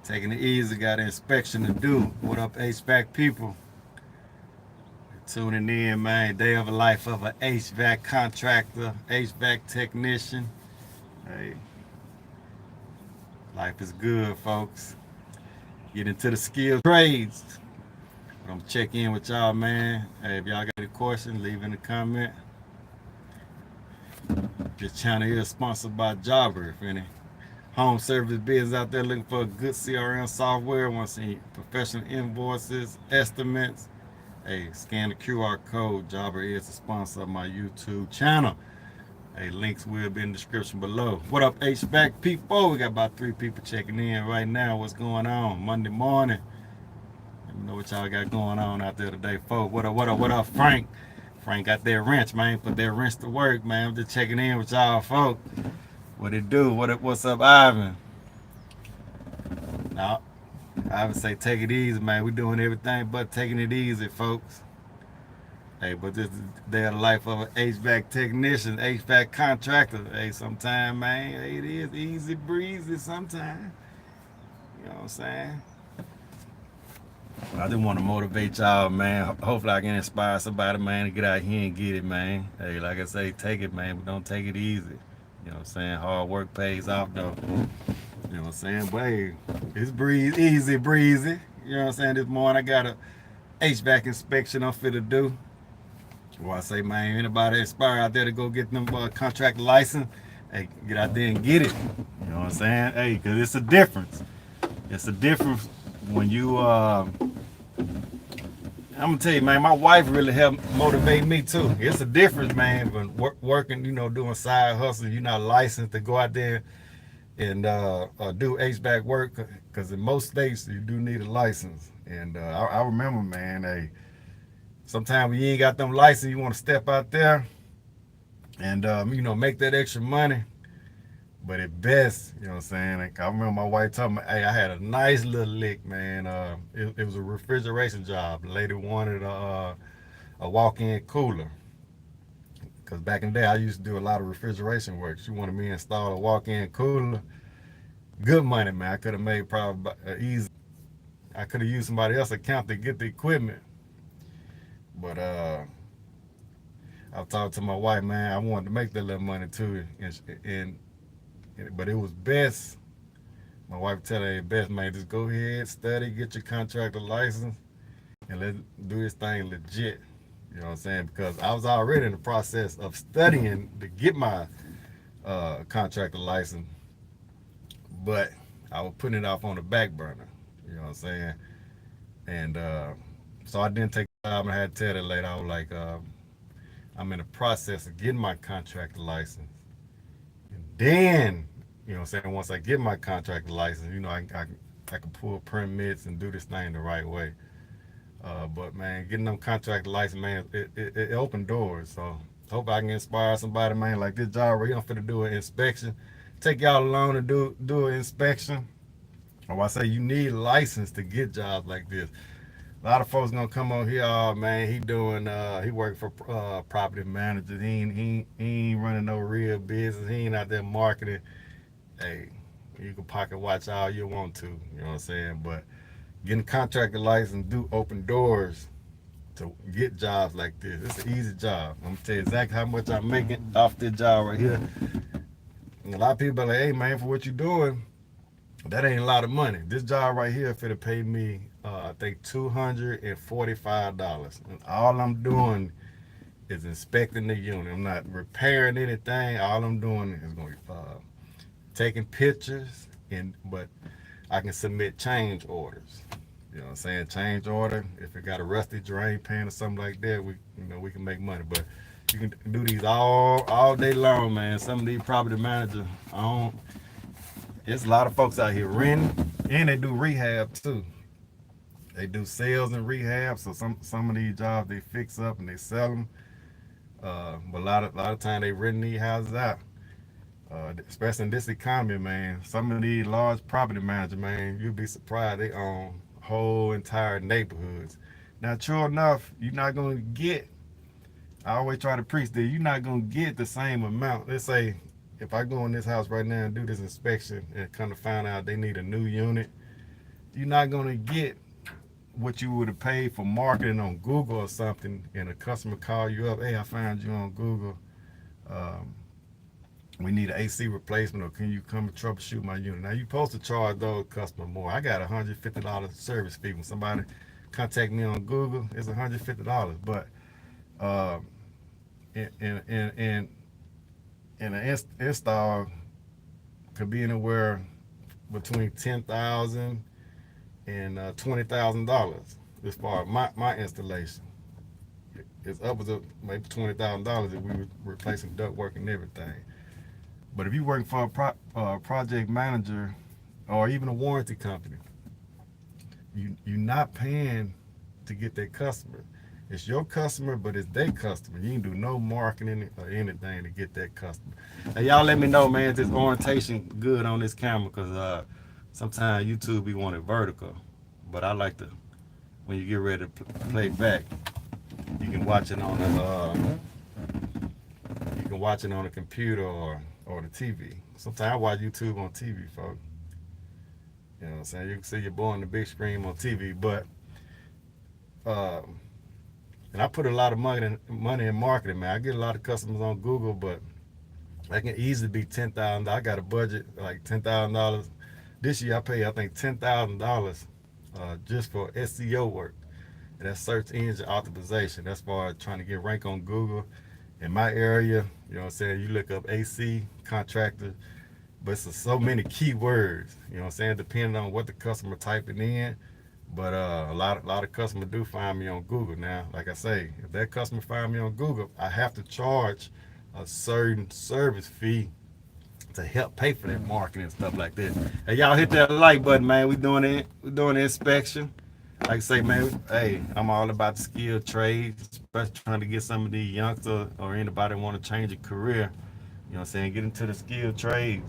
Taking it easy, got an inspection to do. What up, HVAC people? Tuning in, man. Day of a life of an HVAC contractor, HVAC technician. Hey, life is good, folks. Get into the skilled trades. But I'm check in with y'all, man. Hey, if y'all got any questions, leave in the comment. This channel is sponsored by Jobber. If any home service business out there looking for a good CRM software, want to see professional invoices, estimates, hey, scan the QR code. Jobber is the sponsor of my YouTube channel. Hey, links will be in the description below. What up, HVAC people? We got about 3 people checking in right now. What's going on? Monday morning. Let me know what y'all got going on out there today, folks. What up, Frank? Frank got that wrench, man. Put that wrench to work, man. I'm just checking in with y'all, folks. What it do? What's up, Ivan? No, Ivan say take it easy, man. We doing everything but taking it easy, folks. Hey, but this is the day of the life of an HVAC technician, HVAC contractor. Hey, sometime, man, hey, it is easy breezy sometime. You know what I'm saying? I just want to motivate y'all, man. Hopefully I can inspire somebody, man, to get out here and get it, man. Hey, like I say, take it, man, but don't take it easy. You know what I'm saying? Hard work pays off, though. You know what I'm saying? But hey, it's easy breezy. You know what I'm saying? This morning I got a HVAC inspection I'm fit to do. Well, I say, man, anybody inspired out there to go get them contract license, hey, get out there and get it. You know what I'm saying? Hey, because it's a difference. It's a difference when you, I'm going to tell you, man, my wife really helped motivate me, too. It's a difference, man, when working, you know, doing side hustles, you're not licensed to go out there and do HVAC work, because in most states, you do need a license. And I remember, man, hey, sometimes when you ain't got them license, you want to step out there and, you know, make that extra money. But at best, you know what I'm saying? Like, I remember my wife telling me, hey, I had a nice little lick, man. It was a refrigeration job. The lady wanted a walk-in cooler. Because back in the day, I used to do a lot of refrigeration work. She wanted me to install a walk-in cooler. Good money, man. I could have made probably easy. I could have used somebody else's account to get the equipment. But I talked to my wife, man. I wanted to make that little money too, but it was best. My wife tell her, hey, best, man, just go ahead, study, get your contractor license, and let's do this thing legit. You know what I'm saying? Because I was already in the process of studying to get my contractor license, but I was putting it off on the back burner. You know what I'm saying? And so I didn't take the job, and I had to tell her later. I was like, I'm in the process of getting my contractor license. And then, you know what I'm saying, once I get my contractor license, you know, I can pull permits and do this thing the right way. But, man, getting them contractor license, man, it opened doors. So hope I can inspire somebody, man, like this job where I'm finna do an inspection. Take y'all along and do an inspection. Or I say you need a license to get jobs like this. A lot of folks gonna come on here, oh man, he working for property managers. He ain't running no real business. He ain't out there marketing. Hey, you can pocket watch all you want to, you know what I'm saying? But getting a contractor license do open doors to get jobs like this. It's an easy job. I'm gonna tell you exactly how much I'm making off this job right here. And a lot of people are like, hey man, for what you doing, that ain't a lot of money. This job right here finna pay me, I think $245. And all I'm doing is inspecting the unit. I'm not repairing anything. All I'm doing is going taking pictures, but I can submit change orders. You know what I'm saying? Change order. If it got a rusty drain pan or something like that, we can make money. But you can do these all day long, man. Some of these property managers, there's a lot of folks out here renting, and they do rehab too. They do sales and rehab. So some of these jobs they fix up and they sell them. But a lot of time they rent these houses out. Especially in this economy, man. Some of these large property managers, man, you'll be surprised they own whole entire neighborhoods. Now, true enough, you're not gonna get. I always try to preach that you're not gonna get the same amount. Let's say if I go in this house right now and do this inspection and come to find out they need a new unit, you're not gonna get what you would have paid for marketing on Google or something, and a customer call you up, hey, I found you on Google. Um, we need an AC replacement, or can you come and troubleshoot my unit? Now you're supposed to charge those customers more. I got $150 service fee when somebody contact me on Google. It's $150, but uh, in an install could be anywhere between $10,000 and $20,000 as far as my installation. It's upwards of maybe $20,000 if we were replacing ductwork and everything. But if you're working for a project manager or even a warranty company, you're not paying to get that customer. It's your customer, but it's their customer. You can do no marketing or anything to get that customer. Hey, y'all let me know, man, is this orientation good on this camera? Because sometimes YouTube be wanting vertical. But I like to, when you get ready to play back, you can watch it on the computer or the TV. Sometimes I watch YouTube on TV, folks. You know what I'm saying? You can see your boy on the big screen on TV, but and I put a lot of money in marketing, man. I get a lot of customers on Google, but that can easily be $10,000. I got a budget like $10,000. This year I pay, I think, $10,000 just for SEO work. And that's search engine optimization. That's for trying to get rank on Google. In my area, you know what I'm saying, you look up AC, contractor, but it's so many keywords, you know what I'm saying, depending on what the customer typing in. But a lot of customers do find me on Google now. Like I say, if that customer find me on Google, I have to charge a certain service fee to help pay for that marketing and stuff like that. Hey, y'all hit that like button, man. We doing it. We're doing the inspection. Like I say, man, hey, I'm all about the skilled trades, especially trying to get some of these youngsters or anybody want to change a career. You know what I'm saying? Get into the skilled trades.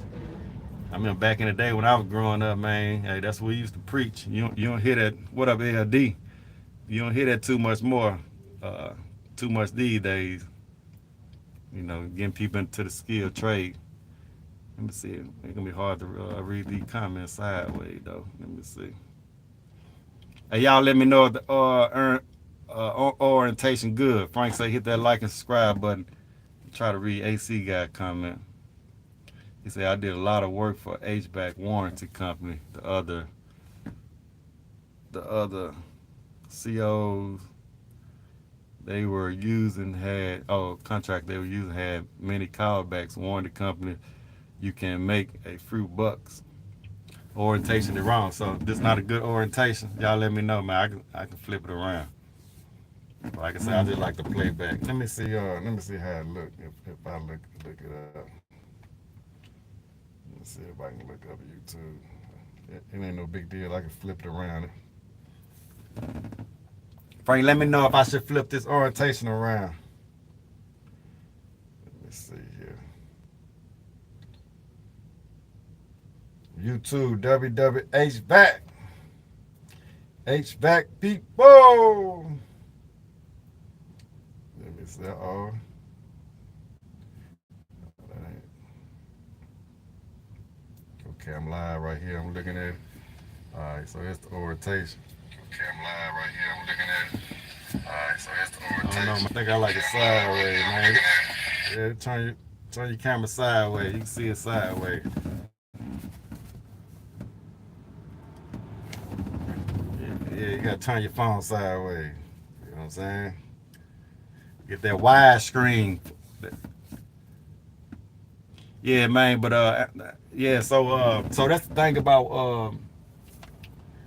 I mean, back in the day when I was growing up, man, hey, that's what we used to preach. You don't hear that. What up, LD? You don't hear that too much more, too much these days. You know, getting people into the skilled trade. Let me see. It's gonna be hard to read these comments sideways, though. Let me see. Hey, y'all, let me know if the orientation good. Frank say hit that like and subscribe button. Try to read AC guy comment. He said, I did a lot of work for HVAC warranty company. The other COs they were using contract they were using had many callbacks. Warranty company, you can make a few bucks. Orientation is wrong, so this is not a good orientation. Y'all let me know, man. I can flip it around. Like I said, I just like to play back. Let me see how it look if I look it up. Let's see if I can look up YouTube. It ain't no big deal. I can flip it around. Frank, let me know if I should flip this orientation around. Let me see here. YouTube, WW HVAC. HVAC people. Let me see. Okay, I'm live right here. I'm looking at it. Alright, so that's the orientation. Okay, I'm live right here. I'm looking at it. Alright, so that's the orientation. I don't know, I think I like it sideways, man. Yeah, turn your camera sideways. You can see it sideways. Yeah, you gotta turn your phone sideways. You know what I'm saying? Get that wide screen. Yeah, man, but yeah, so that's the thing about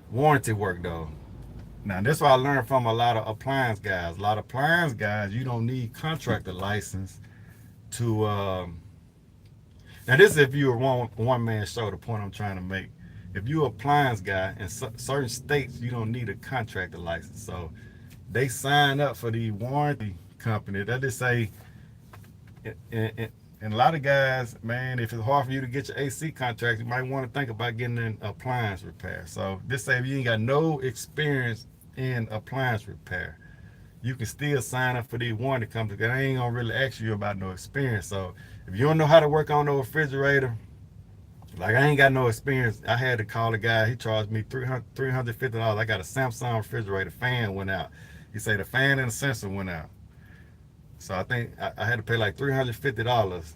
warranty work though. Now this is what I learned from a lot of appliance guys. A lot of appliance guys, you don't need contractor license to now this is if you're a one man show, the point I'm trying to make. If you're an appliance guy in certain states, you don't need a contractor license. So they sign up for the warranty company. That just say, and a lot of guys, man, if it's hard for you to get your AC contract, you might want to think about getting an appliance repair. So this say if you ain't got no experience in appliance repair, you can still sign up for the warranty company. They ain't gonna really ask you about no experience. So if you don't know how to work on the refrigerator, Like, I ain't got no experience. I had to call the guy. He charged me $350. I got a Samsung refrigerator. Fan went out. He said the fan and the sensor went out. So I think I had to pay like $350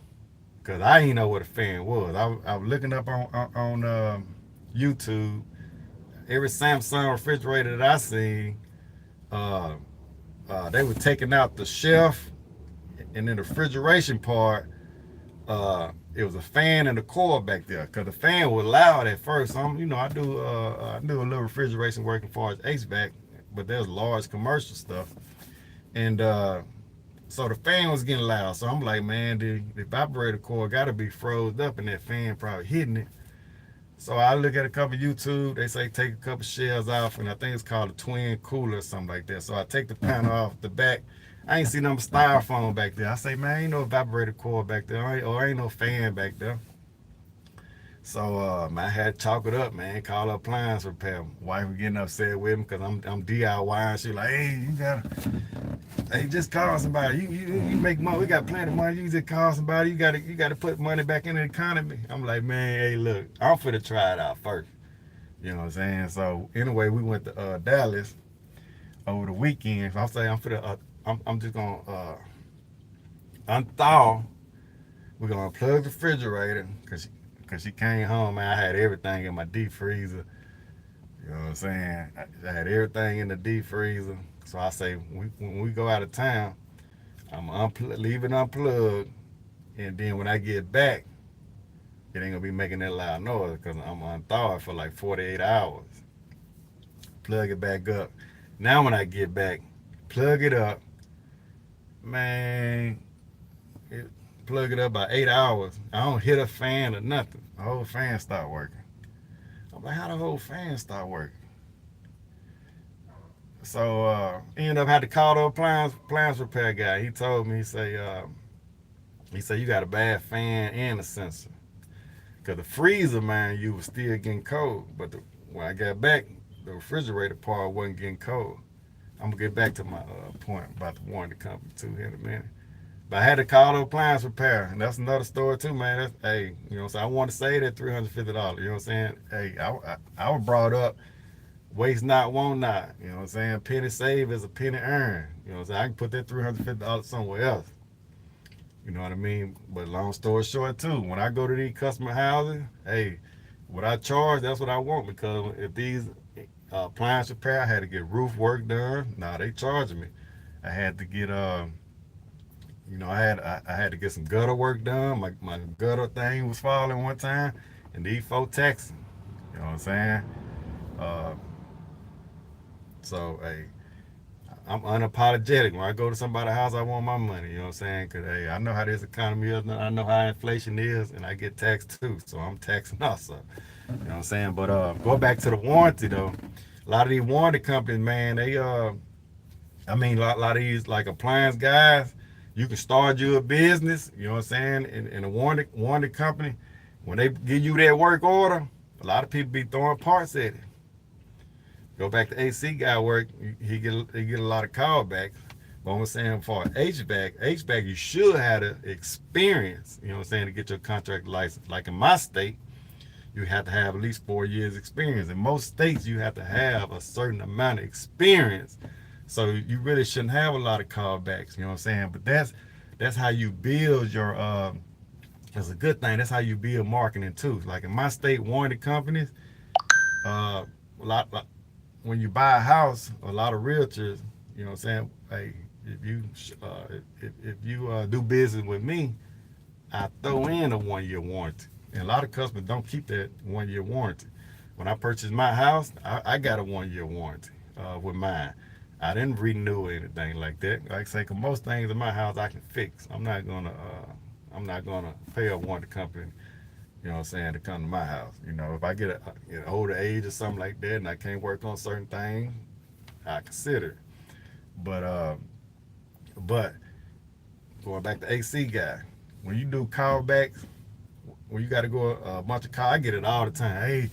because I didn't know what a fan was. I was looking up on YouTube. Every Samsung refrigerator that I seen, uh, they were taking out the shelf, and then the refrigeration part, it was a fan and a coil back there because the fan was loud at first. I do a little refrigeration working for HVAC, but there's large commercial stuff, and so the fan was getting loud. So I'm like, man, the evaporator coil got to be froze up, and that fan probably hitting it. So I look at a couple of YouTube. They say take a couple shells off, and I think it's called a twin cooler or something like that. So I take the panel off the back. I ain't see no styrofoam back there. I say, man, ain't no evaporator coil back there, or ain't no fan back there. So I had to chalk it up, man. Call appliance repair. Wife was getting upset with me because I'm DIY. She like, hey, just call somebody. You make money. We got plenty of money. You just call somebody. You gotta put money back in the economy. I'm like, man, hey, look, I'm finna try it out first. You know what I'm saying? So anyway, we went to Dallas over the weekend. So I'm saying I'm just gonna unthaw. We're gonna plug the refrigerator because she came home, man. I had everything in my deep freezer. You know what I'm saying? I had everything in the deep freezer. So I say, when we go out of town, I'm leave it unplugged, and then when I get back, it ain't gonna be making that loud noise because I'm unthaw it for like 48 hours. Plug it back up. Now when I get back, plug it up, man. Plug it up by 8 hours. I don't hit a fan or nothing. The whole fan stopped working. I'm like, how the whole fan start working? So ended up had to call the appliance repair guy. He told me, he said you got a bad fan and a sensor. Cause the freezer, man, you was still getting cold. But when I got back, the refrigerator part wasn't getting cold. I'm gonna get back to my point about the warranty company too here in a minute. But I had to call the appliance repair, and that's another story too, man. That's, hey, you know what I'm saying? I want to save that $350. You know what I'm saying? Hey, I was brought up, waste not, want not. You know what I'm saying? Penny saved is a penny earned. You know what I'm saying? I can put that $350 somewhere else. You know what I mean? But long story short too, when I go to these customer houses, hey, what I charge, that's what I want, because if these appliance repair, I had to get roof work done. Nah, they charging me. I had to get I had to get some gutter work done. My gutter thing was falling one time, and these folks texting. You know what I'm saying? Uh, so hey, I'm unapologetic. When I go to somebody's house, I want my money. You know what I'm saying? Cause hey, I know how this economy is. I know how inflation is, and I get taxed too. So I'm taxing also. You know what I'm saying? But go back to the warranty though. A lot of these warranty companies, man, they a lot of these like appliance guys, you can start you a business, you know what I'm saying, in a warranty company. When they give you that work order, a lot of people be throwing parts at it. Go back to AC guy work, he get a lot of callbacks. But I'm saying for HVAC, you should have the experience, you know what I'm saying, to get your contract license. Like in my state, you have to have at least 4 years experience. In most states, you have to have a certain amount of experience. So you really shouldn't have a lot of callbacks, you know what I'm saying? But that's how you build your that's a good thing. That's how you build marketing too. Like in my state, warranty companies, a lot when you buy a house, a lot of realtors, you know what I'm saying? Hey, if you do business with me, I throw in a 1 year warranty. And a lot of customers don't keep that 1 year warranty. When I purchased my house, I got a 1 year warranty with mine. I didn't renew anything like that. Like I say, 'cause most things in my house I can fix. I'm not gonna pay a warranty company, you know what I'm saying, to come to my house. You know, if I get an older age or something like that and I can't work on certain things, I consider it. But going back to AC guy, when you do callbacks, when you got to go a bunch of calls, I get it all the time. Hey,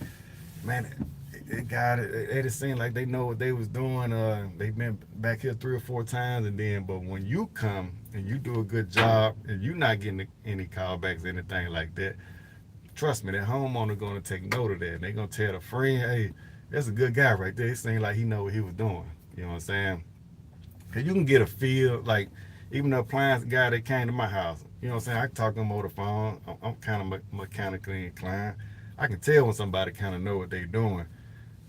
man, it just seemed like they know what they was doing. They've been back here 3 or 4 times, but when you come and you do a good job and you're not getting any callbacks or anything like that, trust me, that homeowner going to take note of that. And they're going to tell the friend, hey, that's a good guy right there. It seemed like he know what he was doing. You know what I'm saying? Because you can get a feel, like, even the appliance guy that came to my house, you know what I'm saying? I can talk to him over the phone. I'm kind of mechanically inclined. I can tell when somebody kind of know what they're doing.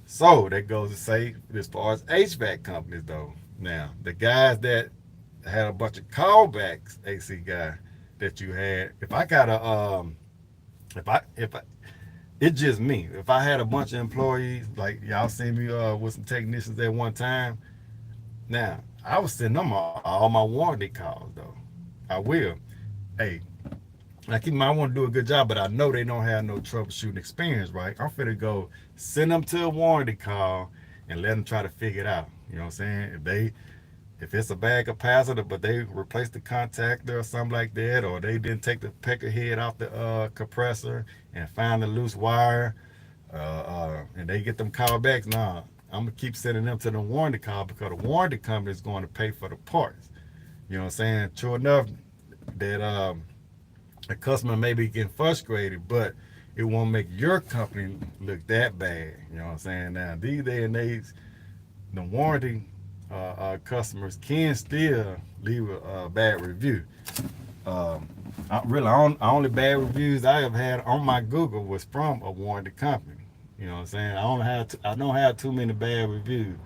So that goes to say, as far as HVAC companies, though. Now, the guys that had a bunch of callbacks, AC guy, that you had, if I got a, if I, it's just me. If I had a bunch of employees, like y'all seen me with some technicians at one time, now I was sending them all my warranty calls though. I will. Hey, I want to do a good job, but I know they don't have no troubleshooting experience, right? I'm finna go send them to a warranty call and let them try to figure it out. You know what I'm saying? If it's a bad capacitor, but they replaced the contactor or something like that, or they didn't take the pecker head off the compressor and find the loose wire, and they get them callbacks, nah, I'm gonna keep sending them to the warranty call, because the warranty company is going to pay for the parts. You know what I'm saying? True enough that the customer may be getting frustrated, but it won't make your company look that bad. You know what I'm saying? Now, these days and age, the warranty customers can still leave a bad review. Only bad reviews I have had on my Google was from a warranty company. You know what I'm saying? I don't have too many bad reviews.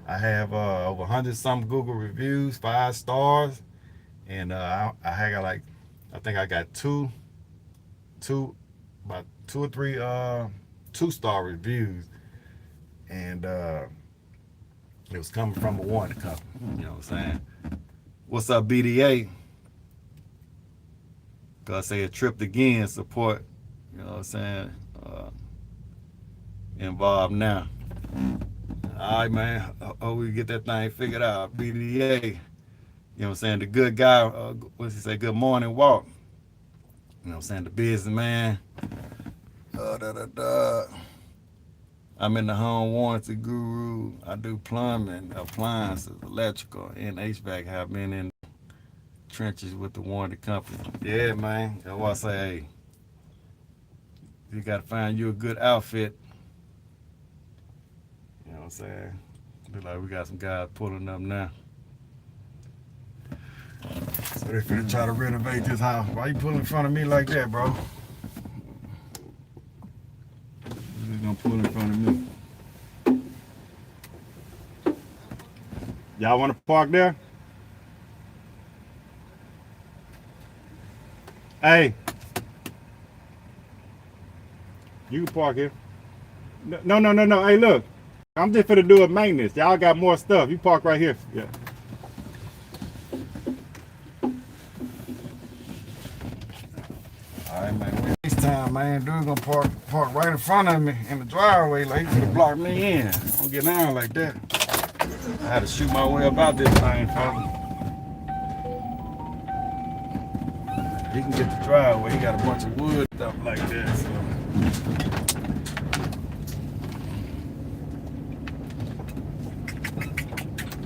I have over 100 some Google reviews, 5 stars, and I got like, I think I got about 2 or 3 2-star reviews, and it was coming from a warranty company. You know what I'm saying? What's up, BDA? Gotta say it tripped again. Support. You know what I'm saying? Involved now. All right, man. Oh, we get that thing figured out. BDA. You know what I'm saying? The good guy. What's he say? Good morning, Walt. You know what I'm saying? The businessman. I'm in the home warranty guru. I do plumbing, appliances, electrical, and HVAC. Have been in trenches with the warranty company. Yeah, man. That's why I say, hey, you gotta find you a good outfit. You know what I'm saying? Look like we got some guys pulling up now. So they finna try to renovate this house. Why you pulling in front of me like that, bro? You're gonna pull in front of me. Y'all wanna park there? Hey. You can park here. No. Hey, look. I'm just finna do a maintenance. Y'all got more stuff. You park right here. Yeah. Alright, man. This time, man, dude gonna park right in front of me in the driveway, like he's gonna block me in. Don't get down like that. I had to shoot my way about this thing, folks. He can get the driveway. He got a bunch of wood stuff like that. So.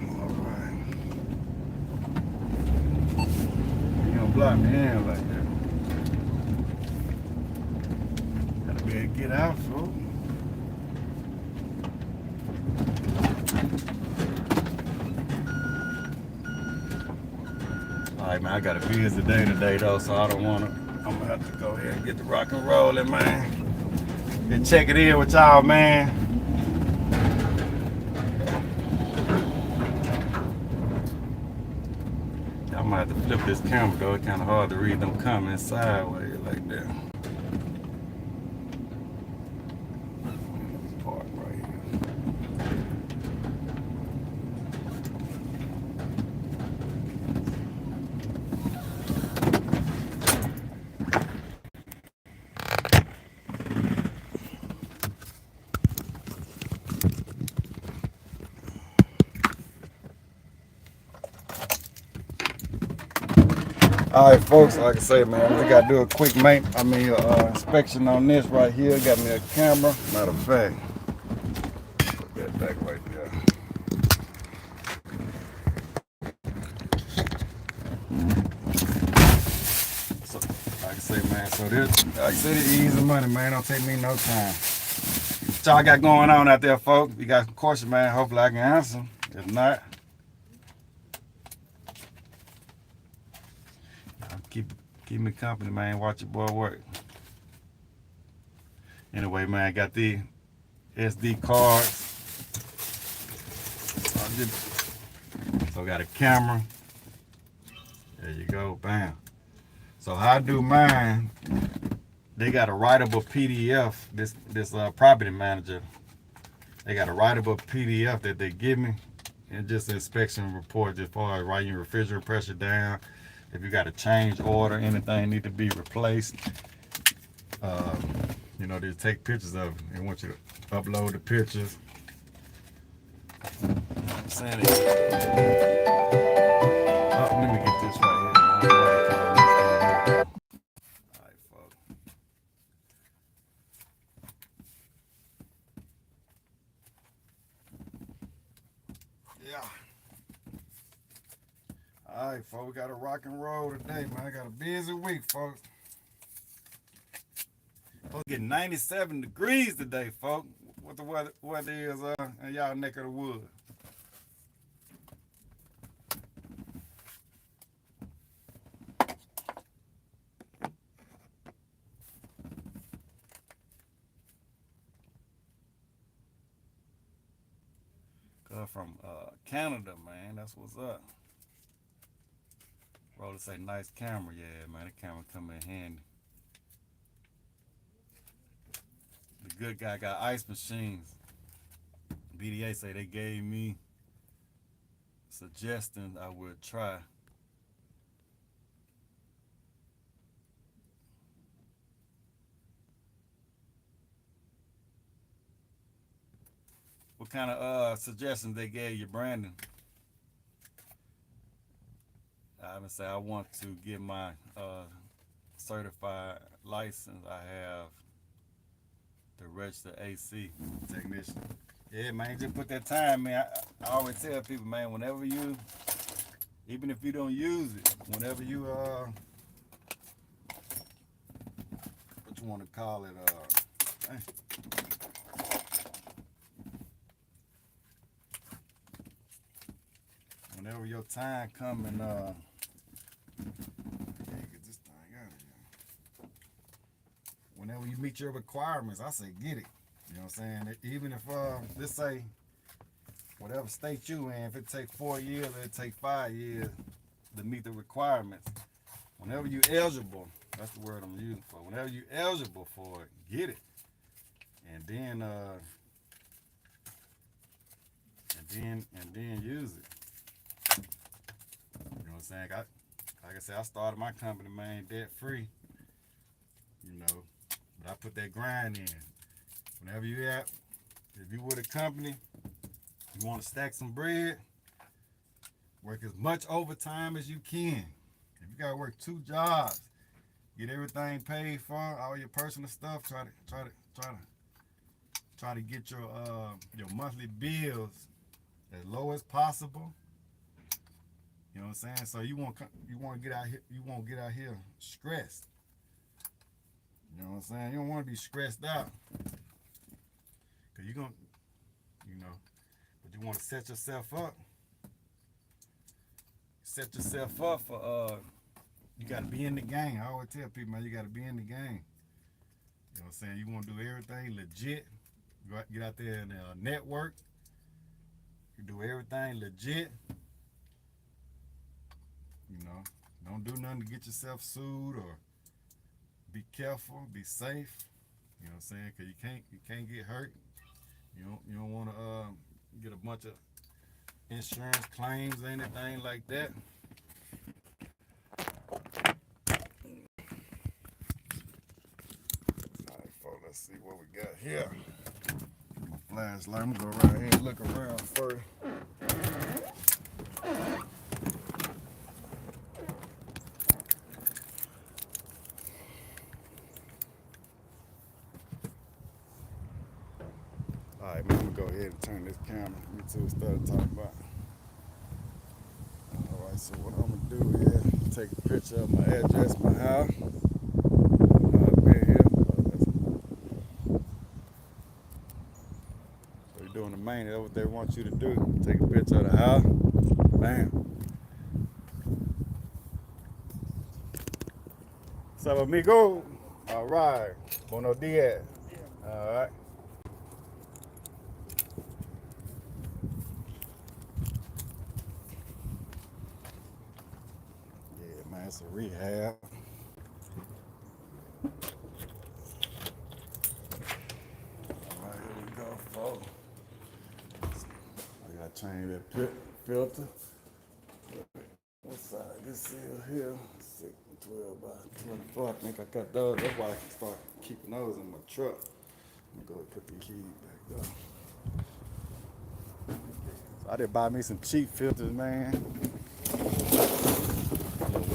All right. He gonna block me in like that. Gotta be able to get out, folks. Alright, man, I got a busy day today though, so I don't wanna. I'm gonna have to go ahead and get the rock and rolling, man. And check it in with y'all, man. I might have to flip this camera though. It's kind of hard to read them comments sideways like that. Park right here. All right, folks, like I say, man, we got to do a quick inspection on this right here. Got me a camera. Matter of fact, put that back right there. So, like I say, man, man. So this, like I said, it's easy money, man. Don't take me no time. What y'all got going on out there, folks? If you got some questions, man, hopefully I can answer them. If not, keep me company, man. Watch your boy work. Anyway, man, I got the SD cards. So I got a camera. There you go, bam. So how I do mine, they got a writable PDF, this property manager. They got a writable PDF that they give me, and just an inspection report as far as writing your refrigerant pressure down, if you got a change order, anything need to be replaced. You know, they take pictures of it. They want you to upload the pictures. I'm saying it. Oh, let me get this right here. Alright, folks. Yeah. Alright, folks, we got a rock and roll today, man. I got a busy week, folks. We'll get 97 degrees today, folks. What the weather is in y'all neck of the woods. From Canada, man. That's what's up. Roller say nice camera. Yeah, man, the camera come in handy. The good guy got ice machines. BDA say they gave me suggestions I would try. What kind of suggestions they gave you, Brandon? I would say I want to get my certified license. I have the registered AC technician. Yeah, man, just put that time, man. I always tell people, man, whenever you, even if you don't use it, whenever you, what you want to call it, whenever your time come and get this thing out of here. Whenever you meet your requirements, I say get it. You know what I'm saying? Even if let's say whatever state you in, if it take 4 years or it take 5 years to meet the requirements, whenever you eligible, that's the word I'm using for. Whenever you eligible for it, get it, and then use it. You know what I'm saying? Like I said, I started my company, man, debt free. You know, but I put that grind in. Whenever you at, if you with a company, you want to stack some bread, work as much overtime as you can. If you gotta work 2 jobs, get everything paid for, all your personal stuff. Try to get your monthly bills as low as possible. You know what I'm saying? So you won't get out here stressed. You know what I'm saying? You don't want to be stressed out. Cause you're gonna, but you want to set yourself up. Set yourself up for you gotta be in the game. I always tell people, man, you gotta be in the game. You know what I'm saying? You wanna do everything legit. Get out there and network. You do everything legit. You know, don't do nothing to get yourself sued, or be careful, be safe. You know what I'm saying? Cause you can't get hurt. You don't want to get a bunch of insurance claims or anything like that. Alright, folks, let's see what we got here. My flashlight. I'm gonna go around here and look around first. Alright, man, I'm gonna go ahead and turn this camera. Me too, started talking about. Alright, so what I'm gonna do is take a picture of my address, my house. the main. That's what they want you to do. Take a picture of the house. Bam. What's up, amigo? All right. Buenos dias. All right. Yeah, man, it's a rehab. All right, here we go, folks. I gotta change that filter. What side? This seal here, 6, 12 by 24. I think I got those. That's why I can start keeping those in my truck. I'm gonna go put the keys back up. So I did buy me some cheap filters, man.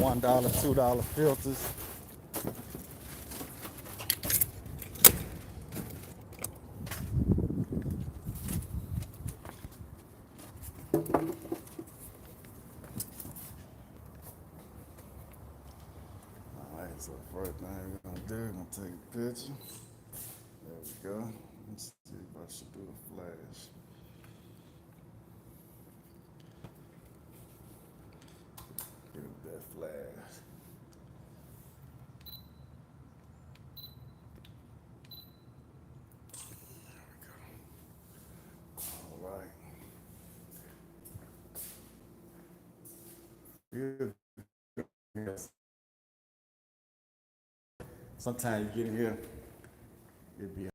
$1, $2 filters. Alright, so first thing we're gonna do, we're gonna take a picture. There we go. Let's see if I should do a flash. Give it that flash. Good. Yes. Sometimes you get in here, it'd be.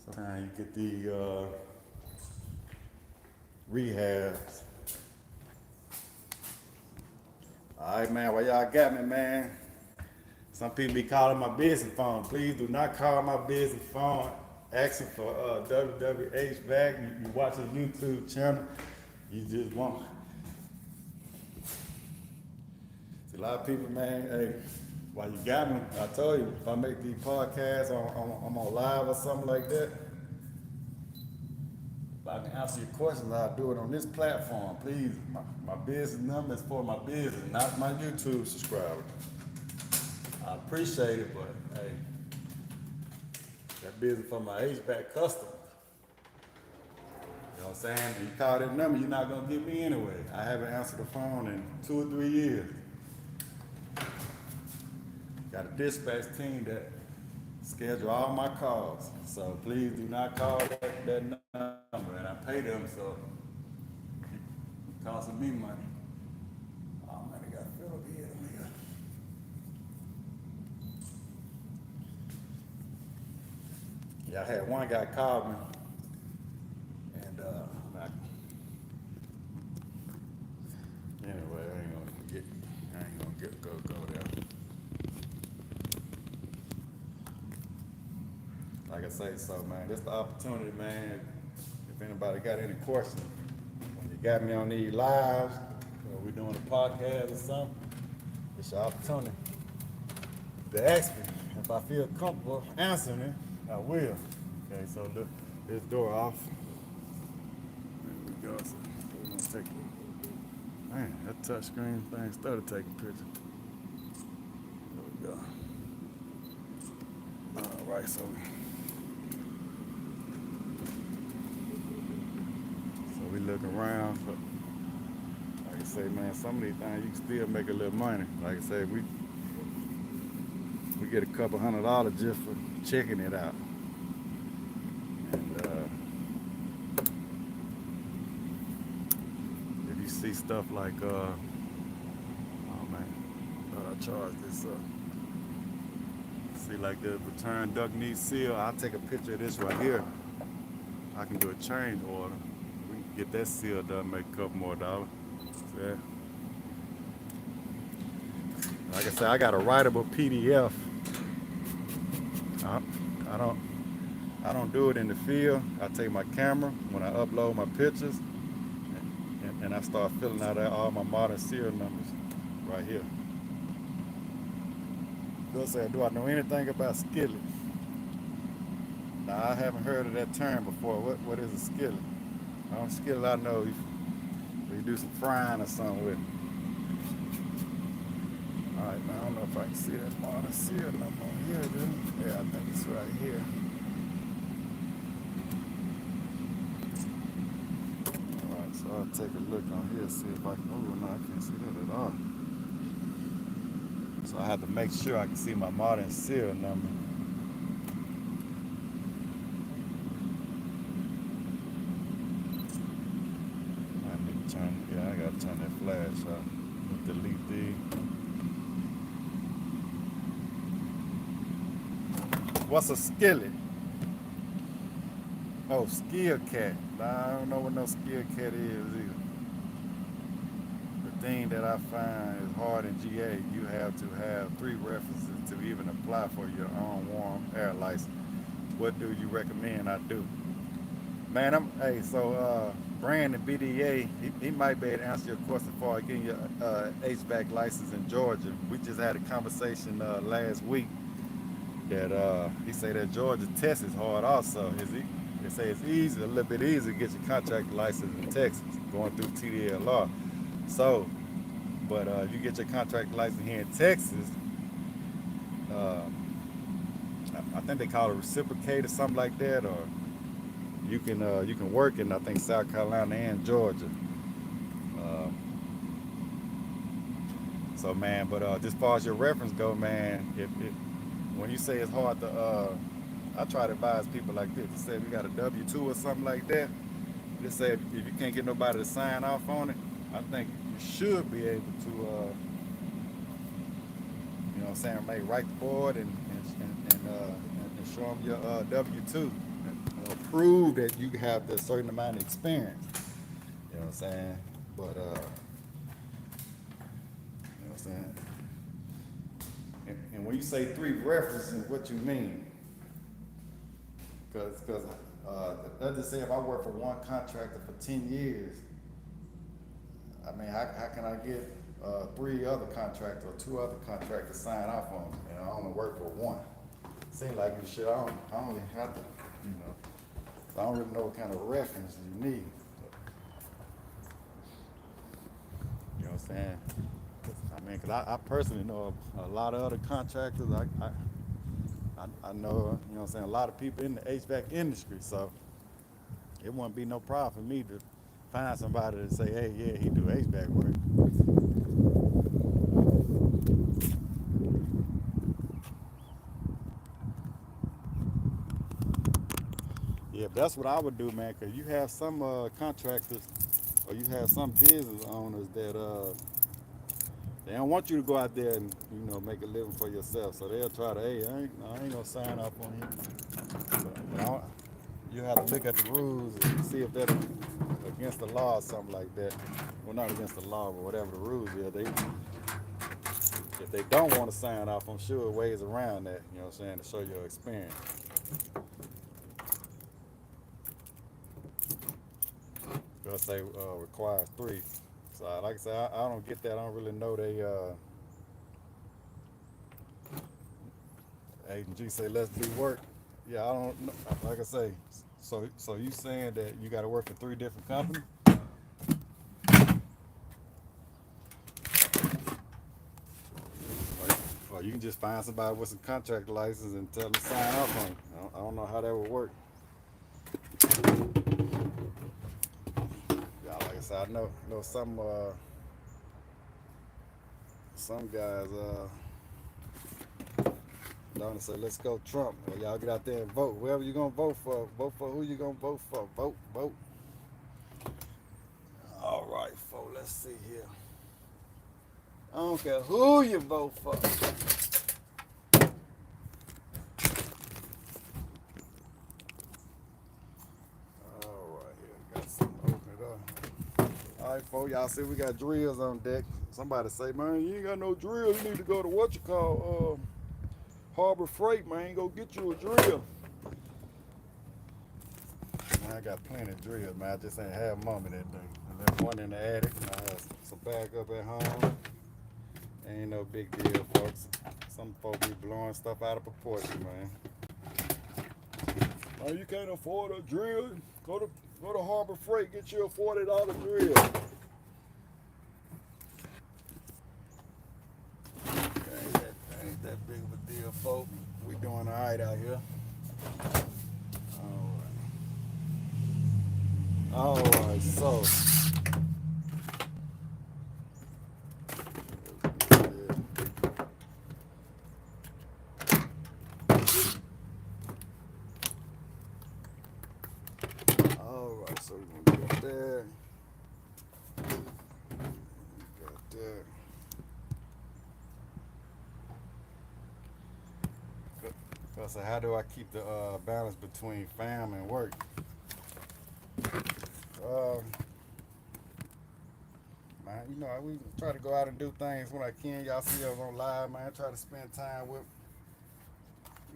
Sometimes you get the rehabs. All right, man. Well, y'all got me, man. Some people be calling my business phone. Please do not call my business phone asking for WW HVAC. You watch a YouTube channel, you just want. See, a lot of people, man, hey, while you got me, I told you, if I make these podcasts, I'm on live or something like that, if I can answer your questions, I'll do it on this platform. Please, my business number is for my business, not my YouTube subscribers. I appreciate it, but hey, that business for my HVAC customers. You know what I'm saying? You call that number, you're not gonna get me anyway. I haven't answered the phone in 2 or 3 years. Got a dispatch team that schedule all my calls. So please do not call that number, and I pay them, so it costing me money. Oh man, I gotta fill up here. Yeah, I had one guy call me, and anyway, I ain't gonna go there. Like I say, so man, this the opportunity, man. If anybody got any questions, when you got me on these lives, or we doing a podcast or something, it's your opportunity to ask me. If I feel comfortable answering it, I will. Okay, so look, this door off. There we go. So we're gonna take it. Man, that touch screen thing started taking pictures. There we go. All right, so we look around. But like I say, man, some of these things you can still make a little money. Like I say, we get a couple $100 just for checking it out. And if you see stuff like, oh man, I charge this up. See, like the return duct needs seal, I'll take a picture of this right here. I can do a change order. We can get that seal done, make a couple more dollars. See? Like I said, I got a writable PDF. I don't do it in the field. I take my camera when I upload my pictures, and I start filling out all my modern serial numbers right here. They'll say, do I know anything about skillet? Now, I haven't heard of that term before. What is a skillet? Skillet, I know you do some frying or something with it. All right, now I don't know if I can see that modern serial number on here. here, dude. Yeah, I think it's right here. Alright, so I'll take a look on here, see if I can. Oh, no, I can't see that at all. So I have to make sure I can see my modern serial number. I need to turn, yeah, I gotta turn that flash off. Delete these. What's a skillet? Oh, skill cat. Nah, I don't know what no skill cat is either. The thing that I find is hard in GA, you have to have 3 references to even apply for your own warm air license. What do you recommend I do? Man, Brandon BDA, he might be able to answer your question for getting your HVAC license in Georgia. We just had a conversation last week that he said that Georgia test is hard also. They say it's easy, a little bit easier to get your contractor license in Texas, going through TDLR. So, but if you get your contractor license here in Texas, I think they call it reciprocate or something like that, or you can work in, I think, South Carolina and Georgia. So man, but just as far as your reference go, man, when you say it's hard to, I try to advise people like this. To say we got a W-2 or something like that. Just say if you can't get nobody to sign off on it, I think you should be able to, you know what I'm saying, maybe write the board and show them your W-2. And, prove that you have a certain amount of experience. You know what I'm saying? But, you know what I'm saying? And when you say 3 references, what you mean? Because let's just say if I work for one contractor for 10 years, I mean, how can I get 3 other contractors or 2 other contractors sign off on me, and I only work for one? Seems like you should. I don't really have to, you know. So I don't really know what kind of reference you need. You know what I'm saying? I mean, because I personally know a lot of other contractors. I know, you know what I'm saying, a lot of people in the HVAC industry, so it wouldn't be no problem for me to find somebody to say, hey, yeah, he do HVAC work. Yeah, but that's what I would do, man, because you have some contractors or you have some business owners that they don't want you to go out there and, you know, make a living for yourself. So they'll try to, hey, I ain't gonna sign up on him. But you have to look at the rules and see if they're against the law or something like that. Well, not against the law, but whatever the rules are. If they don't want to sign off, I'm sure ways around that, you know what I'm saying, to show your experience. Because they requires 3. So like I said, I don't get that. I don't really know they Agent say let's do work. Yeah, I don't know. Like I say, so you saying that you got to work for 3 different companies? Or you can just find somebody with some contract license and tell them to sign off on it. I don't know how that would work. Yeah, like I said, I know some guys don't say let's go Trump. Well, y'all get out there and vote. Whoever you gonna vote for who you gonna vote for. Vote. All right, folks, let's see here. I don't care who you vote for. All right, here, got something to open it up. All right, folks, y'all see we got drills on deck. Somebody say, man, you ain't got no drill. You need to go to Harbor Freight, man. Go get you a drill. Man, I got plenty of drills, man. I just ain't have them on me that day. I left one in the attic. I have some backup at home. Ain't no big deal, folks. Some folks be blowing stuff out of proportion, man. Oh, you can't afford a drill? Go to Harbor Freight, get you a $40 drill. Ain't that big of a deal, folks. night out here. Alright, so alright, so we're gonna get there. Got there. So how do I keep the balance between fam and work? Man, you know, we try to go out and do things when I can. Y'all see us on live, man. Try to spend time with,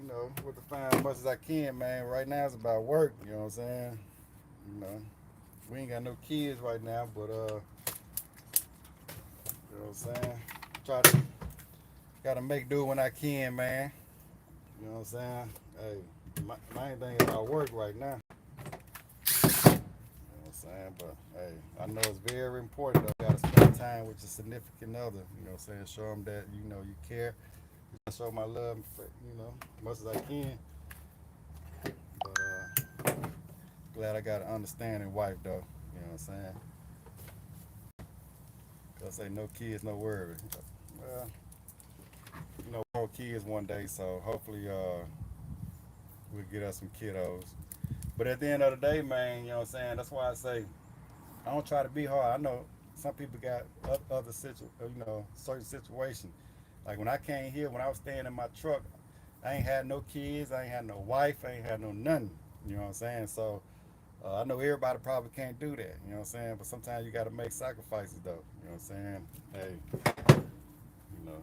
you know, with the fam as much as I can, man. Right now it's about work, you know what I'm saying? You know, we ain't got no kids right now, but you know what I'm saying? Gotta make do when I can, man. You know what I'm saying? Hey, my main thing is about work right now. You know what I'm saying? But hey, I know it's very important though. You gotta spend time with your significant other. You know what I'm saying? Show them that you know you care. I show my love, you know, as much as I can. But glad I got an understanding wife though. You know what I'm saying? Cause say no kids, no worry. Well, you know, more kids one day, so hopefully we'll get us some kiddos. But at the end of the day, man, you know what I'm saying? That's why I say I don't try to be hard. I know some people got other certain situations. Like when I came here, when I was staying in my truck, I ain't had no kids, I ain't had no wife, I ain't had no nothing. You know what I'm saying? So I know everybody probably can't do that. You know what I'm saying? But sometimes you got to make sacrifices, though. You know what I'm saying? Hey, you know,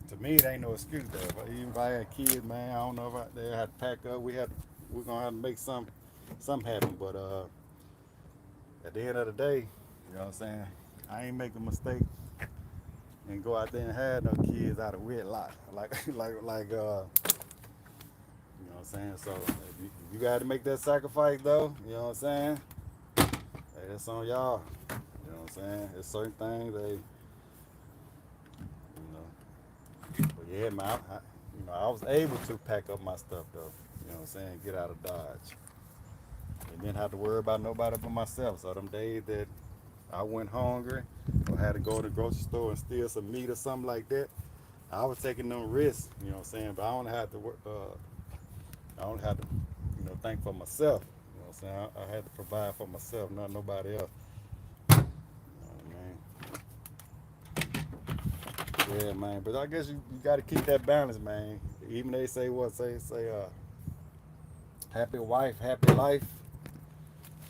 to me it ain't no excuse though. Even if I had kids, man, I don't know if they had to pack up. We're gonna have to make something happen. But at the end of the day, you know what I'm saying? I ain't make the mistake and go out there and have no kids out of wedlock. You know what I'm saying? So if you got to make that sacrifice though. You know what I'm saying? Hey, that's on y'all. You know what I'm saying? There's certain things they, you know. But yeah, man, I was able to pack up my stuff though. You know what I'm saying? Get out of Dodge. And didn't have to worry about nobody but myself. So them days that I went hungry or had to go to the grocery store and steal some meat or something like that, I was taking them risks. You know what I'm saying? But I don't have to work. I don't have to, you know, think for myself. You know what I'm saying? I had to provide for myself, not nobody else. You know, yeah, man. But I guess you got to keep that balance, man. Even they say happy wife, happy life.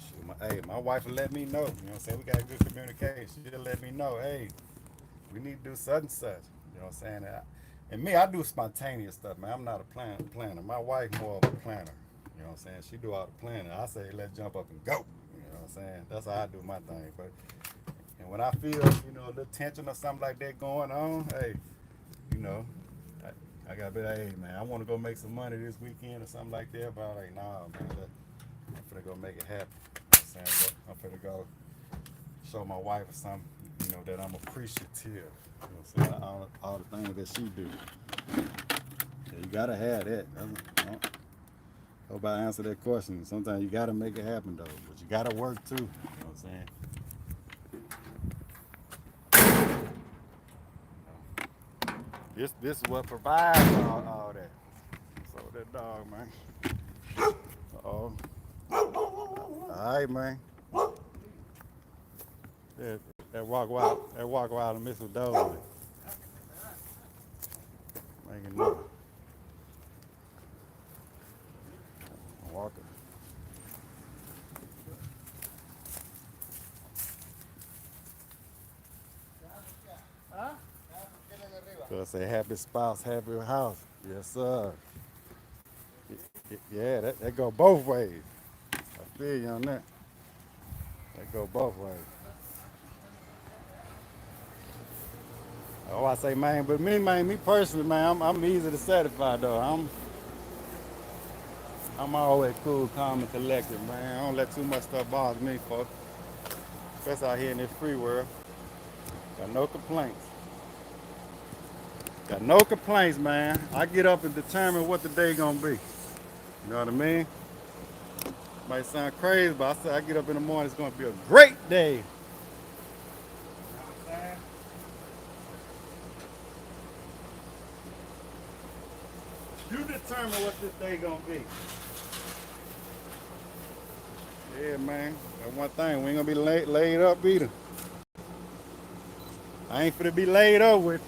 Shoot, my wife will let me know. You know what I'm saying? We got good communication. She'll let me know, hey, we need to do such and such. You know what I'm saying? And me, I do spontaneous stuff, man. I'm not a planner. My wife more of a planner. You know what I'm saying? She do all the planning. I say, let's jump up and go. You know what I'm saying? That's how I do my thing. But and when I feel, you know, a little tension or something like that going on, hey, you know, I got to be like, hey, man, I want to go make some money this weekend or something like that. But I'm like, nah, man, I'm finna go make it happen. You know what I'm saying? I'm finna go show my wife or something, you know, that I'm appreciative. You know what I'm saying? All the things that she do. Yeah, you gotta have that. Hope I answered that question. Sometimes you gotta make it happen though, but you gotta work too. You know what I'm saying? This is what provides all that. So that dog, man. Uh-oh. Alright, man. That walk wild and miss with dog. Making noise. Walking. So I say happy spouse, happy house. Yes, sir. Yeah, that go both ways. I feel you on that. That go both ways. Oh, I say, man, but me personally, man, I'm easy to satisfy though. I'm always cool, calm, and collected, man. I don't let too much stuff bother me, folks. Especially out here in this free world. Got no complaints. Got no complaints, man. I get up and determine what the day gonna be. You know what I mean? Might sound crazy, but I say I get up in the morning, it's gonna be a great day. You determine what this day gonna be. Yeah, man. That's one thing. We ain't gonna be laid up either. I ain't finna be laid up with.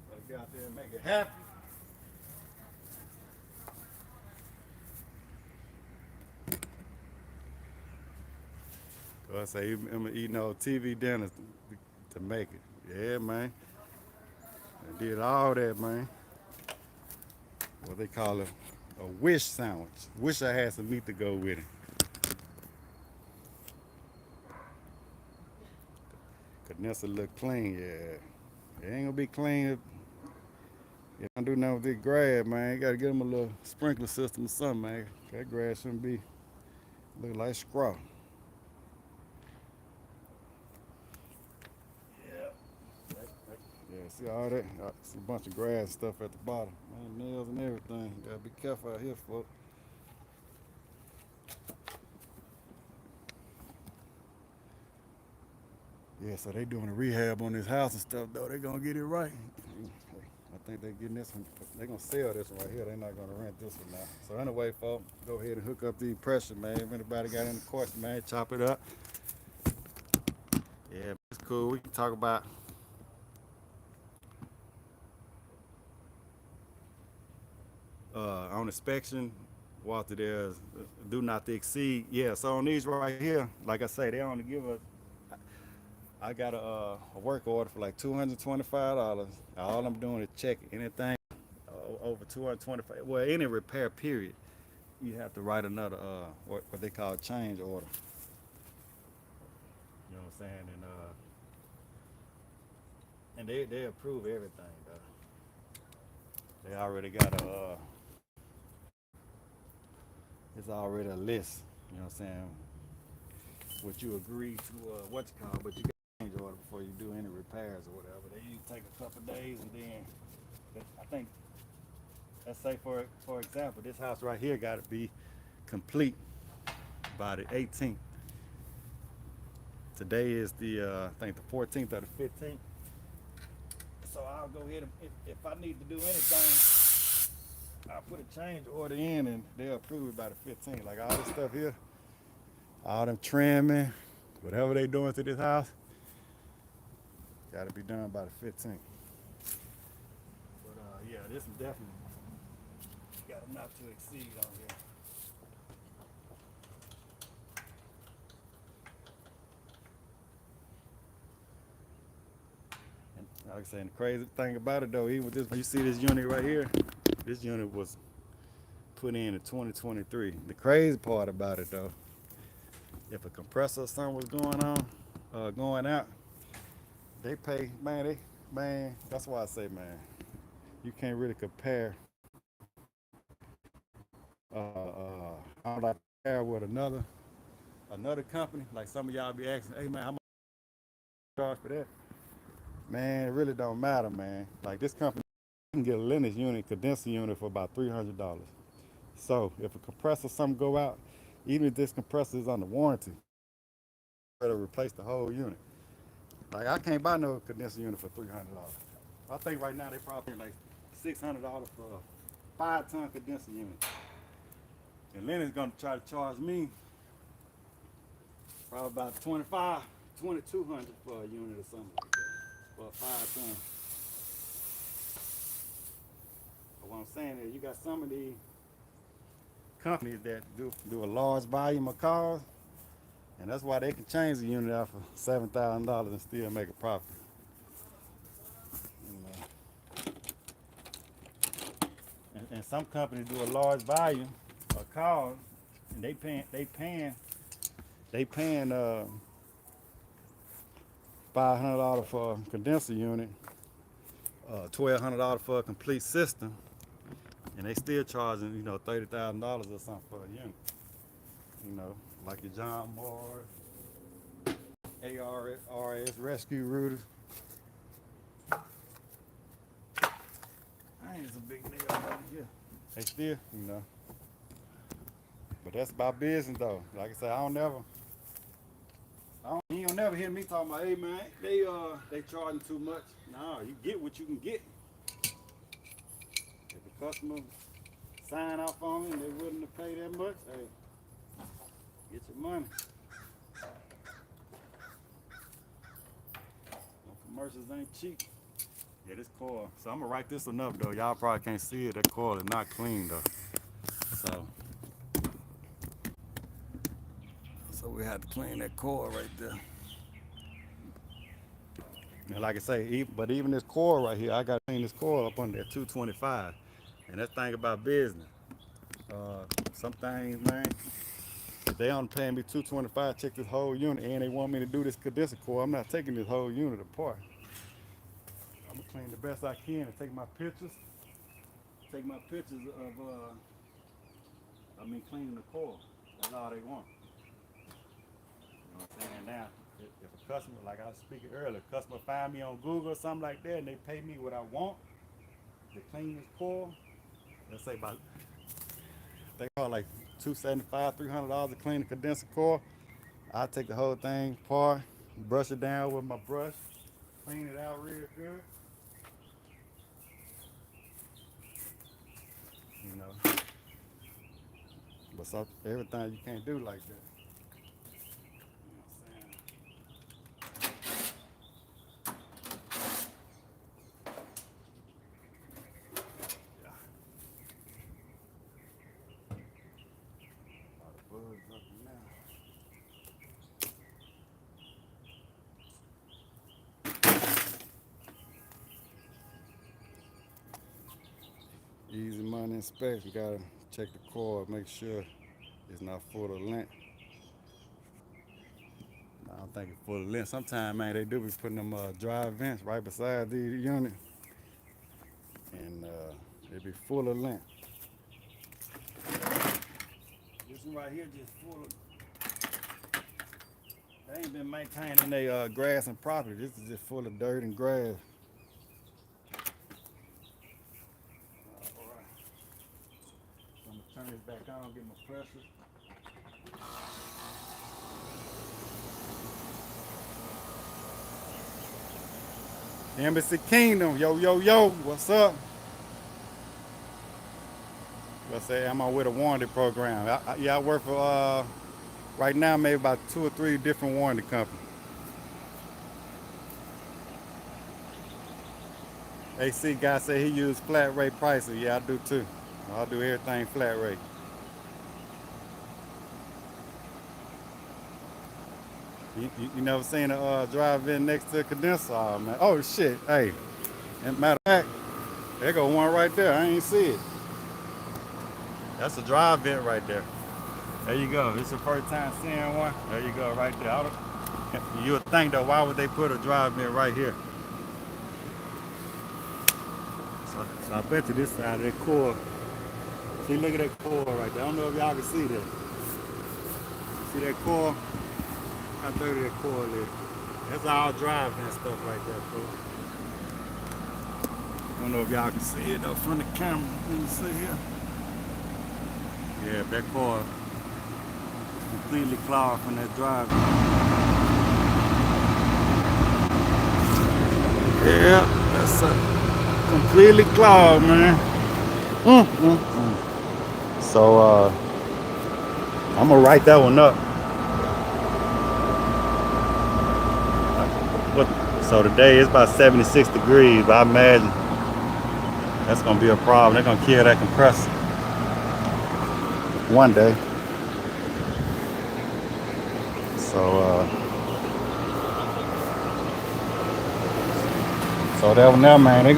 Gotta get out there and make it happen. So I say I'm eating all TV dinners to make it. Yeah, man. I did all that, man. What they call it, a wish sandwich. Wish I had some meat to go with it. Vanessa look clean, yeah. It ain't gonna be clean if you don't do nothing with this grass, man. You gotta get them a little sprinkler system or something, man. That grass shouldn't be look like straw. Yeah, see all that? See a bunch of grass and stuff at the bottom. Man, nails and everything. Gotta be careful out here, folks. Yeah, so they doing a rehab on this house and stuff, though. They gonna get it right. I think they getting this one. They gonna sell this one right here. They're not gonna rent this one now. So anyway, folks, go ahead and hook up the pressure, man. If anybody got any questions, man, chop it up. Yeah, it's cool. We can talk about on inspection, Walter, there's do not to exceed. Yeah, so on these right here, like I say, they only give us. I got a work order for like $225. All I'm doing is check anything over 225. Well, any repair period, you have to write another what they call change order. You know what I'm saying? And they approve everything though. They already got a it's already a list. You know what I'm saying? What you agree to what you call, but you got to change order before you do any repairs or whatever. They usually take a couple of days, and then I think, let's say for example, this house right here got to be complete by the 18th. Today is the I think the 14th or the 15th. So I'll go ahead and if I need to do anything, I'll put a change order in and they'll approve it by the 15th. Like all this stuff here, all them trimming, whatever they doing to this house, got to be done by the 15th. But yeah, this is definitely got a not to exceed on here. And like I said, the crazy thing about it though, even with this, you see this unit right here, this unit was put in 2023. The crazy part about it though, if a compressor or something was going on, going out, they pay, man, that's why I say, man, you can't really compare, I don't like to compare with another company, like some of y'all be asking, hey man, how much charge for that? Man, it really don't matter, man. Like this company, you can get a Linux unit, condenser unit for about $300. So if a compressor or something go out, even if this compressor is under warranty, to replace the whole unit. Like I can't buy no condenser unit for $300. I think right now they probably like $600 for a 5-ton condenser unit. And Lenny's gonna try to charge me probably about $2,200 for a unit or something like that for a 5-ton. But what I'm saying is, you got some of these companies that do a large volume of cars. And that's why they can change the unit out for $7,000 and still make a profit. And some companies do a large volume of cars, and they paying $500 for a condenser unit, $1,200 for a complete system, and they still charging $30,000 or something for a unit. Like your John Moore, ARS rescue routers. I ain't some big nail over here. They still, you know. But that's about business though. Like I said, you don't never hear me talking about, hey man, they charging too much. No, you get what you can get. If the customer sign off on me and they're willing to pay that much, hey, get your money. Commercials ain't cheap. Yeah, this coil. So I'm gonna write this one up though. Y'all probably can't see it. That coil is not clean though. So we had to clean that coil right there. And like I say, but even this coil right here, I gotta clean this coil up under that 225. And that's the thing about business. Some things, man, they only paying me 225 to check this whole unit, and they want me to do this condenser coil. I'm not taking this whole unit apart. I'm gonna clean the best I can and take my pictures. Take my pictures of cleaning the coil. That's all they want. You know what I'm saying? Now, if a customer, like I was speaking earlier, customer find me on Google or something like that, and they pay me what I want to clean this coil, let's say about, they call like $275, $300 to clean the condenser coil. I take the whole thing apart, brush it down with my brush, clean it out real good. You know, but everything you can't do like that. Easy money inspection. You gotta check the coil, make sure it's not full of lint. I don't think it's full of lint. Sometimes, man, they do be putting them dry vents right beside the unit, and it be full of lint. This one right here just full of. They ain't been maintaining their grass and property. This is just full of dirt and grass. Turn this back on, get my pressure. Embassy Kingdom, yo, what's up? Let's say I'm on with a warranty program. I work for, right now, maybe about 2 or 3 different warranty companies. AC guy said he used flat rate pricing. Yeah, I do too. I do everything flat rate. You never seen a drive in next to a condenser? Oh, man. Oh shit, hey. And matter of fact, there go one right there. I ain't see it. That's a drive vent right there. There you go. It's the first time seeing one. There you go, right there. You would think though, why would they put a drive vent right here? So I bet you this side of that coil. See, look at that coil right there. I don't know if y'all can see that. See that coil? How dirty that coil is. That's all drive vent stuff right there, folks. I don't know if y'all can see it though from the camera. Let me see here. Yeah, that coil completely clogged from that drive. Yeah, that's completely clogged, man. So I'm gonna write that one up. So today it's about 76 degrees, but I imagine that's gonna be a problem. They're gonna kill that compressor one day. So that one now, man.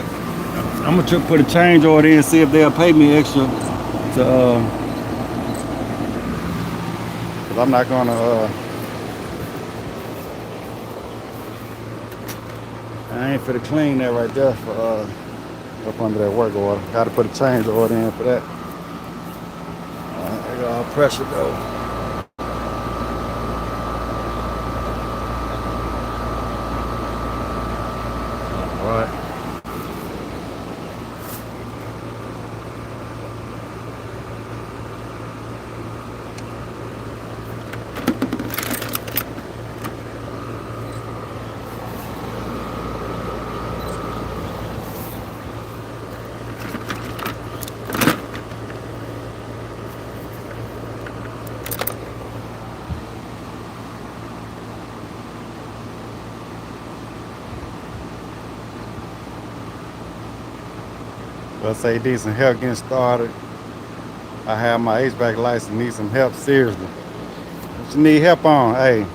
I'm gonna put a change order in and see if they'll pay me extra to cause I'm not gonna I ain't finna clean that right there for up under that work order. Gotta put a change order in for that. I got all pressure though. let's say you need some help getting started. I have my HVAC license, need some help seriously. What you need help on, hey,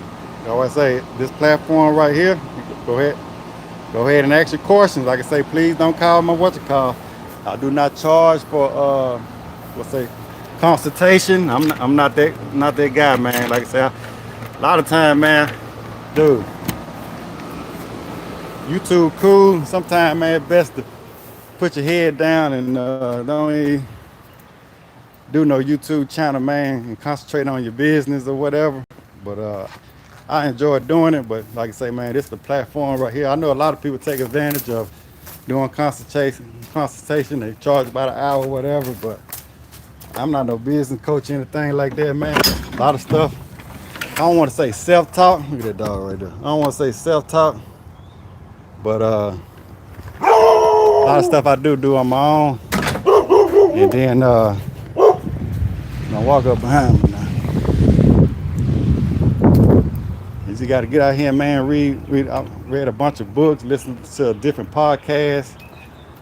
I always say this platform right here, go ahead and ask your questions. Like I say, please don't call my I do not charge for let's say consultation. I'm not that guy, man. Like I say, a lot of time, man, dude, YouTube cool. Sometimes, man, it's best to put your head down and don't even do no YouTube channel, man, and concentrate on your business or whatever. But I enjoy doing it. But like I say, man, this is the platform right here. I know a lot of people take advantage of doing consultation. They charge about an hour or whatever, but I'm not no business coach or anything like that, man. A lot of stuff. I don't want to say self-talk. Look at that dog right there. I don't want to say self-talk, but a lot of stuff I do on my own. And then I walk up behind me now. You just got to get out here, man. I read a bunch of books, listen to different podcasts.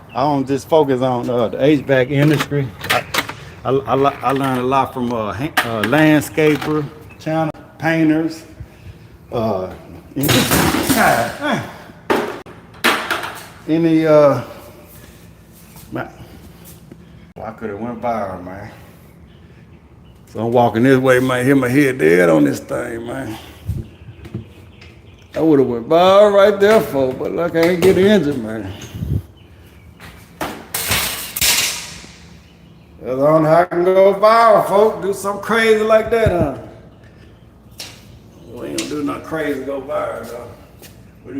I don't just focus on the HVAC industry. I learned a lot from landscaper channel, painters. Man, I could have went viral, man. So I'm walking this way, man. Hit my head dead on this thing, man. I would have went viral right there, folks, but look, I ain't get injured, man. That's the only how I can go viral, folks. Do something crazy like that, huh? We ain't gonna do nothing crazy to go viral, though. We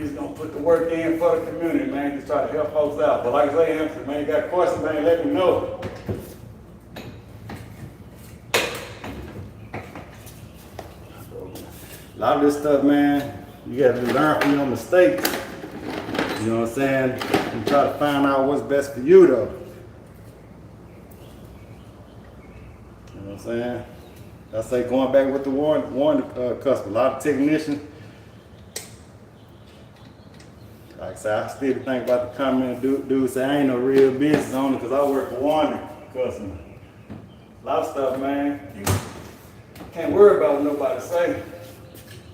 just gonna put the work in for the community, man. Just try to help folks out. But like I say, man, you got questions, man, let me know. A lot of this stuff, man, you got to learn from your mistakes. You know what I'm saying? And try to find out what's best for you, though. You know what I'm saying? I say going back with the warranty customer. A lot of technicians, like I said, I still think about the comment dude say I ain't no real business owner because I work for warranty customer. A lot of stuff, man, you can't worry about what nobody say.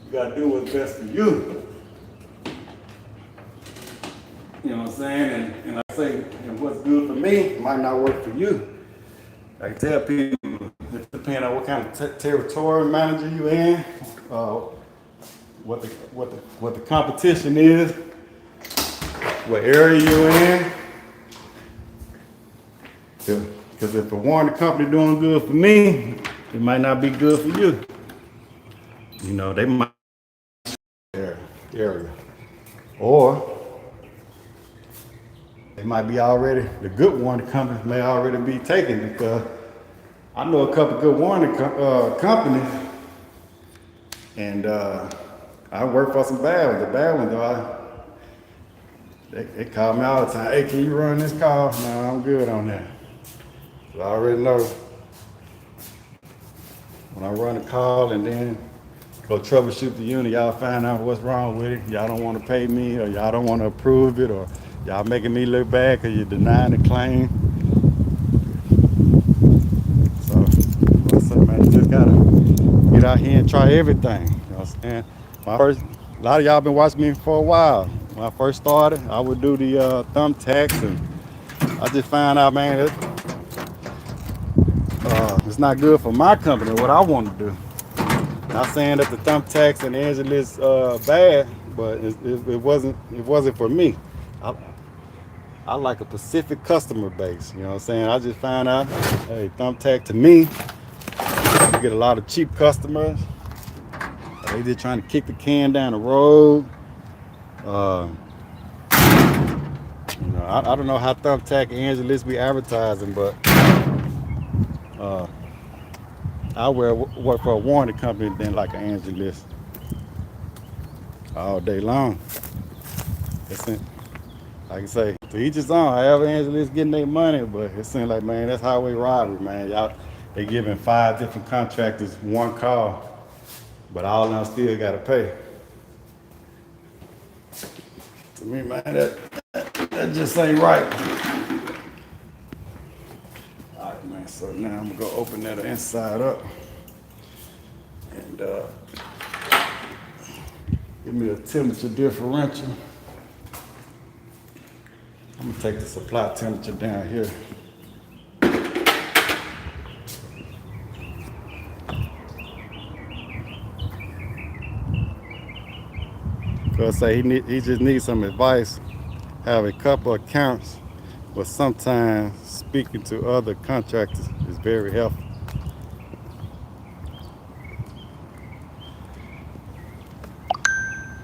You gotta do what's best for you. You know what I'm saying? And I say, what's good for me might not work for you. I can tell people, it depends on what kind of territory manager you in, what the competition is, what area you're in. Because if a warranty company doing good for me, it might not be good for you. You know, they might area. Or they might be already, the good warranty companies may already be taken, because I know a couple good warranty companies, and I work for some bad ones. The bad ones, though, they call me all the time. Hey, can you run this call? No, I'm good on that. So I already know when I run a call and then go troubleshoot the unit, y'all find out what's wrong with it. Y'all don't want to pay me, or y'all don't want to approve it, or y'all making me look bad because you're denying the claim. So, man, you just gotta get out here and try everything. You know what I'm saying? A lot of y'all been watching me for a while. When I first started, I would do the thumbtacks, and I just found out, man, it's not good for my company, what I want to do. Not saying that the thumbtacks and the engine is bad, but it wasn't for me. I like a specific customer base. You know what I'm saying? I just found out, hey, thumbtack to me, you get a lot of cheap customers. They just trying to kick the can down the road. You know, I don't know how thumbtack and engine list be advertising, but I work for a warranty company than like an engine list all day long. Like I say, to each his own. However, engine list getting their money, but it seems like, man, that's highway robbery, man. Y'all, they giving 5 different contractors one call, but all of them still gotta pay. To me, man, That just ain't right. All right, man, so now I'm gonna go open that inside up and give me a temperature differential. I'm gonna take the supply temperature down here. Cause say he just needs some advice. Have a couple of accounts, but sometimes speaking to other contractors is very helpful.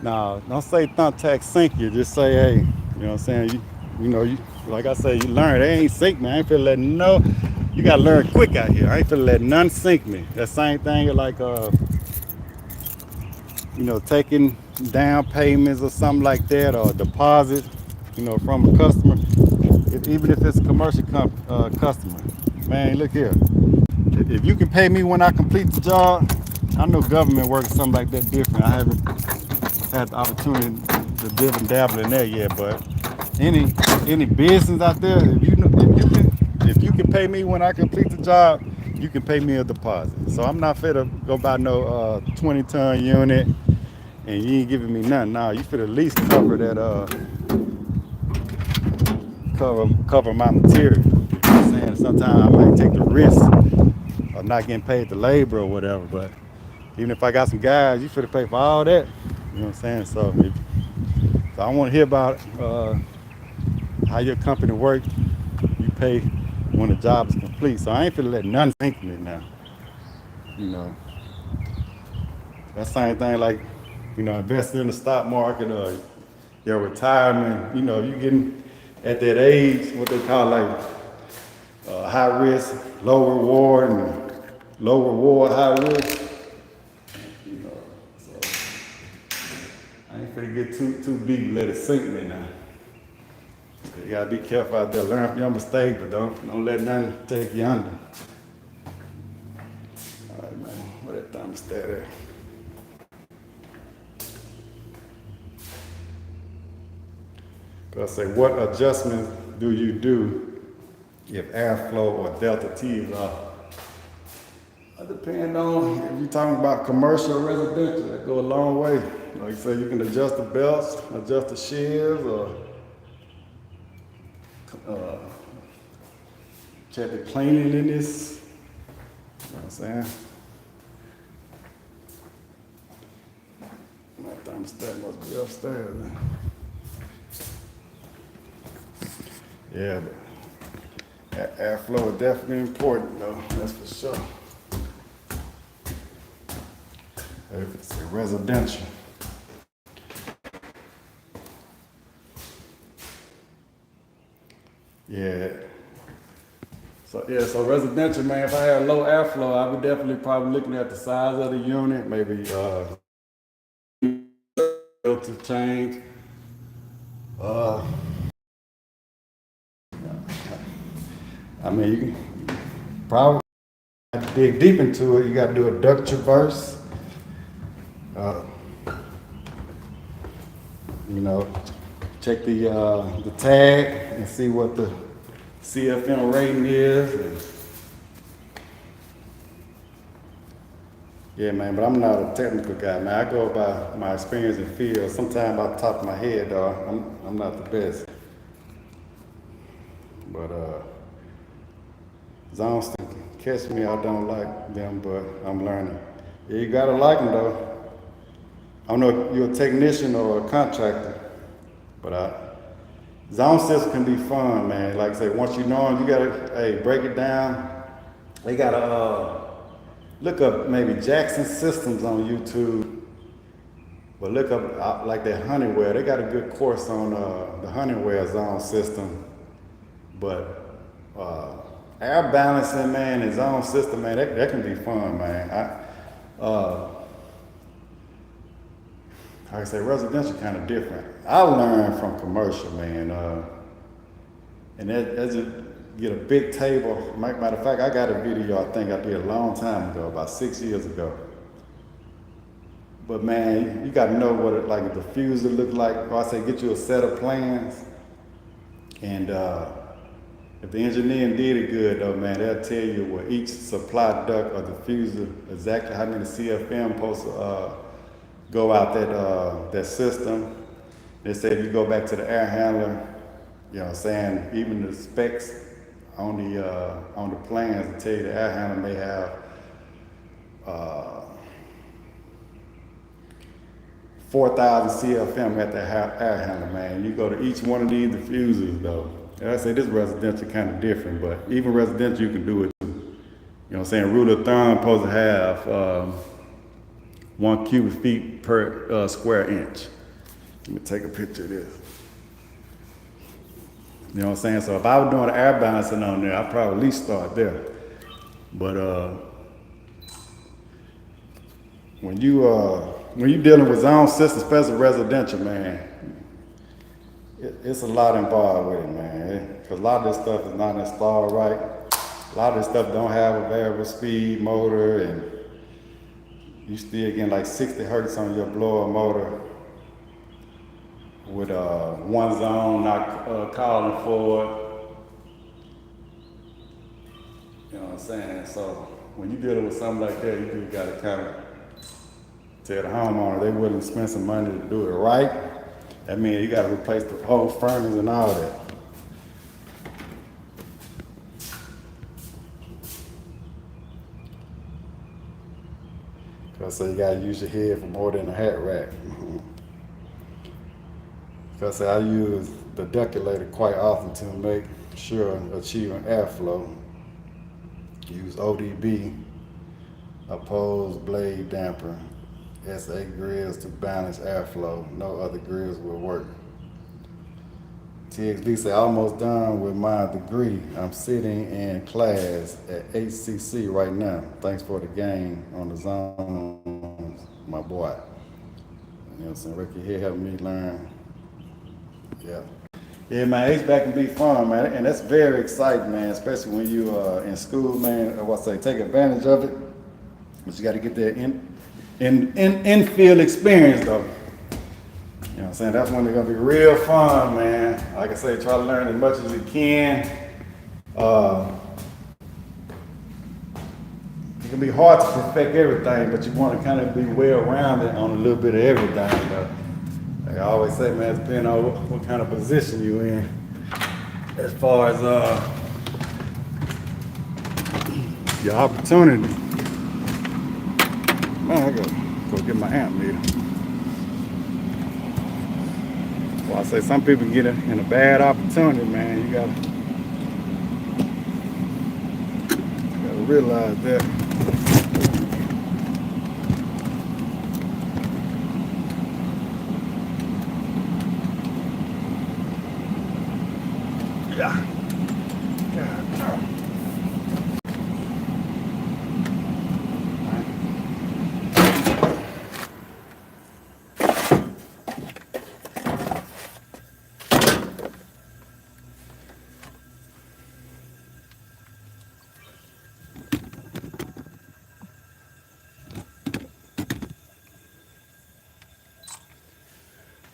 Now, don't say thumbtack sink you. Just say, hey, you know what I'm saying? You like I say, you learn. They ain't sink me. I ain't finna let no. You gotta learn quick out here. I ain't finna let none sink me. That same thing like taking down payments or something like that, or deposit, from a customer. Even if it's a commercial customer. Man, look here. If you can pay me when I complete the job, I know government work or something like that different. I haven't had the opportunity to dib and dabble in that yet, but any business out there, if you can pay me when I complete the job, you can pay me a deposit. So I'm not fit to go buy no 20-ton unit and you ain't giving me nothing. Nah, you fit at least cover that cover my material. You know what I'm saying? Sometimes I might take the risk of not getting paid the labor or whatever, but even if I got some guys, you fit to pay for all that. You know what I'm saying? So I want to hear about how your company works. You pay when the job is complete. So I ain't finna let none sink me now. That same thing like, investing in the stock market or your retirement. You getting at that age, what they call like high risk, low reward, and low reward, high risk. So I ain't finna get too deep, let it sink me now. You gotta be careful out there. Learn from your mistakes, but don't let nothing take you under. All right, man. Where that thermostat at? Cause say, what adjustments do you do if airflow or delta T is off? It depends on if you're talking about commercial or residential. That go a long way. Like you say, you can adjust the belts, adjust the shears, or check the cleanliness. You know what I'm saying? My thermostat must be upstairs, man. Yeah, but airflow is definitely important, though. That's for sure. If it's a residential. Yeah. So residential, man, if I had low airflow, I would definitely probably looking at the size of the unit, maybe filter change. You can probably dig deep into it. You got to do a duct traverse. Check the tag and see what the CFM rating is. Yeah, man, but I'm not a technical guy, man. I go by my experience in the field. Sometimes off the top of my head, dog, I'm not the best. But zones can catch me. I don't like them, but I'm learning. Yeah, you gotta like them though. I don't know if you're a technician or a contractor, but zone systems can be fun, man. Like I say, once you know them, you gotta break it down. They gotta look up maybe Jackson Systems on YouTube, but look up like that Honeywell. They got a good course on the Honeywell zone system, but air balancing, man, and zone system, man, that can be fun, man. Like I say, residential kind of different. I learned from commercial, man, and that's just get a big table. Matter of fact, I got a video I think I did a long time ago, about 6 years ago. But man, you got to know what the diffuser look like. Or I say, get you a set of plans And if the engineering did it good though, man, they'll tell you what each supply duct or diffuser, exactly how many CFM supposed to go out that system. They say if you go back to the air handler, you know what I'm saying, even the specs on the plans to tell you the air handler may have 4,000 CFM at the air handler, man. You go to each one of these diffusers though. And I say this residential kind of different, but even residential you can do it too. You know what I'm saying? Rule of thumb supposed to have 1 cubic feet per square inch. Let me take a picture of this. You know what I'm saying? So if I was doing air balancing on there, I'd probably at least start there. But when you dealing with zone systems, especially residential, man, it's a lot involved with it, man. Because a lot of this stuff is not installed right. A lot of this stuff don't have a variable speed motor, and you still getting like 60 hertz on your blower motor with one zone not calling for it. You know what I'm saying? So when you're dealing with something like that, you do gotta kind of tell the homeowner they willing to spend some money to do it right. That means you gotta replace the whole furnace and all that. Cause so you gotta use your head for more than a hat rack. Cause I use the ductulator quite often to make sure I'm achieving airflow. Use ODB, opposed blade damper, SA grills to balance airflow. No other grills will work. TXB say almost done with my degree. I'm sitting in class at HCC right now. Thanks for the game on the zones, my boy. You know what I'm saying? Ricky here helping me learn. Yeah. Yeah, man, HVAC can be fun, man, and that's very exciting, man, especially when you in school, man. Take advantage of it, but you got to get that in-field experience, though. You know what I'm saying? That's when it's gonna be real fun, man. Like I say, try to learn as much as you can. It can be hard to perfect everything, but you want to kind of be well-rounded on a little bit of everything, though. Like I always say, man, it's depending on what kind of position you in. As far as your opportunity. Man, I gotta go get my amp meter. Well, I say some people get in a bad opportunity, man. You gotta realize that. Yeah.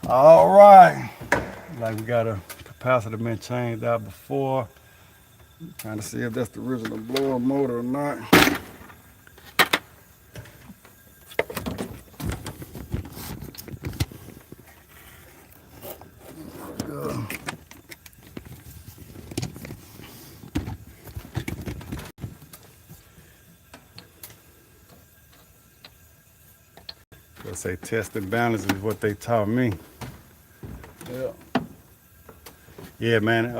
All right. Like we got a capacitor been changed out before. Trying to see if that's the original blower motor or not. Let's say test and balance is what they taught me. Yeah. Yeah, man.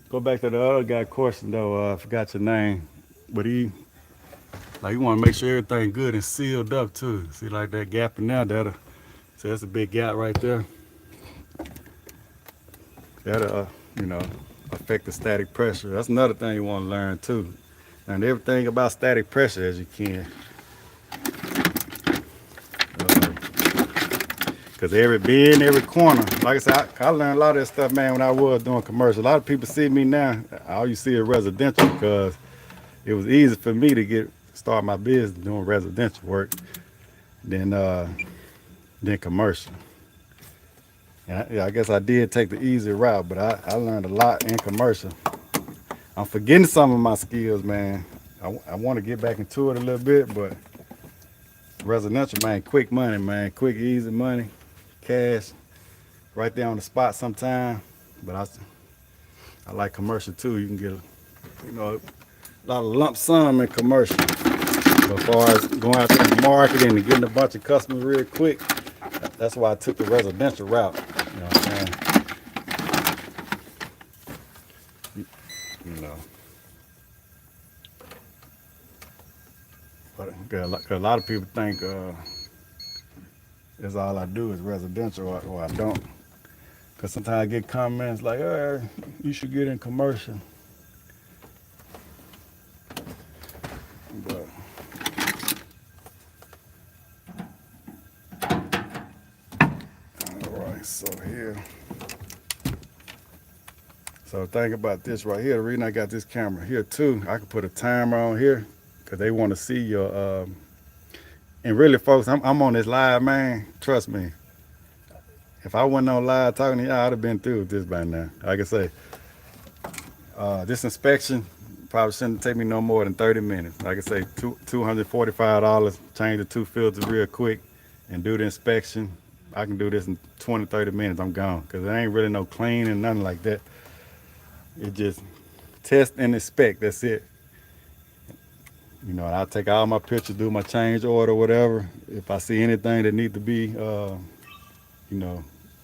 Go back to the other guy question though. I forgot your name, but you want to make sure everything good and sealed up too. See, like that gap in there, so that's a big gap right there. That'll, affect the static pressure. That's another thing you want to learn too. Learn everything about static pressure as you can. Because every bend, every corner, like I said, I learned a lot of that stuff, man, when I was doing commercial. A lot of people see me now, all you see is residential, because it was easy for me to start my business doing residential work than commercial. And yeah, I guess I did take the easy route, but I learned a lot in commercial. I'm forgetting some of my skills, man. I want to get back into it a little bit, but residential, man, quick money, man, quick, easy money, cash, right there on the spot sometime. But I like commercial too. You can get, a lot of lump sum in commercial. But as far as going out to the market and getting a bunch of customers real quick, that's why I took the residential route. You know what I'm saying? You know. But a lot of people think that's all I do is residential, or I don't. Because sometimes I get comments like, hey, you should get in commercial. But all right, so here. So think about this right here. The reason I got this camera here too, I can put a timer on here because they want to see your. And really, folks, I'm on this live, man. Trust me. If I wasn't on live talking to y'all, I'd have been through with this by now. Like I say, this inspection probably shouldn't take me no more than 30 minutes. Like I say, $245, change the 2 filters real quick and do the inspection. I can do this in 20, 30 minutes, I'm gone. Because there ain't really no cleaning, nothing like that. It just test and inspect, that's it. You know, I'll take all my pictures, do my change order, whatever. If I see anything that need to be,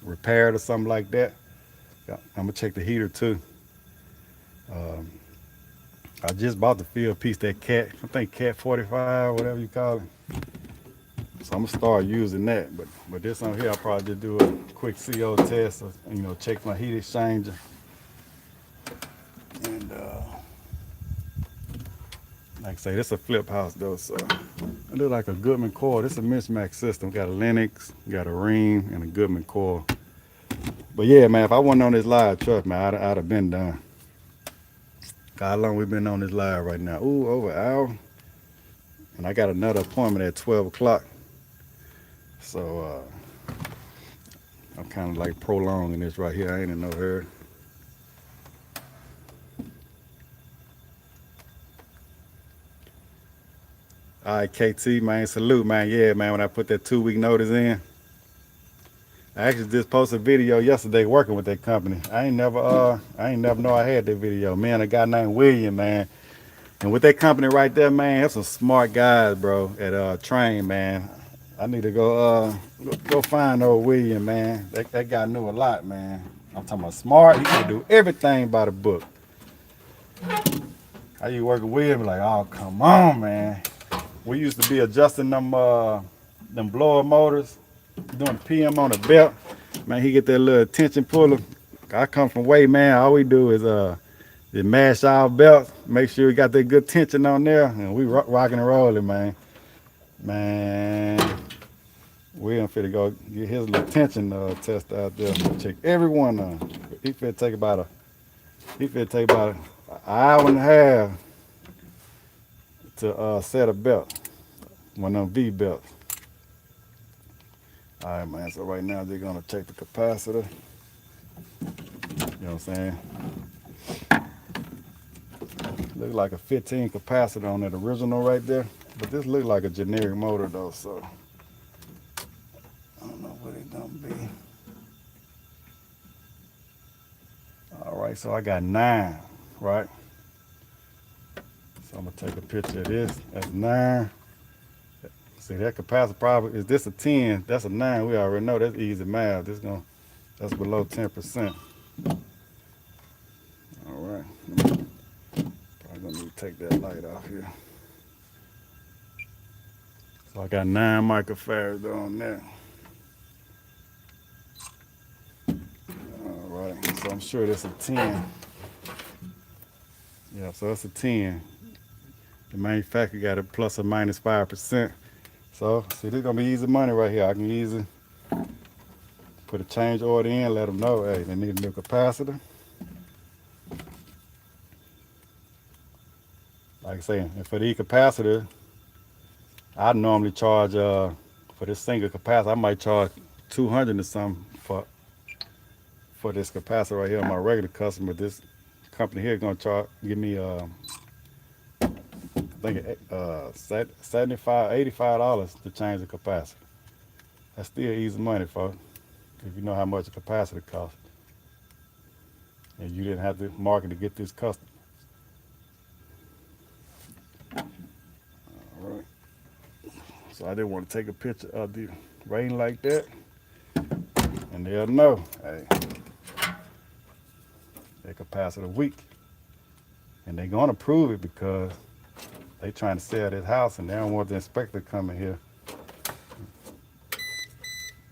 repaired or something like that, I'm gonna check the heater too. I just bought the field piece, that cat, I think cat 45, whatever you call it. So I'm gonna start using that. But this on here, I'll probably just do a quick CO test, or, check my heat exchanger. And like I say, this is a flip house though, so it looks like a Goodman coil. This is a mismatch system. Got a Lennox, got a Ream, and a Goodman coil. But yeah, man, if I wasn't on this live, trust me, I'd have been done. How long we been on this live right now? Ooh, over an hour. And I got another appointment at 12 o'clock. So I'm kind of like prolonging this right here. I ain't in no hurry. All right, KT, man, salute, man. Yeah, man, when I put that 2-week notice in, I actually just posted a video yesterday working with that company. I ain't never know I had that video. Man, a guy named William, man. And with that company right there, man, that's some smart guys, bro, at Train, man. I need to go find old William, man. That guy knew a lot, man. I'm talking about smart. He can do everything by the book. How you working with him? Like, oh, come on, man. We used to be adjusting them blower motors, doing PM on the belt. Man, he get that little tension puller. I come from way, man. All we do is mash our belts, make sure we got that good tension on there, and we rocking and rolling, man. Man, we ain't finna go get his little tension test out there. Check every one of them. He finna take about an hour and a half to set a belt, one of them V belts. All right, man, so right now they're gonna check the capacitor. You know what I'm saying? Look like a 15 capacitor on that original right there, but this look like a generic motor though, so I don't know what it's gonna be. All right, so I got 9, right? So I'm gonna take a picture of this. That's 9. See, that capacitor probably, is this a 10? That's a 9. We already know that's easy math. That's below 10%. All right. Probably gonna need to take that light off here. So I got 9 microfarads on there. All right, so I'm sure that's a 10. Yeah, so it's a 10. The manufacturer got it plus or minus 5%. So, see, this is gonna be easy money right here. I can easily put a change order in, let them know, hey, they need a new capacitor. Like I say, and for the capacitor, I normally charge for this single capacitor, I might charge $200 or something for this capacitor right here, my regular customer, this company here gonna give me I think $75, $85 to change the capacitor. That's still easy money, folks, if you know how much a capacitor costs. And you didn't have to market to get this custom. All right. So I didn't want to take a picture of the rain like that, and they'll know, hey, their capacitor weak. And they're gonna prove it because they trying to sell this house and they don't want the inspector coming here.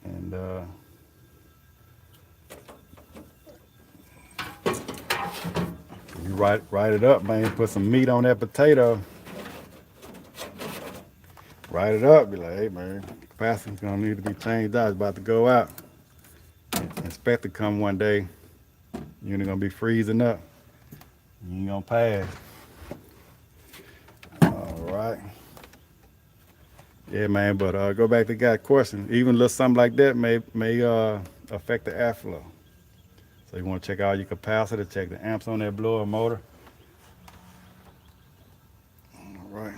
And you write it up, man. Put some meat on that potato. Write it up. Be like, hey, man, capacitor's gonna need to be changed out. It's about to go out. Inspector come one day. You're gonna be freezing up. You ain't gonna pass. All right. Yeah, man. But go back to God's question. Even little something like that may affect the airflow. So you want to check out your capacitor, check the amps on that blower motor. All right.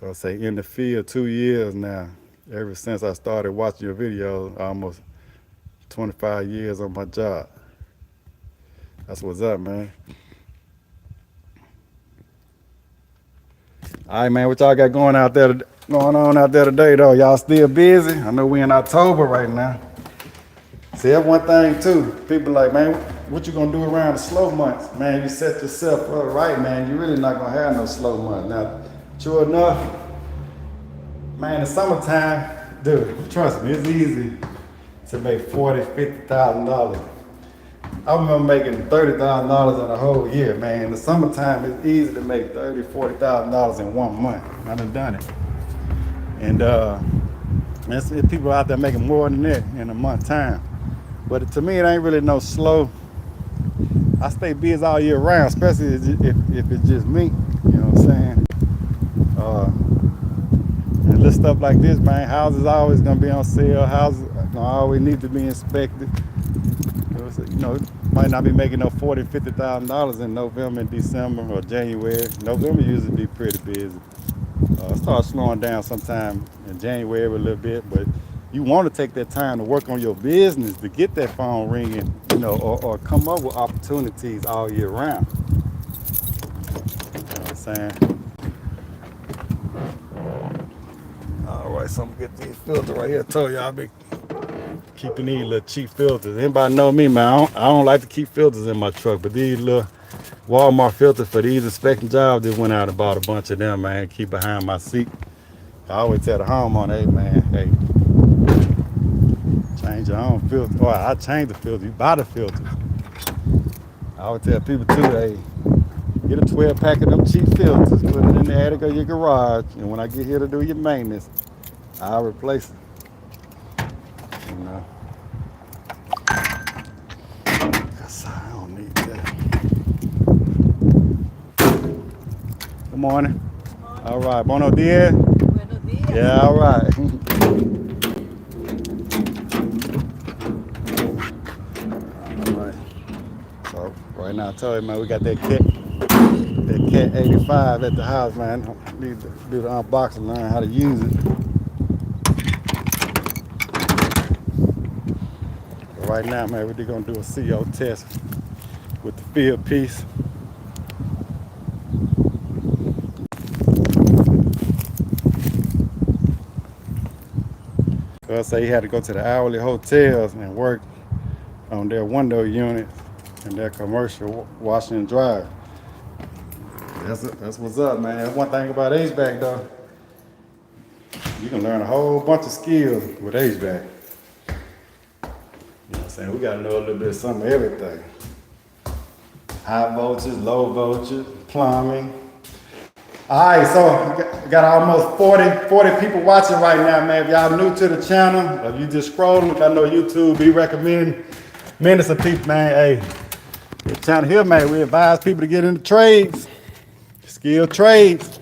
So I say in the field 2 years now. Ever since I started watching your videos, almost 25 years on my job. That's what's up, man. All right, man, what y'all got going on out there today, though? Y'all still busy? I know we in October right now. See, that's one thing, too. People like, man, what you gonna do around the slow months? Man, you set yourself up right, man. You're really not gonna have no slow months. Now, sure enough, man, in summertime, dude, trust me, it's easy to make $40,000, $50,000. I remember making $30,000 in a whole year, man. In the summertime, it's easy to make $30,000, $40,000 in 1 month. I done it. And there's people out there making more than that in a month time. But to me, it ain't really no slow. I stay busy all year round, especially if it's just me. You know what I'm saying? And little stuff like this, man. Houses always gonna be on sale. Houses always need to be inspected. You know, might not be making no $40,000, $50,000 in November and December or January. November usually be pretty busy. Start slowing down sometime in January a little bit, but you want to take that time to work on your business to get that phone ringing, you know, or come up with opportunities all year round. You know what I'm saying? All right, so I'm gonna get these filters right here. I told you I'll be keeping these little cheap filters. Anybody know me, man? I don't like to keep filters in my truck, but these little Walmart filters for these inspection jobs, just went out and bought a bunch of them, man. Keep behind my seat. I always tell the homeowner, hey, man, hey, change your own filter. Or I change the filter, you buy the filter. I always tell people too, hey, get a 12 pack of them cheap filters, put it in the attic or your garage, and when I get here to do your maintenance, I'll replace it. You know, cause I don't need that. Good morning. All right, buenos dias. Buenos dias. Yeah, all right. All right. So right now, I told you, man, we got that cat 85 at the house, man. Need to do the unboxing, learn how to use it. Right now, man, we're gonna do a CO test with the field piece. Cause say he had to go to the hourly hotels and work on their window units and their commercial washing and dry. That's what's up, man. That's one thing about HVAC though. You can learn a whole bunch of skills with HVAC. You know what I'm saying? We gotta know a little bit of some of everything. High voltage, low voltage, plumbing. All right, so we got almost 40 people watching right now, man. If y'all new to the channel, or you just scrolling, I know YouTube be recommending millions of people, man. Hey, the channel here, man, we advise people to get into trades. skilled trades,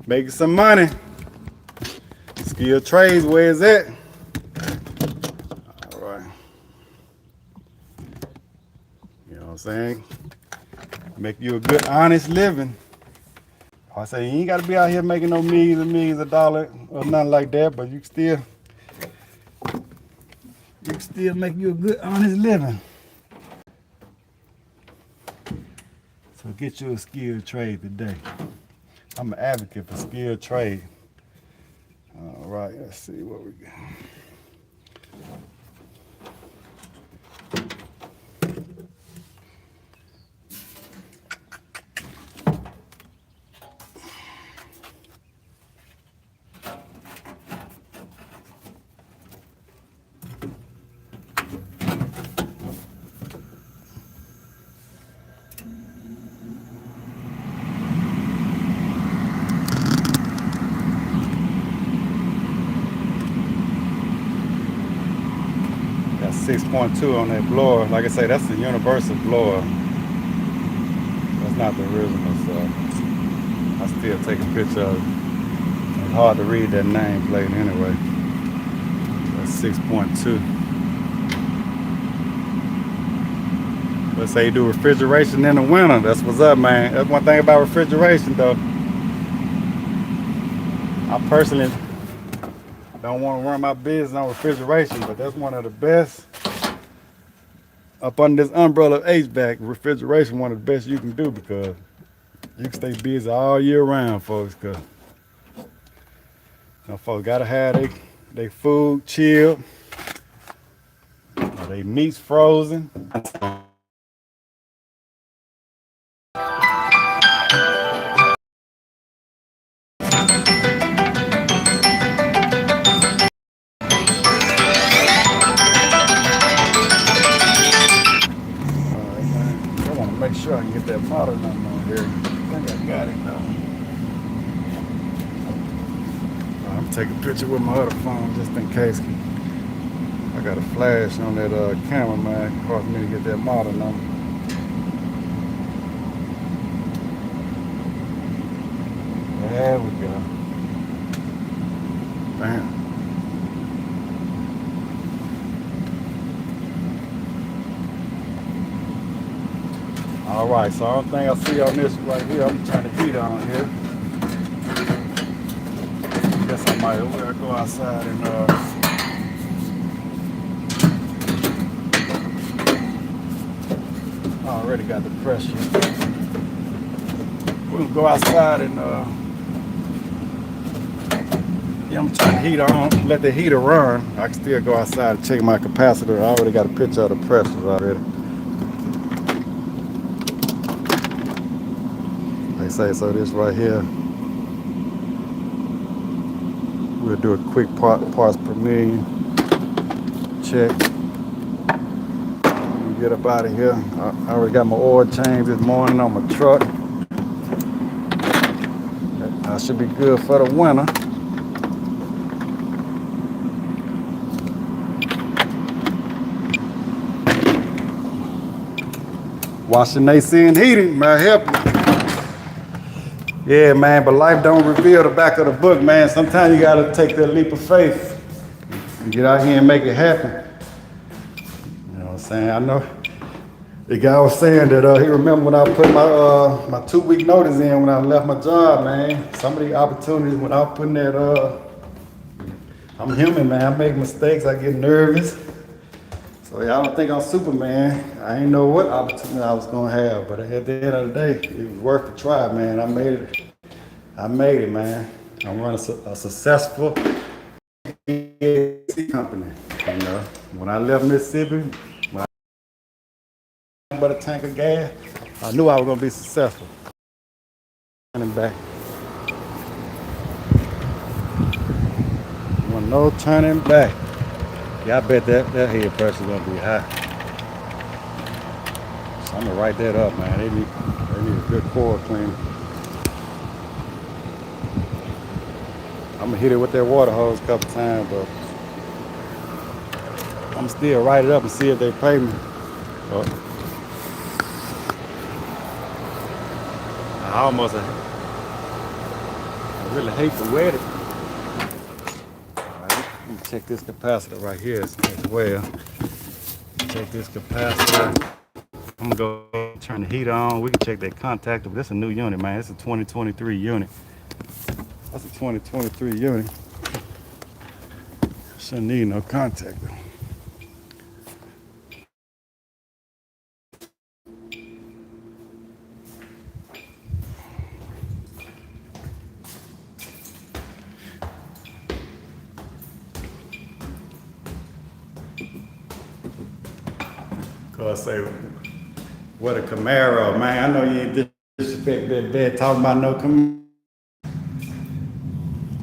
making some money. Skilled trades, where is it? All right. You know what I'm saying? Make you a good, honest living. I say you ain't got to be out here making no millions and millions of dollars or nothing like that, but you can still make you a good, honest living. So get you a skilled trade today. I'm an advocate for skilled trade. All right, let's see what we got. Got 6.2 on that blower. Like I say, that's the universal blower. That's not the original, so I still take a picture of it. It's hard to read that nameplate anyway. That's 6.2. Let's say you do refrigeration in the winter. That's what's up, man. That's one thing about refrigeration, though. I personally don't want to run my business on refrigeration, but that's one of the best. Up under this umbrella of HVAC, refrigeration one of the best you can do because you can stay busy all year round, folks. Cause folks gotta have they food chilled, or they meats frozen. Make sure I can get that model number on here. I think I got it now. I'm gonna take a picture with my other phone just in case. I got a flash on that camera, man. Hard for me to get that model number. There we go. Bam. All right, so the only thing I see on this right here, I'm trying to heat on here. Guess I might go outside and I already got the pressure. We're gonna go outside and yeah, I'm trying to heat on, let the heater run. I can still go outside and check my capacitor. I already got a picture of the pressures already. They say so. This right here, we'll do a quick parts per million check. Get up out of here. I already got my oil change this morning on my truck. I should be good for the winter. Washing AC and heating might help you. Yeah, man, but life don't reveal the back of the book, man. Sometimes you gotta take that leap of faith and get out here and make it happen. You know what I'm saying? I know the guy was saying that he remember when I put my 2-week notice in when I left my job, man. Some of the opportunities when I was putting that, I'm human, man. I make mistakes, I get nervous. So yeah, I don't think I'm Superman. I ain't know what opportunity I was gonna have, but at the end of the day, it was worth a try, man. I made it, man. I'm running a successful company. You know, when I left Mississippi, when I but a tank of gas, I knew I was gonna be successful. Turning back. Well, no turning back. Yeah, I bet that head pressure is gonna be high. So I'm gonna write that up, man. They need a good core cleaner. I'm gonna hit it with that water hose a couple times, but I'm still write it up and see if they pay me. I really hate to wet it. Alright, let me check this capacitor right here as well. Check this capacitor. I'm gonna go turn the heat on. We can check that contactor, but this is a new unit, man. It's a 2023 unit. That's a 2023 unit. Shouldn't need no contactor. Cause say, what a Camaro, man. I know you ain't disrespect that bad talking about no Camaro.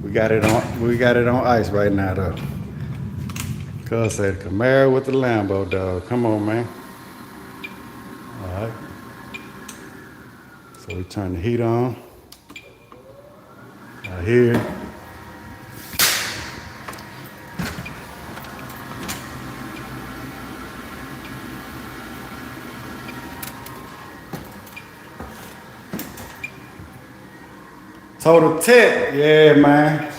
We got it on ice right now though. Cuz said Camaro with the Lambo, dog. Come on, man. All right. So we turn the heat on. Right here. Total tech, yeah, man.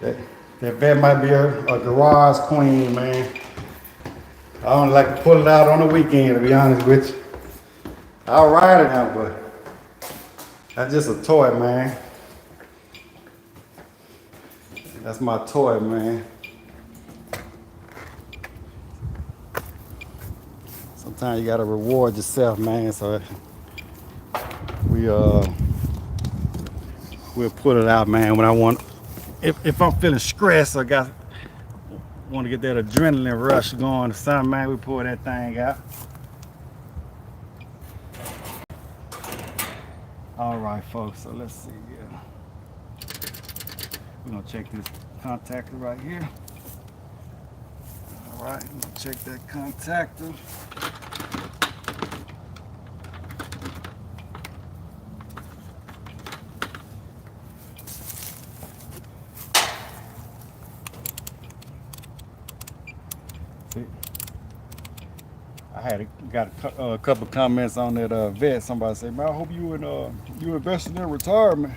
That vet might be a garage queen, man. I don't like to pull it out on the weekend, to be honest with you. I'll ride it out, but that's just a toy, man. That's my toy, man. Sometimes you gotta reward yourself, man. So we'll put it out, man, when I want. If I'm feeling stressed or want to get that adrenaline rush going or something, man, we pull that thing out. All right, folks, so let's see here. We're gonna check this contactor right here. All right, we're gonna check that contactor. I got a couple comments on that vet. Somebody said, "Man, I hope you invested in retirement."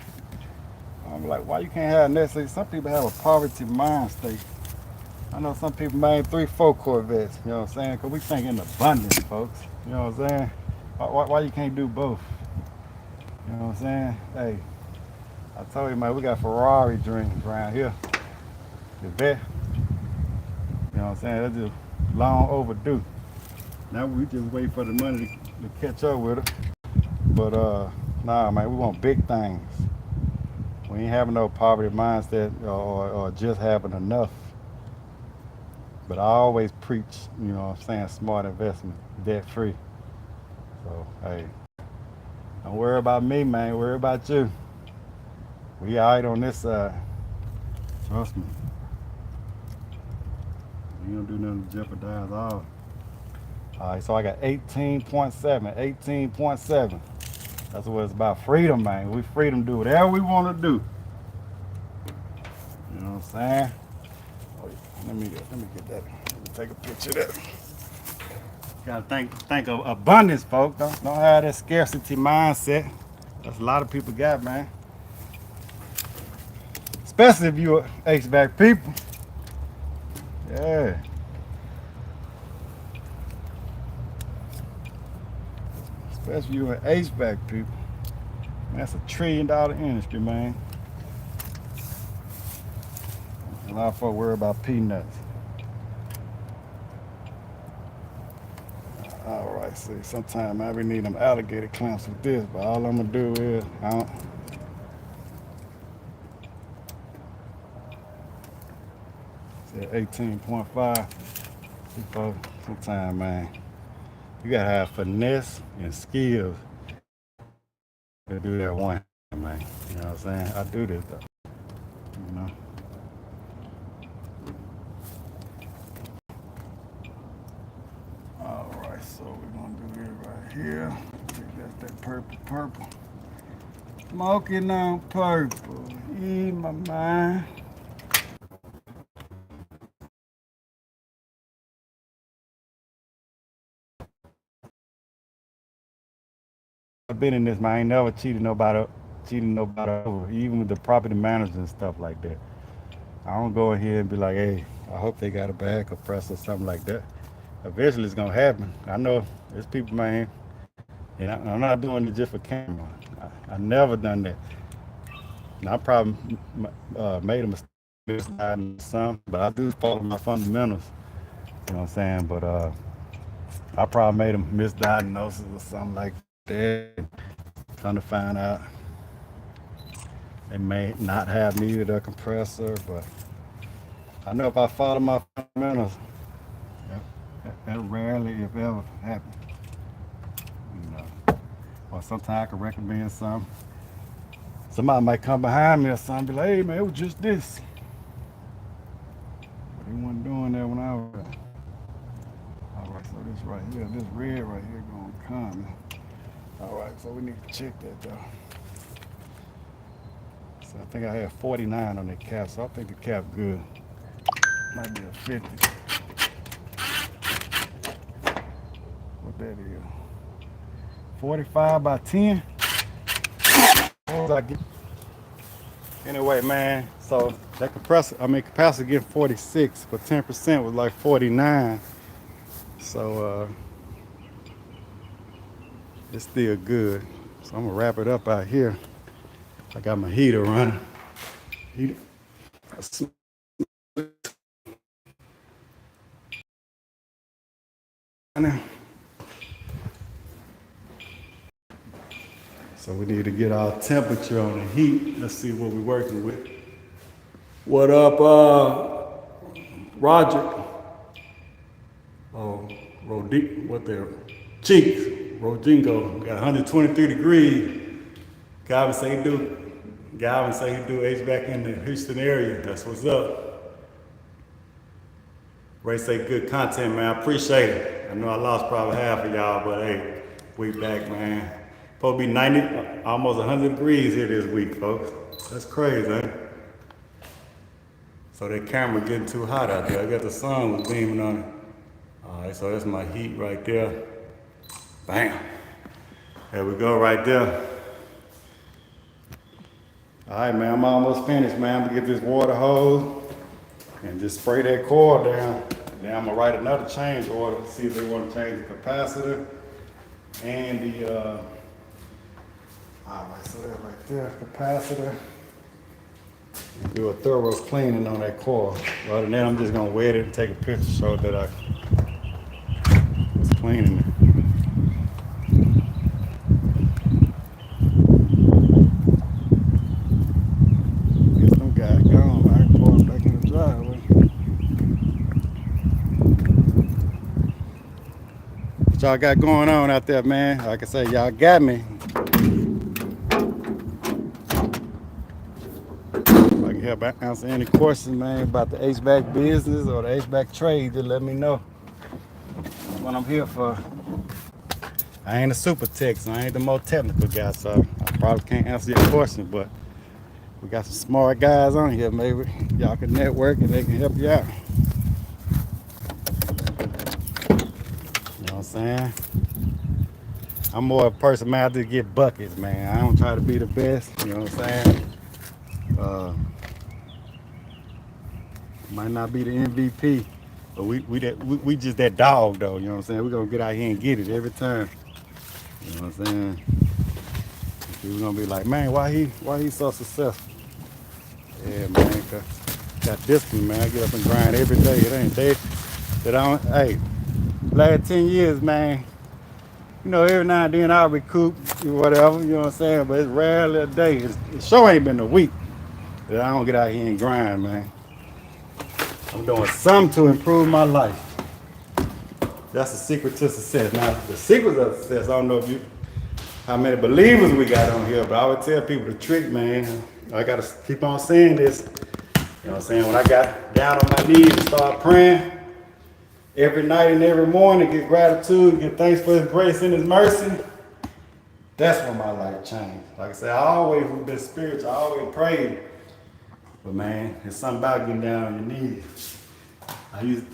I'm like, "Why you can't have that?" Some people have a poverty mind state. I know some people made 3-4 Corvettes. You know what I'm saying? Cause we think in abundance, folks. You know what I'm saying? Why you can't do both? You know what I'm saying? Hey, I told you, man, we got Ferrari dreams around here. The vet. You know what I'm saying? That's just long overdue. Now we just wait for the money to catch up with it. But nah, man, we want big things. We ain't having no poverty mindset or just having enough. But I always preach, you know what I'm saying, smart investment, debt free. So hey, don't worry about me, man. Worry about you. We all right on this side. Trust me. We don't do nothing to jeopardize all. All right, so I got 18.7, 18.7. That's what it's about. Freedom, man. We freedom to do whatever we want to do. You know what I'm saying? Oh, yeah. Let me get that. Let me take a picture of that. Gotta think of abundance, folks. Don't have that scarcity mindset. That's a lot of people got, man. Especially if you're HVAC people. Yeah. Especially you HVAC people. That's $1 trillion industry, man. A lot of folks worry about peanuts. All right, see, sometimes I be needing them alligator clamps with this, but all I'm gonna do is, I don't. Say 18.5. Sometimes, man, you gotta have finesse and skills to do that one, man. You know what I'm saying? I do this though, you know. All right, so we're gonna do it right here. Take that purple. Smoking on purple, in my mind. been in this, man. I ain't never cheated nobody over, even with the property managers and stuff like that. I don't go in here and be like, hey, I hope they got a bad compressor or something like that. Eventually it's gonna happen. I know there's people, man, and I'm not doing it just for camera. I never done that. And I probably made a mistake in some, but I do follow my fundamentals. You know what I'm saying? But I probably made a misdiagnosis or something like that. Trying to find out they may not have needed a compressor, but I know if I follow my fundamentals, that rarely, if ever, happens. You know, or sometimes I can recommend something. Somebody might come behind me or something, be like, hey man, it was just this. But they wasn't doing that when I was there. All right, so this right here, this red right here gonna come. All right, so we need to check that though. So I think I had 49 on the cap, so I think the cap good. Might be a 50. What that is? 45 by 10. What was I get? Anyway, man, so that capacity getting 46, but 10% was like 49. So it's still good. So I'm gonna wrap it up out here. I got my heater running. So we need to get our temperature on the heat. Let's see what we're working with. What up, Roger? Oh, what there? Cheeks, Rodingo. Got 123 degrees. Gavin say he do HVAC in the Houston area. That's what's up. Ray say good content, man. I appreciate it. I know I lost probably half of y'all, but hey, we back, man. Supposed to be 90, almost 100 degrees here this week, folks. That's crazy, eh? So that camera getting too hot out there. I got the sun was beaming on it. All right, so that's my heat right there. Bam. There we go right there. All right, man, I'm almost finished, man. I'm gonna get this water hose and just spray that coil down. Then I'm gonna write another change order to see if they want to change the capacitor and the, all right, so that right there, capacitor. And do a thorough cleaning on that coil. Other than that, I'm just gonna wet it and take a picture so that I was cleaning it. What y'all got going on out there, man? Like I say, y'all got me. If I can help answer any questions, man, about the HVAC business or the HVAC trade, just let me know. That's what I'm here for. I ain't a super tech, so I ain't the most technical guy, so I probably can't answer your question, but we got some smart guys on here. Maybe y'all can network and they can help you out. You know what I'm saying? I'm more a person, man, I just get buckets, man. I don't try to be the best, you know what I'm saying? Might not be the MVP, but we just that dog though, you know what I'm saying? We're gonna get out here and get it every time. You know what I'm saying? We're gonna be like, man, why he so successful? Yeah, man, got discipline, man. I get up and grind every day. It ain't day that I don't, hey, last 10 years, man, you know, every now and then I'll recoup or whatever, you know what I'm saying? But it's rarely a day. It sure ain't been a week that I don't get out here and grind, man. I'm doing something to improve my life. That's the secret to success. Now, the secret of success, I don't know how many believers we got on here, but I would tell people the trick, man. I gotta keep on saying this. You know what I'm saying? When I got down on my knees and started praying every night and every morning, get gratitude, get thanks for his grace and his mercy, that's when my life changed. Like I said, I always been spiritual, I always prayed. But man, it's something about getting down on your knees. I used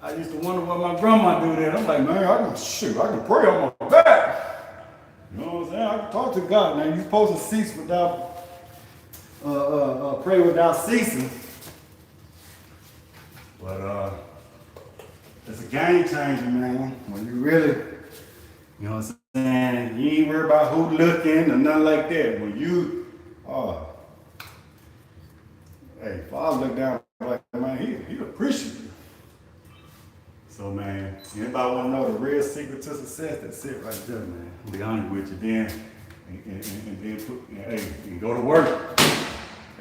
to wonder why my grandma do that. I'm like, man, I can pray on my back. You talk to God, man. You're supposed to cease without, pray without ceasing. But it's a game changer, man. When you really, you know what I'm saying? You ain't worried about who looking or nothing like that. When you, hey, Father look down like, man, he appreciates you. So, man, anybody want to know the real secret to success? That's it right there, man. I'll be honest with you, then, and then put, hey, you go to work.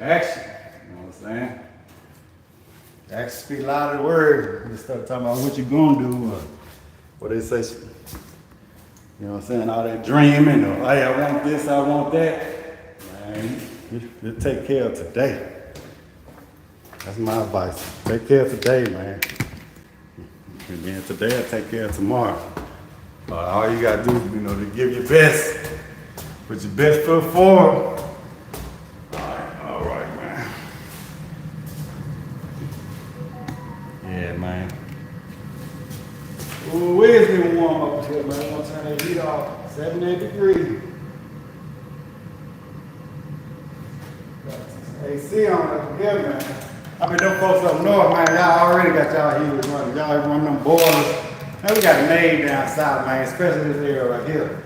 Action. You know what I'm saying? Action speak louder than words. Just start talking about what you gonna do. What they say. You know what I'm saying? All that dreaming, or hey, I want this, I want that. Man, you take care of today. That's my advice. Take care of today, man. And then today I take care of tomorrow. All you gotta do is, to give your best. Put your best foot forward. All right, man. Yeah, man. Ooh, it's been warm up here, man. I'm gonna turn that heat off. 78 degrees. Got some AC on up here, man. I mean, them folks up north, man, y'all already got y'all heaters running. Y'all run them boilers. Man, we got it made down south, man, especially this area right here.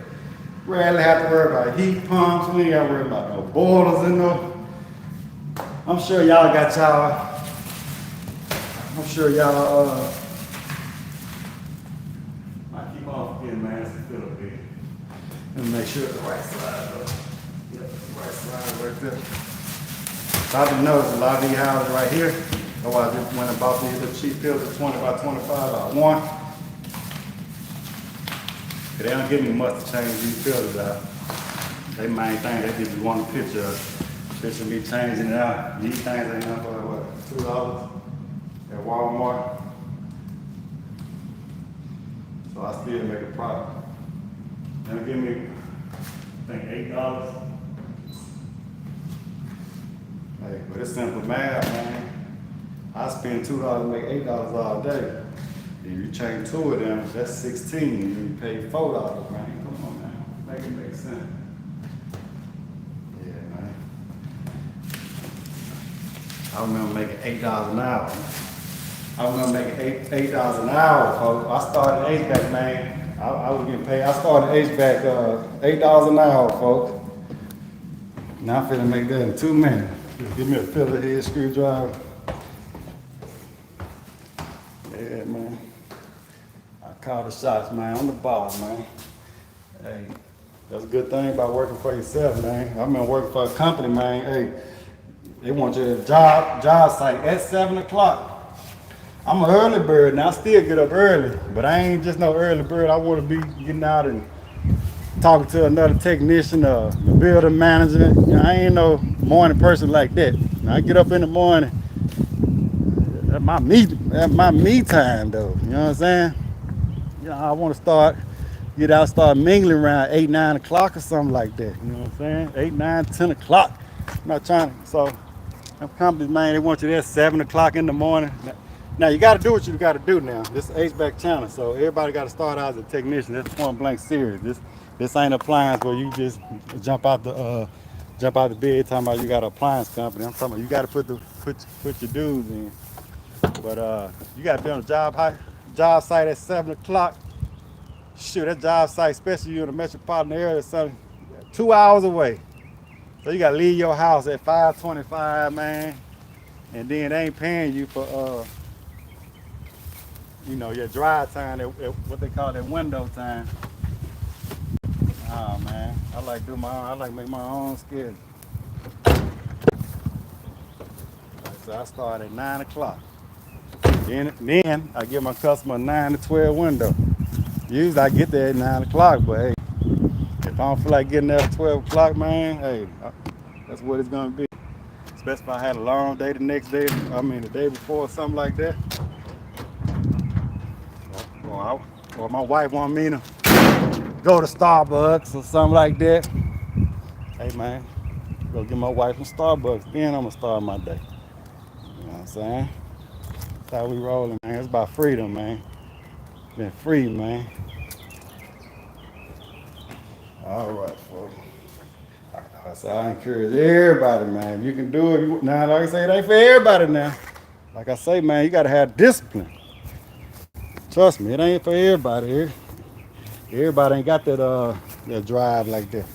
Rarely have to worry about heat pumps. We ain't got to worry about no boilers in them. I'm sure y'all got y'all. I'm sure y'all, I keep on forgetting, man, it's a fiddle bit. Let me make sure it's the right side, though. Yep, the right side right there. I've been noticing a lot of these houses right here. That's why I just went and bought these little cheap filters, 20 by 25 one. They don't give me much to change these filters out. They main thing, they just want a picture of me changing it out. These things ain't nothing but what, $2 at Walmart. So I still make a profit. They'll give me, I think, $8. Hey, but it's simple math, man. I spend $2 to make $8 all day. If you change 2 of them, that's 16. You pay $4, man. Come on, man. Make it make sense. Yeah, man. I remember making $8 an hour. I remember making $8 an hour, folks. I started HVAC, man. I was getting paid. I started HVAC $8 an hour, folks. Now I'm finna make that in 2 minutes. Give me a filter head screwdriver. Yeah, man. I call the shots, man. I'm the boss, man. Hey, that's a good thing about working for yourself, man. I've been working for a company, man. Hey, they want you at a job site at 7 o'clock. I'm an early bird, and I still get up early, but I ain't just no early bird. I want to be getting out and talking to another technician or the building manager. I ain't no morning person like that. I get up in the morning. That's my me time though. You know what I'm saying? I want to start mingling around 8, 9 o'clock or something like that. You know what I'm saying? 8, 9, 10 o'clock. I'm not trying to. So them companies, man, they want you there 7 o'clock in the morning. Now you got to do what you got to do now. This is HVAC channel, so everybody got to start out as a technician. That's point blank serious. This ain't appliance where you just jump out the bed talking about you got an appliance company. I'm talking about you got to put your dues in. But you got to be on a job site at 7 o'clock. Shoot, that job site, especially you in the metropolitan area, something 2 hours away. So you got to leave your house at 5:25, man, and then they ain't paying you for your drive time, what they call that window time. Oh man, I like make my own schedule. So I start at 9 o'clock. Then I give my customer a 9 to 12 window. Usually I get there at 9 o'clock, but hey, if I don't feel like getting there at 12 o'clock, man, hey, that's what it's gonna be. Especially if I had a long day the next day, the day before or something like that. Or my wife want me to go to Starbucks or something like that. Hey man, go get my wife some Starbucks, then I'm gonna start my day. You know what I'm saying? That's how we rolling, man. It's about freedom, man. Been free, man. All right, folks. So I encourage everybody, man. If you can do it, now like I say, it ain't for everybody now. Like I say, man, you gotta have discipline. Trust me, it ain't for everybody. Everybody ain't got that drive like that.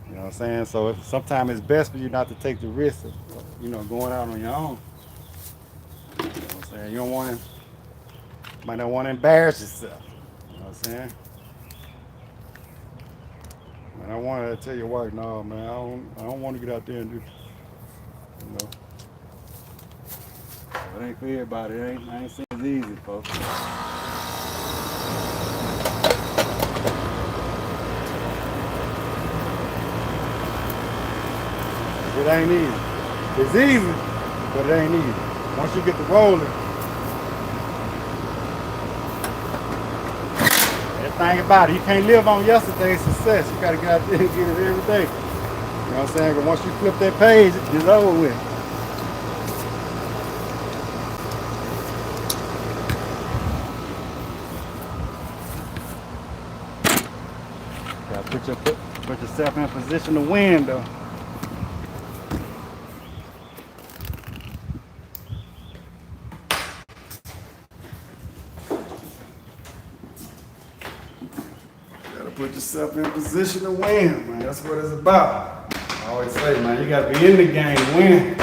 You know what I'm saying? So sometimes it's best for you not to take the risk of, going out on your own. You know what I'm saying? You don't want to, might not want to embarrass yourself. You know what I'm saying? And I want to tell your wife, no, man, I don't want to get out there and do, you know. It ain't for everybody. I ain't saying it's easy, folks. It ain't easy. It's easy, but it ain't easy. Once you get to rolling, everything about it, you can't live on yesterday's success. You gotta get out there and get it every day. You know what I'm saying? But once you flip that page, it's over with. Gotta put yourself in a position to win, though. Put yourself in a position to win, man. That's what it's about. I always say, man, you gotta be in the game to win.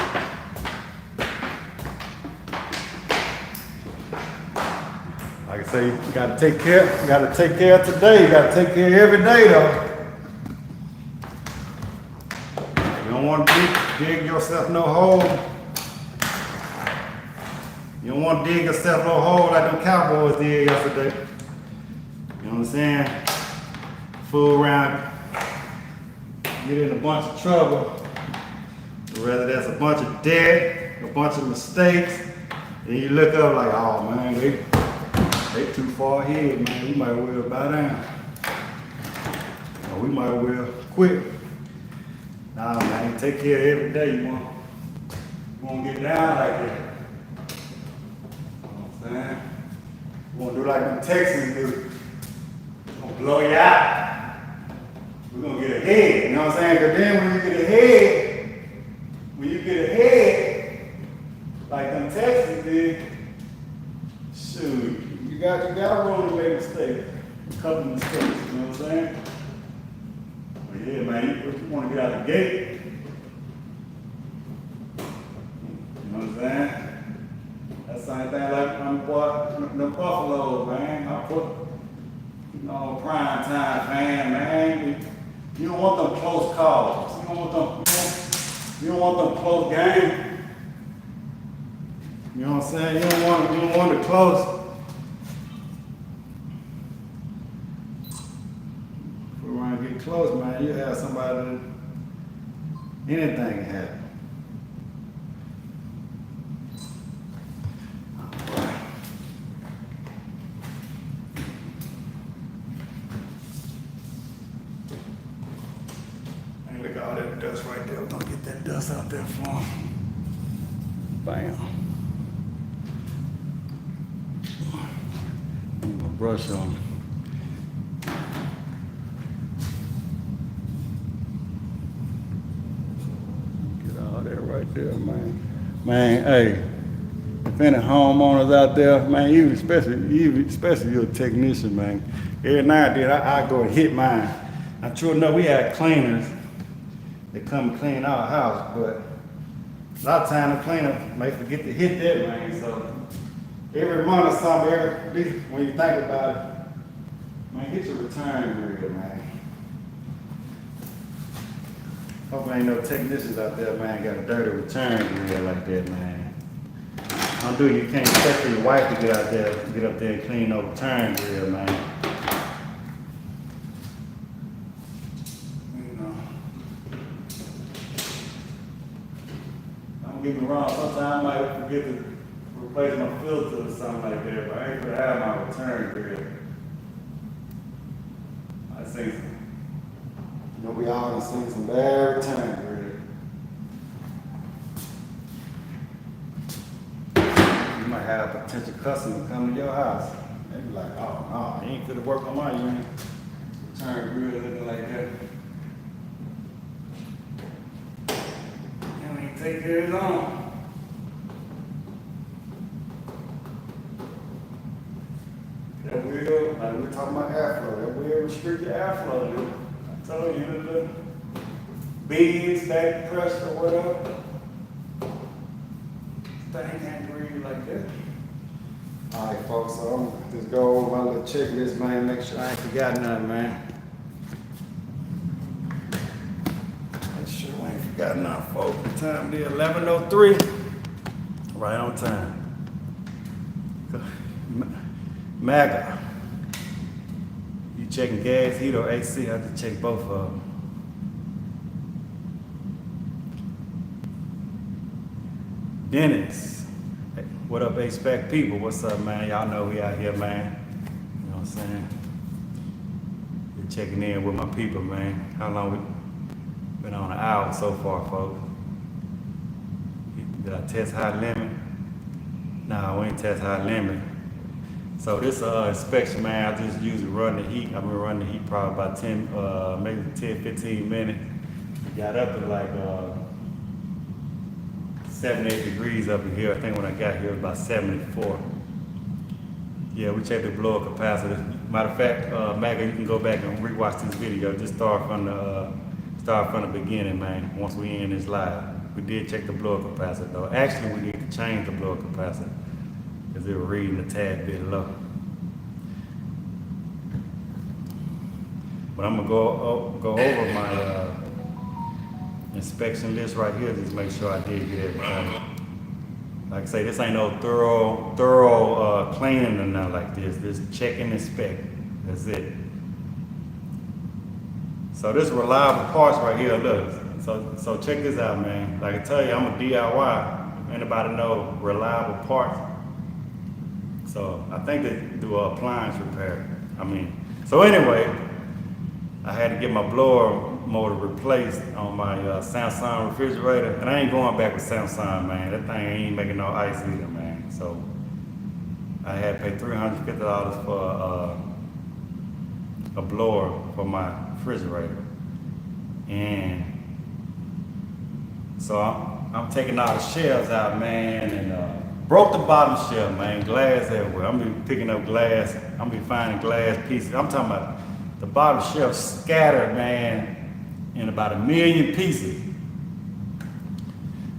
Like I say, you gotta take care of today. You gotta take care of every day, though. You don't want to dig yourself no hole. You don't want to dig yourself no hole like them Cowboys did yesterday. You know what I'm saying? Fool around, get in a bunch of trouble, whether that's a bunch of debt, a bunch of mistakes, and you look up like, oh man, they too far ahead, man. We might well bow down. Or we might well quit. Nah, man, take care of every day. You want to get down like that. You know what I'm saying? You want to do like the Texans do. We're going to blow you out. We're gonna get ahead, you know what I'm saying? Because then when you get ahead, like them Texans did, shoot, you got room to make mistakes, a couple mistakes, you know what I'm saying? But yeah, man, you want to get out the gate, you know what I'm saying? That's the same thing like them Buffaloes, man. I put, prime time fan, man. You don't want them close calls. You don't want them close games. You know what I'm saying? You don't want it close. If we want to get close, man, you have somebody that anything can happen. Look at all that dust right there. We're gonna get that dust out there for him. Bam. I'm gonna brush on. Get all that right there, man. Man, hey, if any homeowners out there, man, especially you're a technician, man. Every now and then I go and hit mine. I'm true enough, we had cleaners. They come and clean our house, but a lot of times the cleaner may forget to hit that, man. So every month or something, when you think about it, man, get your return grill, man. Hopefully ain't no technicians out there, man, got a dirty return grill like that, man. Don't do it. You can't expect your wife to get up there and clean no return grill, man. Don't get me wrong, sometimes I might forget to replace my filter or something like that, but I ain't gonna have my return grill. I seen some, we all done seen some bad return grill. You might have a potential customer come to your house. They be like, oh no, he ain't gonna work on my unit. Return grill looking like that. take care of his own. That will, like we're talking about airflow, that will restrict your airflow, dude. I told you, the beads, back pressure, or whatever. Thing can't breathe like that. All right, folks, so I'm just go over my little checklist, man, make sure I ain't forgot nothing, man. Make sure we ain't forgot nothing, folks. The time is 11:03. Right on time. MAGA. You checking gas, heat, or AC? I have to check both of them. Dennis. Hey, what up, HVAC people? What's up, man? Y'all know we out here, man. You know what I'm saying? Been checking in with my people, man. How long we been on? An hour so far, folks. Did I test high limit? Nah, we ain't test high limit. So this inspection, man, I just usually run the heat. I've been running the heat probably about 10, maybe 10, 15 minutes. We got up to like 7, 8 degrees up in here. I think when I got here it was about 74. Yeah, we checked the blower capacitor. Matter of fact, Maggie, you can go back and rewatch this video. Just start from the beginning, man. Once we in this live, we did check the blower capacitor though. Actually, we need to change the blower capacitor because they were reading a tad bit low. But I'm gonna go over my inspection list right here, just make sure I did get everything. Like I say, this ain't no thorough cleaning or nothing like this. Just check and inspect. That's it. So this reliable parts right here, look. So check this out, man. Like I tell you, I'm a DIY. If anybody know reliable parts? So I think they do appliance repair. So anyway, I had to get my blower motor replaced on my Samsung refrigerator, and I ain't going back with Samsung, man. That thing ain't making no ice either, man. So I had to pay $350 for a blower for my refrigerator, and so I'm taking all the shelves out, man, and broke the bottom shelf, man. Glass everywhere. I'm be picking up glass. I'm be finding glass pieces. I'm talking about the bottom shelf scattered, man, in about 1 million pieces.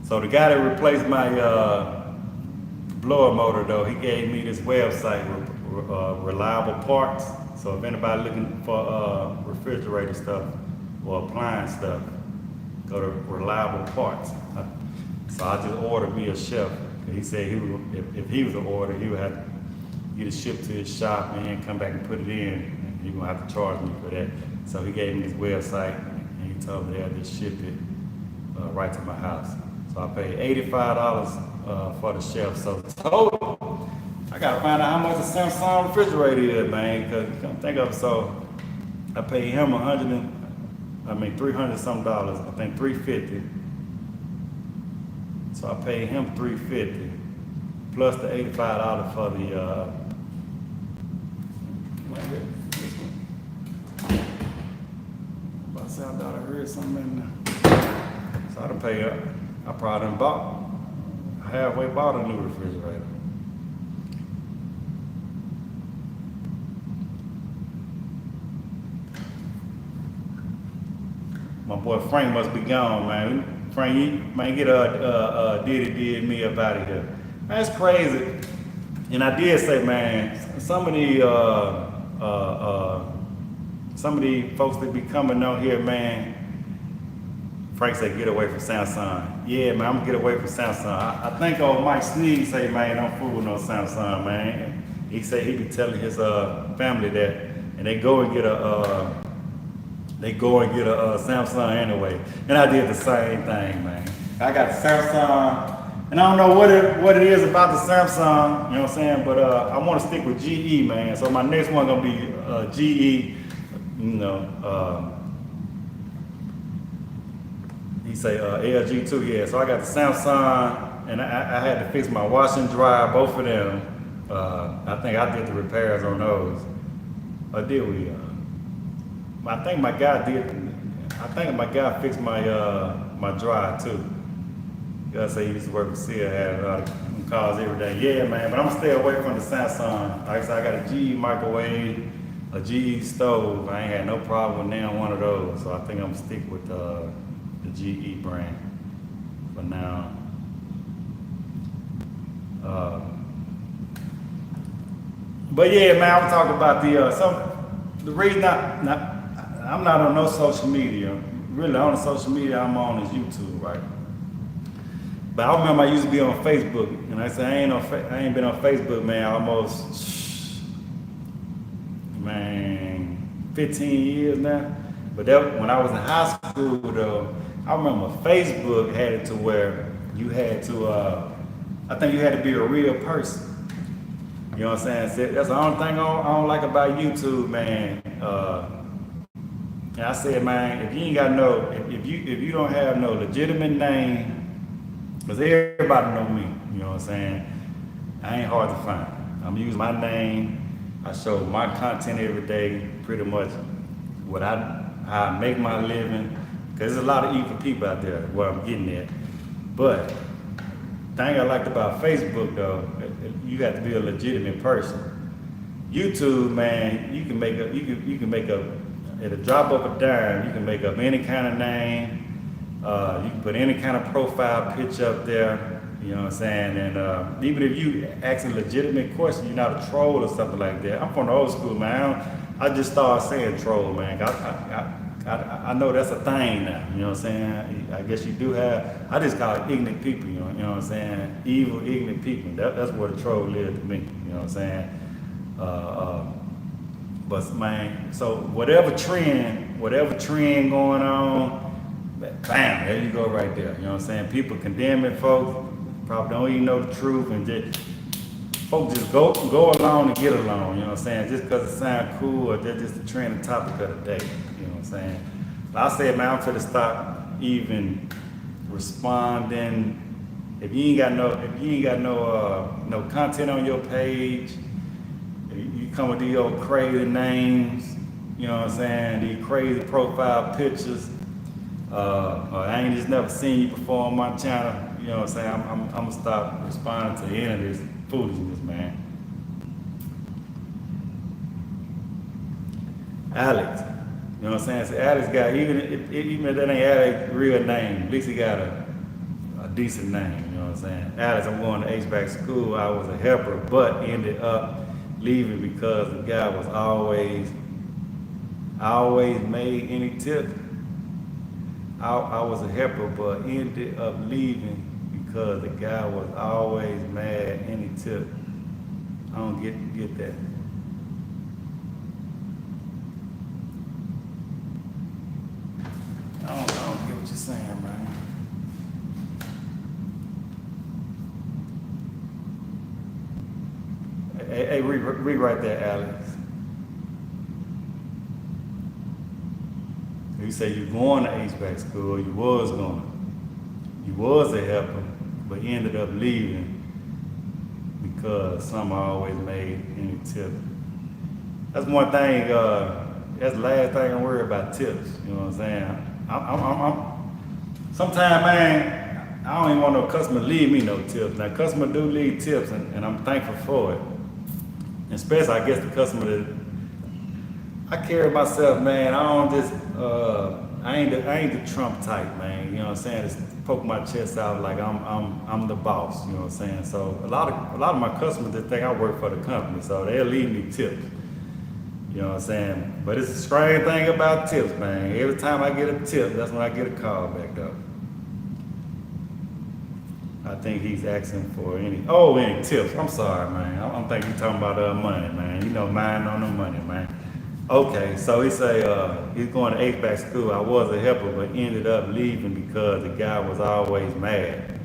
So the guy that replaced my blower motor, though, he gave me this website, Reliable Parts. So if anybody looking for refrigerator stuff or appliance stuff, go to Reliable Parts. So I just ordered me a shelf. He said if he was an order, he would have to get it shipped to his shop and come back and put it in. And he gonna have to charge me for that. So he gave me his website and he told me they'll just ship it right to my house. So I paid $85 for the shelf. So total, I gotta find out how much a Samsung refrigerator is, man. Cause come think of it, so I paid him $300 something dollars. I think $350. So I paid him $350 plus the $85 for the about to say I thought I heard something in there. So I done paid up. I probably done halfway bought a new refrigerator. My boy Frank must be gone, man. Frank, you might get did me up out of here. That's crazy. And I did say, man, some of the folks that be coming out here, man. Frank said, get away from Samsung. Yeah, man, I'm gonna get away from Samsung. I think old Mike Sneed say, man, don't fool with no Samsung, man. He said he be telling his family that, and they go and get a Samsung anyway. And I did the same thing, man. I got the Samsung, and I don't know what it is about the Samsung, you know what I'm saying? But I want to stick with GE, man. So my next one gonna be GE, he say LG too, yeah. So I got the Samsung, and I had to fix my washer and dryer, both of them. I think I did the repairs on those. Or did we? I think my guy fixed my my dryer too. gotta say he used to work with Sia, had a lot of calls every day. Yeah, man, but I'm gonna stay away from the Samsung. Like I said, I got a GE microwave, a GE stove. I ain't had no problem with now one of those. So I think I'm gonna stick with the GE brand for now. But yeah, man, I'm talking about the reason I'm not on no social media. Really, the only social media I'm on is YouTube, right? But I remember I used to be on Facebook, and I said I ain't been on Facebook, man, almost 15 years now. But that when I was in high school, though, I remember Facebook had it to where you had to, I think you had to be a real person. You know what I'm saying? That's the only thing I don't like about YouTube, man. And I said, man, if you ain't got no, if you don't have no legitimate name, because everybody know me, you know what I'm saying? I ain't hard to find. I'm using my name. I show my content every day, pretty much how I make my living. Because there's a lot of evil people out there where I'm getting at. But the thing I liked about Facebook, though, you got to be a legitimate person. YouTube, man, you can make up at a drop of a dime. You can make up any kind of name. You can put any kind of profile picture up there. You know what I'm saying? And even if you ask a legitimate question, you're not a troll or something like that. I'm from the old school, man. I just started saying troll, man. I know that's a thing now. You know what I'm saying? I guess you do have. I just call it ignorant people. You know what I'm saying? Evil, ignorant people. That's what a troll is to me. You know what I'm saying? But man, so whatever trend going on, bam, there you go right there. You know what I'm saying? People condemning folks, probably don't even know the truth, and just folks just go along and get along. You know what I'm saying? Just because it sounds cool, or that's just the trending topic of the day. You know what I'm saying? But I said, man, I'm finna stop even responding. If you ain't got no content on your page, you come with these old crazy names. You know what I'm saying? These crazy profile pictures. I ain't just never seen you before on my channel. You know what I'm saying? I'm gonna stop responding to any of this foolishness, man. Alex, you know what I'm saying? So Alex got, even if that ain't Alex's real name, at least he got a decent name. You know what I'm saying? Alex, I'm going to HVAC school. I was a helper, but ended up leaving because the guy was always made any tip. I was a helper, but ended up leaving because the guy was always mad any tip. I don't get that. I don't get what you're saying, man. Hey, rewrite that, Alex. You say you're going to HVAC school, you was a helper, but you ended up leaving because some always made any tip. That's one thing, that's the last thing I'm worried about, tips, you know what I'm saying? Sometimes, man, I don't even want no customer to leave me no tips. Now, customer do leave tips, and I'm thankful for it. And especially, I guess, the customer that I carry myself, man. I don't just, I ain't the Trump type, man. You know what I'm saying? Just poke my chest out like I'm the boss. You know what I'm saying? So a lot of my customers that think I work for the company, so they'll leave me tips. You know what I'm saying? But it's a strange thing about tips, man. Every time I get a tip, that's when I get a call back up. I think he's asking for any tips. I'm sorry, man. I'm thinking he's talking about money, man. You know, mine on the money, man. Okay, so he say he's going to HVAC school. I was a helper, but ended up leaving because the guy was always mad.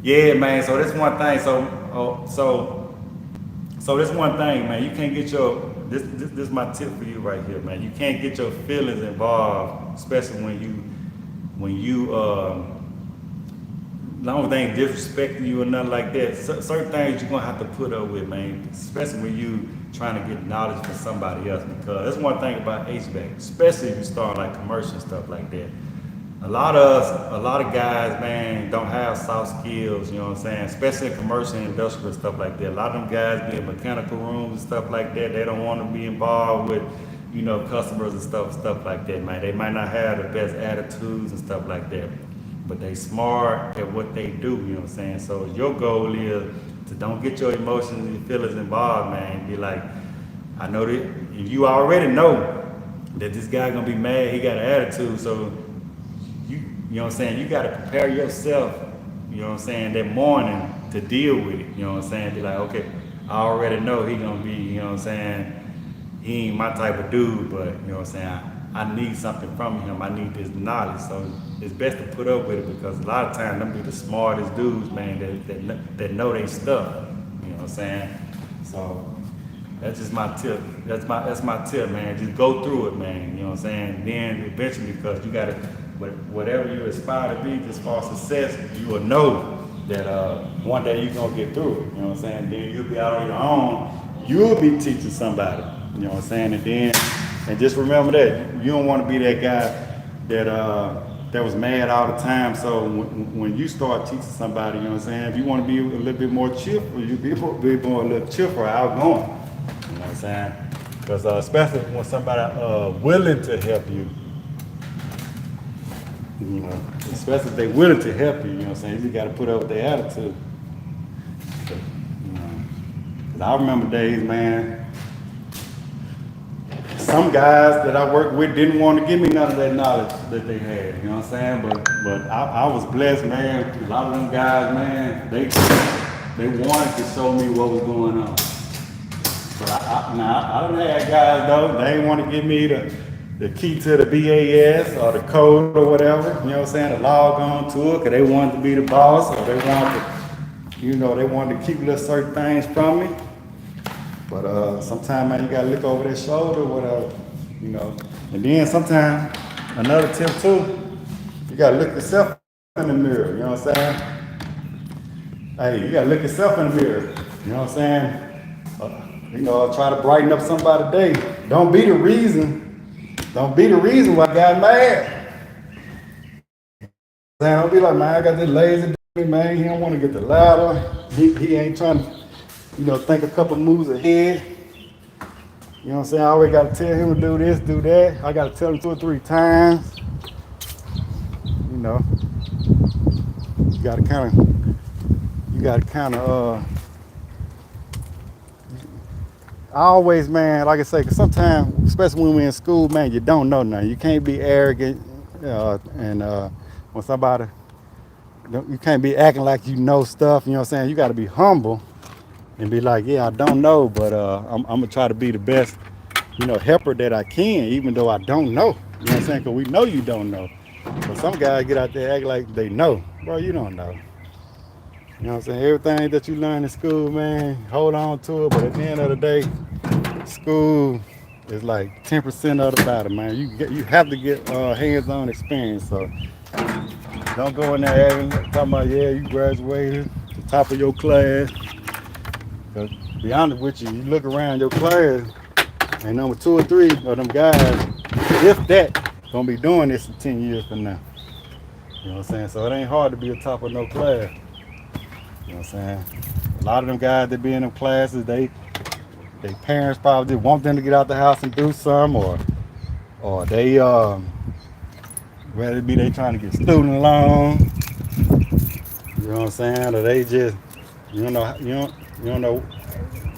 Yeah, man. So that's one thing. So this one thing, man. You can't get your this is my tip for you right here, man. You can't get your feelings involved, especially when you long as they ain't disrespecting you or nothing like that. Certain things you're gonna have to put up with, man. Especially when you trying to get knowledge from somebody else, because that's one thing about HVAC, especially if you start like commercial stuff like that. a lot of guys, man, don't have soft skills, you know what I'm saying? Especially in commercial and industrial and stuff like that. A lot of them guys be in mechanical rooms and stuff like that. They don't want to be involved with, you know, customers and stuff like that, man. They might not have the best attitudes and stuff like that, but they smart at what they do, you know what I'm saying? So your goal is to don't get your emotions and your feelings involved, man. Be like, I know that if you already know that this guy gonna be mad, he got an attitude, so you know what I'm saying, you gotta prepare yourself, you know what I'm saying, that morning to deal with it, you know what I'm saying, be like, okay, I already know he gonna be, you know what I'm saying, he ain't my type of dude, but you know what I'm saying, I need something from him, I need this knowledge, so it's best to put up with it, because a lot of times them be the smartest dudes, man, that know they stuff, you know what I'm saying, so that's just my tip. That's my tip, man. Just go through it, man. You know what I'm saying? Then eventually, because you gotta, whatever you aspire to be, just for success, you will know that one day you're gonna get through it. You know what I'm saying? Then you'll be out on your own. You'll be teaching somebody. You know what I'm saying? And just remember that you don't want to be that guy that was mad all the time. So when you start teaching somebody, you know what I'm saying? If you want to be a little bit more cheerful, you be more a little cheerful, outgoing. You know what I'm saying? Because especially when somebody willing to help you, you know, especially if they willing to help you, you know what I'm saying? You just got to put up with their attitude. So, you know, 'cause I remember days, man, some guys that I worked with didn't want to give me none of that knowledge that they had, you know what I'm saying? But I was blessed, man. A lot of them guys, man, they wanted to show me what was going on. But I done had guys though, they didn't want to give me the key to the BAS or the code or whatever, you know what I'm saying, to log on to it, because they wanted to be the boss, or they wanted to, you know, they wanted to keep little certain things from me. But sometimes, man, you gotta look over their shoulder, whatever, you know. And then sometimes, another tip too, you gotta look yourself in the mirror, you know what I'm saying? Hey, you gotta look yourself in the mirror, you know what I'm saying? You know, try to brighten up somebody's day. Don't be the reason why I got mad. Don't be like, man, I got this lazy dude, man. He don't want to get the ladder. He ain't trying to, you know, think a couple moves ahead. You know what I'm saying? I always got to tell him to do this, do that. I got to tell him 2 or 3 times. You know, you got to kind of, I always, man, like I say, because sometimes, especially when we're in school, man, you don't know nothing. You can't be arrogant, and when somebody, you can't be acting like you know stuff, you know what I'm saying? You got to be humble and be like, yeah, I don't know, but I'm going to try to be the best, you know, helper that I can, even though I don't know. You know what I'm saying? Because we know you don't know. But some guys get out there act like they know. Bro, you don't know. You know what I'm saying? Everything that you learn in school, man, hold on to it. But at the end of the day, school is like 10% of the battle, man. You have to get hands-on experience. So don't go in there talking about, yeah, you graduated, the top of your class. Cause to be honest with you, you look around your class, and number 2 or 3 of them guys, if that, gonna be doing this in 10 years from now. You know what I'm saying? So it ain't hard to be a top of no class. You know what I'm saying? A lot of them guys that be in them classes, their parents probably want them to get out the house and do something, or they whether it be they trying to get student loan. You know what I'm saying? Or they just you don't know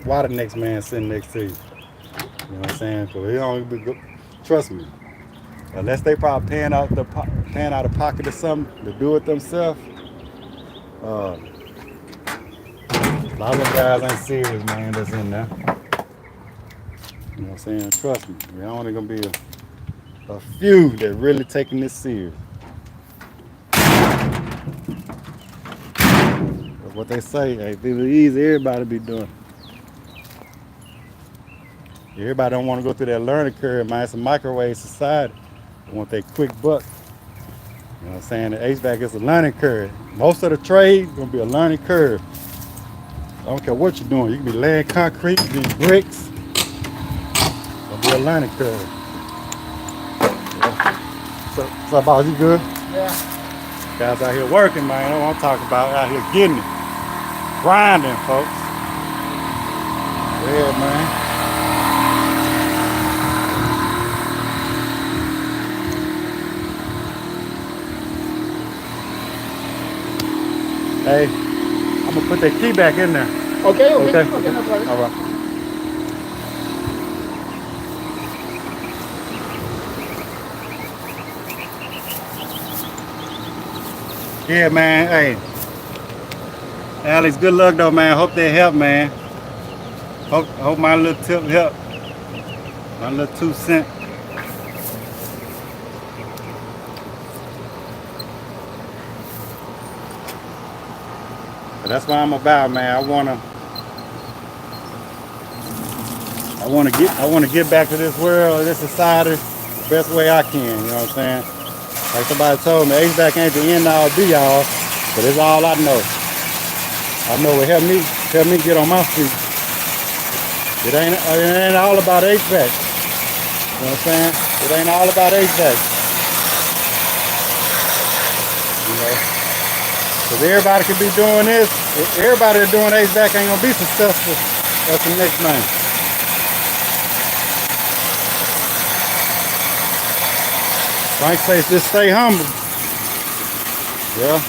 why the next man sitting next to you. You know what I'm saying? So they don't be good. Trust me. Unless they probably paying out of pocket or something to do it themselves. A lot of them guys ain't serious, man, that's in there. You know what I'm saying? Trust me. There's only gonna be a few that really taking this serious. That's what they say. Hey, if it was easy, everybody be doing it. Everybody don't want to go through that learning curve, man. It's a microwave society. They want that quick buck. You know what I'm saying? The HVAC is a learning curve. Most of the trade gonna be a learning curve. I don't care what you're doing. You can be laying concrete, you can be bricks. It'll be a learning curve. Yeah. So boss, you good? Yeah. Guys out here working, man. That's what I'm talking about. Out here getting it. Grinding, folks. Yeah, man. Hey, I'm gonna put that key back in there. Okay, Okay. no problem. All right. Yeah, man. Hey, Alex, good luck though, man. Hope they help, man. Hope my little tip help. My little 2 cents. But that's what I'm about, man. I wanna get back to this world, this society, the best way I can. You know what I'm saying? Like somebody told me, HVAC ain't the end all be all, but it's all I know. I know it helped me get on my feet. It ain't all about HVAC. You know what I'm saying? It ain't all about HVAC. You know, because everybody could be doing this. Everybody that's doing HVAC ain't gonna be successful. That's the next man. Frank says just stay humble. Yeah.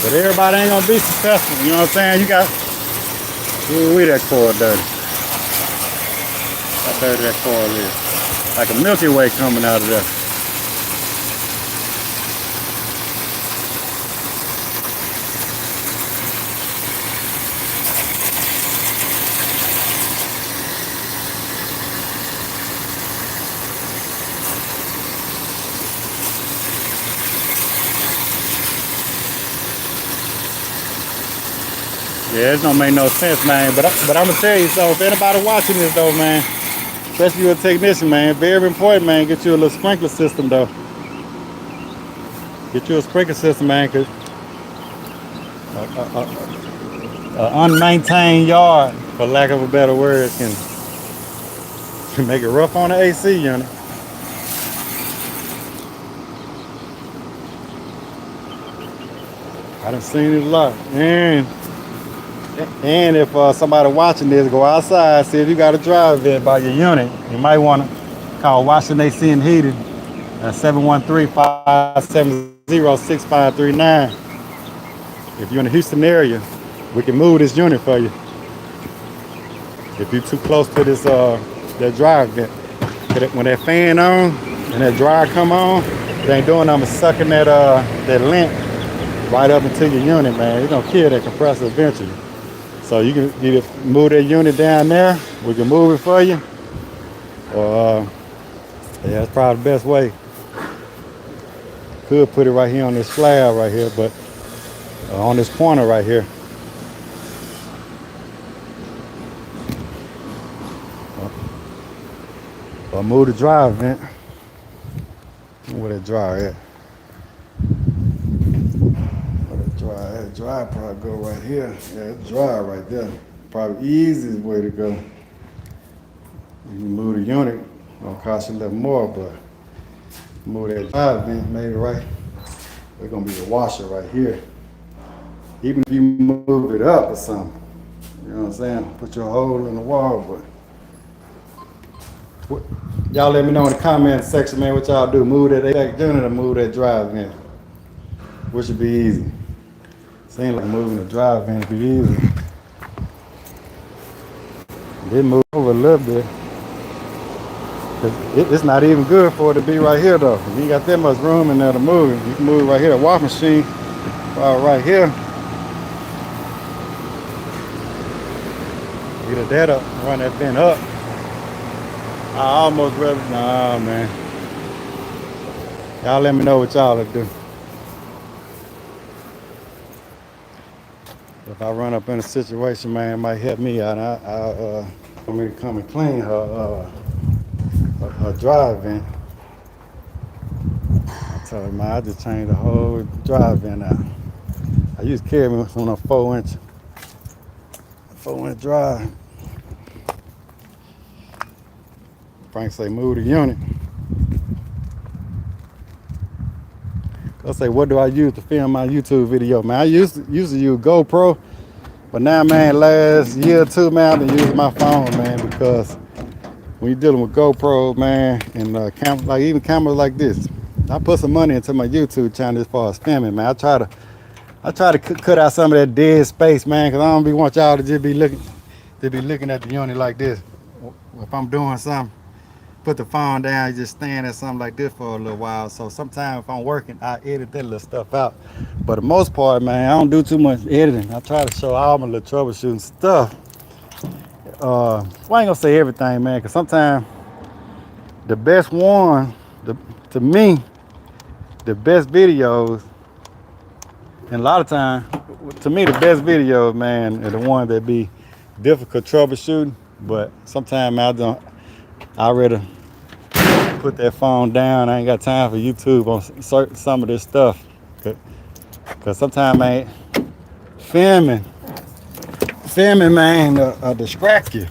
But everybody ain't gonna be successful. You know what I'm saying? You got ooh, that coil dirty. How dirty that coil is. Like a Milky Way coming out of there. Yeah, it don't make no sense, man. But I'm gonna tell you so. If anybody watching this though, man, especially you a technician, man, very important, man. Get you a little sprinkler system though. Get you a sprinkler system, man, cause an unmaintained yard, for lack of a better word, can make it rough on the AC unit. I done seen it a lot, and if somebody watching this, go outside, see if you got a drive vent by your unit. You might want to call Washington AC and Heating at 713-570-6539. If you're in the Houston area, we can move this unit for you. If you're too close to this that drive vent. When that fan on and that dryer come on, it ain't doing nothing but sucking that lint right up into your unit, man. It's gonna kill that compressor eventually. So you can either move that unit down there, we can move it for you, or yeah, that's probably the best way. Could put it right here on this slab right here, but on this corner right here. Or move the drive vent. Where that dryer at? That dry probably go right here. Yeah, it's dry right there. Probably easiest way to go. You can move the unit. Gonna cost you a little more, but move that dry vent maybe right. There's gonna be a washer right here. Even if you move it up or something, you know what I'm saying? Put your hole in the wall, but y'all let me know in the comment section, man, what y'all do. Move that HVAC unit or move that drive vent. Which would be easy. Seems like moving the drive vent would be easy. Did move over a little bit. It's not even good for it to be right here though. You ain't got that much room in there to move it. You can move it right here. The wash machine right here. Get that up, run that vent up. I almost rather, nah man. Y'all let me know what y'all will do. If I run up in a situation, man, it might help me out. I want me to come and clean her drive vent. I told her, man, I just changed the whole drive vent out. I used to carry me on a 4-inch drive. Frank say move the unit. I say, what do I use to film my YouTube video, man? I used to use GoPro, but now, man, last year or two, man, I've been using my phone, man, because when you're dealing with GoPro, man, and like even cameras like this, I put some money into my YouTube channel as far as filming, man. I try to cut out some of that dead space, man, because I don't want y'all to just be looking at the unit like this. If I'm doing something, put the phone down, you just stand at something like this for a little while. So sometimes if I'm working, I edit that little stuff out. But the most part, man, I don't do too much editing. I try to show all my little troubleshooting stuff. Well, I ain't gonna say everything, man, because sometimes the best one, to me, the best videos, and a lot of times, to me, the best videos, man, are the ones that be difficult troubleshooting. But sometimes I rather put that phone down. I ain't got time for YouTube on some of this stuff. Cause sometimes, man, filming, man, distract you.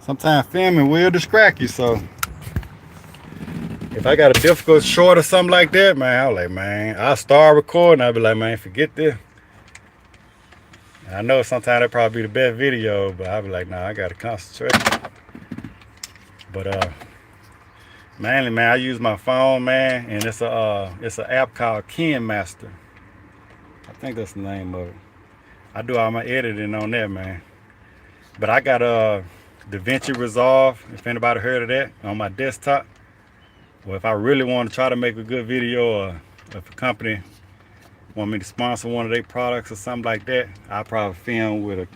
Sometimes filming will distract you. So if I got a difficult short or something like that, man, I'm like, man, I'll start recording. I'll be like, man, forget this. And I know sometimes that probably be the best video, but I'll be like, nah, I gotta concentrate. But mainly, man, I use my phone, man, and it's an app called KinMaster. I think that's the name of it. I do all my editing on that, man. But I got DaVinci Resolve, if anybody heard of that, on my desktop. Well, if I really want to try to make a good video, or if a company want me to sponsor one of their products or something like that, I probably film with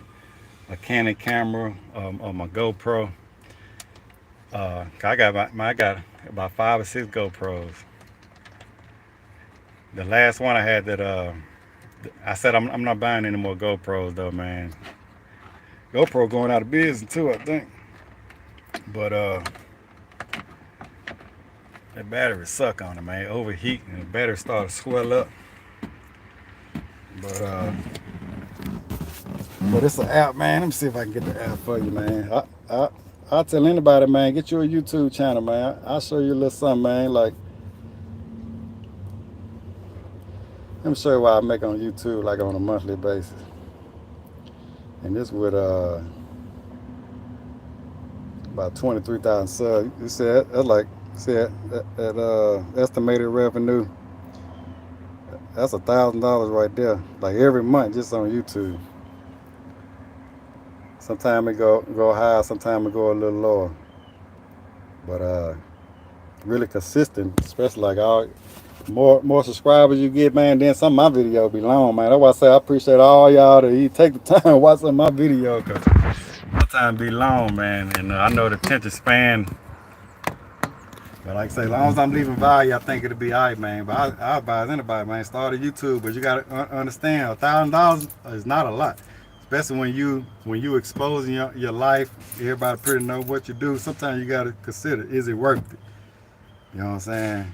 a Canon camera or my GoPro. I got about 5 or 6 GoPros. The last one I had that I said I'm not buying any more GoPros though, man. GoPro going out of business too, I think. But that battery suck on it, man. Overheat and the battery started to swell up. But it's an app, man. Let me see if I can get the app for you, man. I'll tell anybody, man, get you a YouTube channel, man. I'll show you a little something, man. Like, let me show you what I make on YouTube, like on a monthly basis. And this with about 23,000 subs. You said that's like, that estimated revenue. That's $1,000 right there. Like every month, just on YouTube. Sometimes it go high, sometimes it go a little lower. But really consistent, especially like more subscribers you get, man, then some of my videos be long, man. That's why I say I appreciate all y'all that you take the time to watch some of my videos, cause my time be long, man. And I know the attention span. But like I say, as long as I'm leaving value, I think it'll be all right, man. But I advise anybody, man, start a YouTube. But you gotta understand, $1,000 is not a lot. Especially when you exposing your life, everybody pretty know what you do. Sometimes you gotta consider, is it worth it? You know what I'm saying?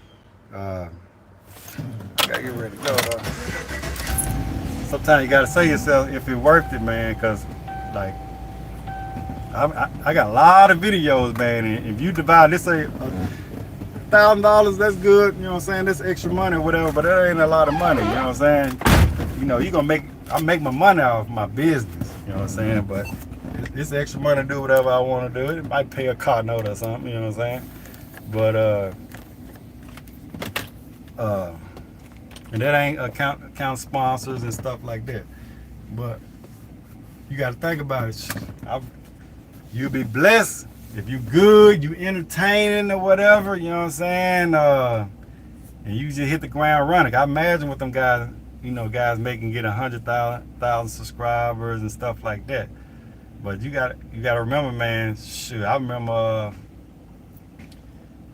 I gotta get ready to go though. Sometimes you gotta say to yourself if it's worth it, man, cause like I got a lot of videos, man, and if you divide, let's say $1,000, that's good, you know what I'm saying? That's extra money or whatever, but that ain't a lot of money, you know what I'm saying? You know, I make my money off my business, you know what I'm saying? But it's extra money to do whatever I want to do. It might pay a car note or something, you know what I'm saying? But and that ain't account sponsors and stuff like that. But you got to think about it. You'll be blessed if you good, you entertaining or whatever, you know what I'm saying? And you just hit the ground running. I imagine with them guys, you know, guys making get 100,000 subscribers and stuff like that. But you got to remember, man. Shoot, I remember,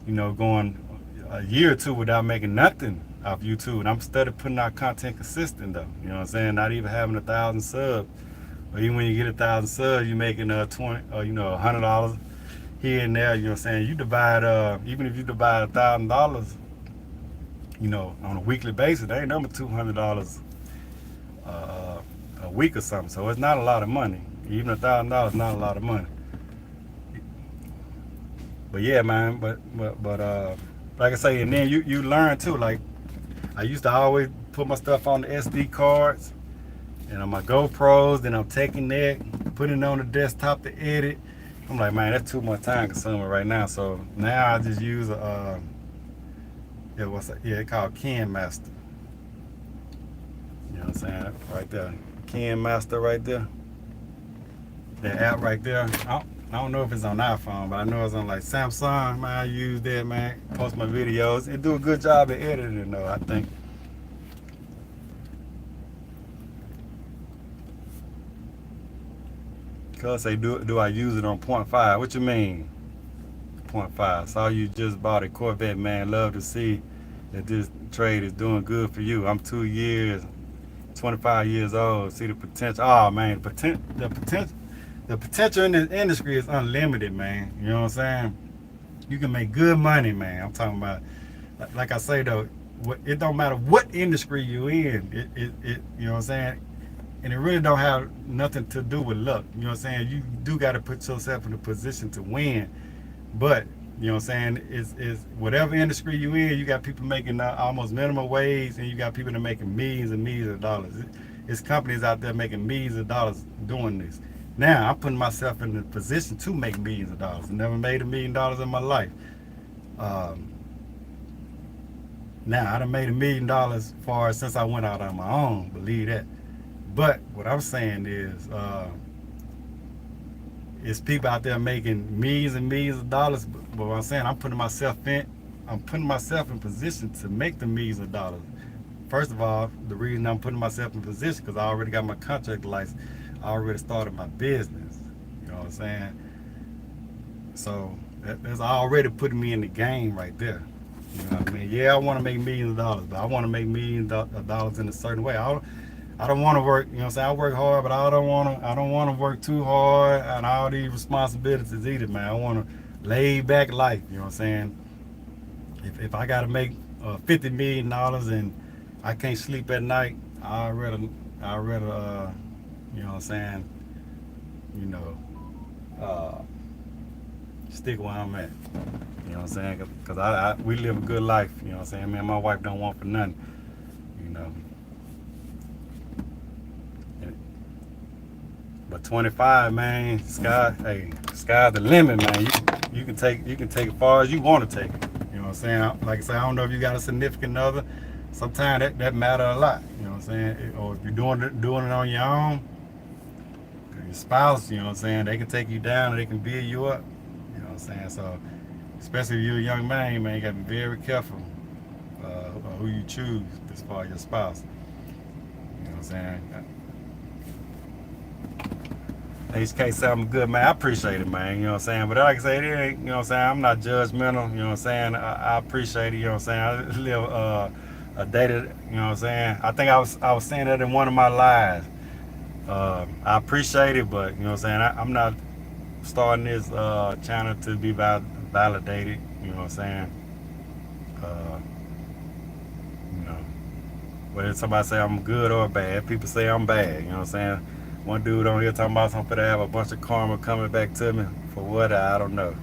you know, going a year or two without making nothing off YouTube, and I'm still putting out content consistent though. You know what I'm saying? Not even having 1,000 subs, or even when you get 1,000 subs, you making $20 or $100 here and there. You know what I'm saying? You divide even if you divide $1,000, you know, on a weekly basis, they ain't number $200 a week or something. So it's not a lot of money. Even $1,000 is not a lot of money. But yeah, man. But like I say, and then you learn too. Like I used to always put my stuff on the SD cards and on my GoPros. Then I'm taking that, putting it on the desktop to edit. I'm like, man, that's too much time consuming right now. So now I just use a it's called Ken Master. You know what I'm saying? Right there, Ken Master right there. That app right there. I don't know if it's on iPhone, but I know it's on like Samsung. Man, I use that, man. Post my videos. It do a good job at editing, though, I think. Cause say, do I use it on 0.5? What you mean? 0.5. Saw you just bought a Corvette, man. Love to see that this trade is doing good for you. I'm 2 years, 25 years old. See the potential. Oh man, the potential in this industry is unlimited, man. You know what I'm saying? You can make good money, man. I'm talking about, like I say though, it don't matter what industry you in. It you know what I'm saying? And it really don't have nothing to do with luck. You know what I'm saying? You do got to put yourself in a position to win. But, you know what I'm saying, is whatever industry you in, you got people making almost minimum wage, and you got people that are making millions and millions of dollars. It's companies out there making millions of dollars doing this. Now, I'm putting myself in a position to make millions of dollars. I never made $1 million in my life. Now, I done made $1 million far since I went out on my own, believe that. But what I'm saying is people out there making millions and millions of dollars. But what I'm saying, I'm putting myself in position to make the millions of dollars. First of all, the reason I'm putting myself in position because I already got my contract license. I already started my business. You know what I'm saying? So that's already putting me in the game right there. You know what I mean? Yeah, I want to make millions of dollars, but I want to make millions of dollars in a certain way. I don't want to work, you know what I'm saying? I work hard, but I don't want to work too hard and all these responsibilities either, man. I want a laid back life, you know what I'm saying? If I got to make $50 million and I can't sleep at night, I'd rather you know what I'm saying, stick where I'm at, you know what I'm saying? Because we live a good life, you know what I'm saying? Man, my wife don't want for nothing, you know. But 25, man, sky's the limit, man. You can take it as far as you want to take it. You know what I'm saying? Like I said, I don't know if you got a significant other. Sometimes that matter a lot. You know what I'm saying? Or if you're doing it on your own, your spouse, you know what I'm saying? They can take you down or they can build you up. You know what I'm saying? So, especially if you're a young man, you got to be very careful who you choose as far as your spouse. You know what I'm saying? HK say I'm good, man. I appreciate it, man. You know what I'm saying? But like I say, it ain't, you know what I'm saying? I'm not judgmental. You know what I'm saying? I appreciate it. You know what I'm saying? I live a day that, you know what I'm saying? I think I was saying that in one of my lives. I appreciate it, but you know what I'm saying? I'm not starting this channel to be validated. You know what I'm saying? You know, whether somebody say I'm good or bad, people say I'm bad. You know what I'm saying? One dude on here talking about something that have a bunch of karma coming back to me for what I don't know.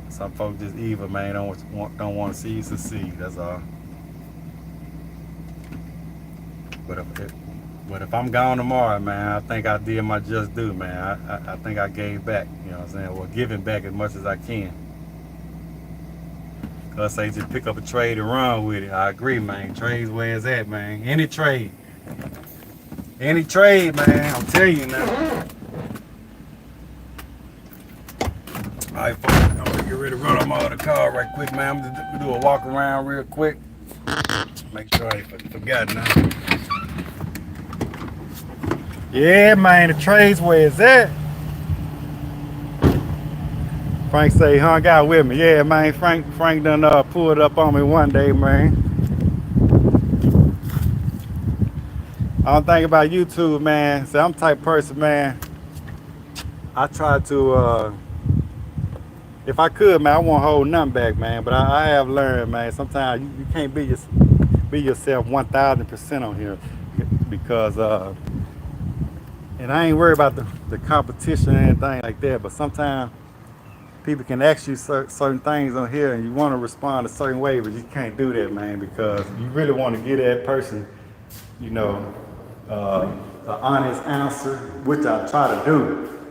Some folks just evil, man. Don't want to see you succeed. That's all. But if I'm gone tomorrow, man, I think I did my just due, man. I think I gave back. You know what I'm saying? Well, giving back as much as I can. Cause say just pick up a trade and run with it. I agree, man. Trades where it's at, man. Any trade. Any trade, man, I'm telling you now. Alright, folks, I'm gonna get ready to run on my other car right quick, man. I'm gonna do a walk around real quick. Make sure I ain't forgot now. Yeah, man, the trade's where it's at. Frank say he hung out with me. Yeah, man, Frank done pulled up on me one day, man. I don't think about YouTube, man. See, I'm the type of person, man. I try to, if I could, man, I won't hold nothing back, man. But I have learned, man, sometimes you can't be yourself 1,000% on here. Because, and I ain't worried about the competition or anything like that. But sometimes people can ask you certain things on here and you want to respond a certain way, but you can't do that, man, because you really want to give that person, you know, an honest answer, which I try to do.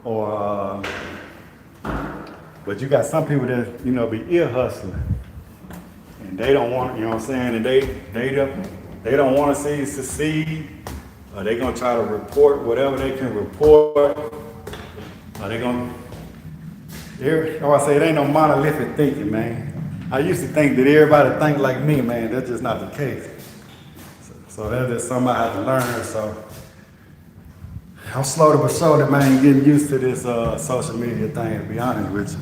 Or, but you got some people that, you know, be ear hustling. And they don't want, you know what I'm saying, and they don't want to see you succeed. They gonna try to report whatever they can report. They gonna, I say it ain't no monolithic thinking, man. I used to think that everybody think like me, man. That's just not the case. So that's just something I had to learn. So I'm slowly but surely, man, getting used to this social media thing, to be honest with you.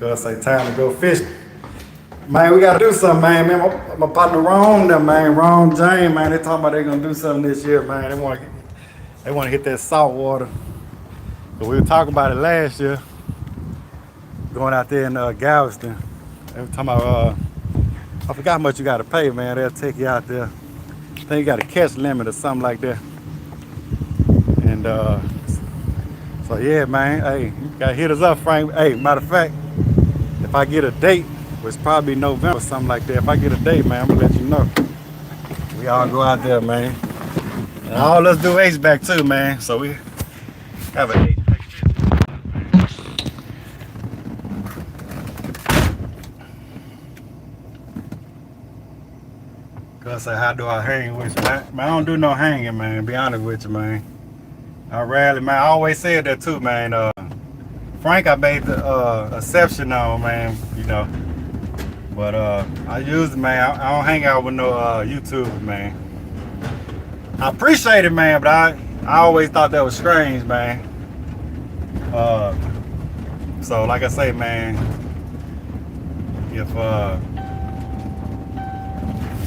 Cause say time to go fishing. Man, we gotta do something, man. My partner Ron, Ron James, man, they talking about they gonna do something this year, man. They wanna hit that salt water. But we were talking about it last year, going out there in Galveston. They were talking about, I forgot how much you gotta pay, man. They'll take you out there. I think you got a catch limit or something like that. And so yeah, man, hey, you gotta hit us up, Frank. Hey, matter of fact, if I get a date, which probably November or something like that, if I get a date, man, I'm gonna let you know. We all go out there, man. And all us do HVAC too, man. So we have an HVAC business. Cause say, how do I hang with you, man? I don't do no hanging, man. Be honest with you, man. I rarely, man. I always said that too, man. Frank, I made the exception on, man. You know. But I use it, man. I don't hang out with no YouTubers, man. I appreciate it, man, but I always thought that was strange, man. So like I say, man, if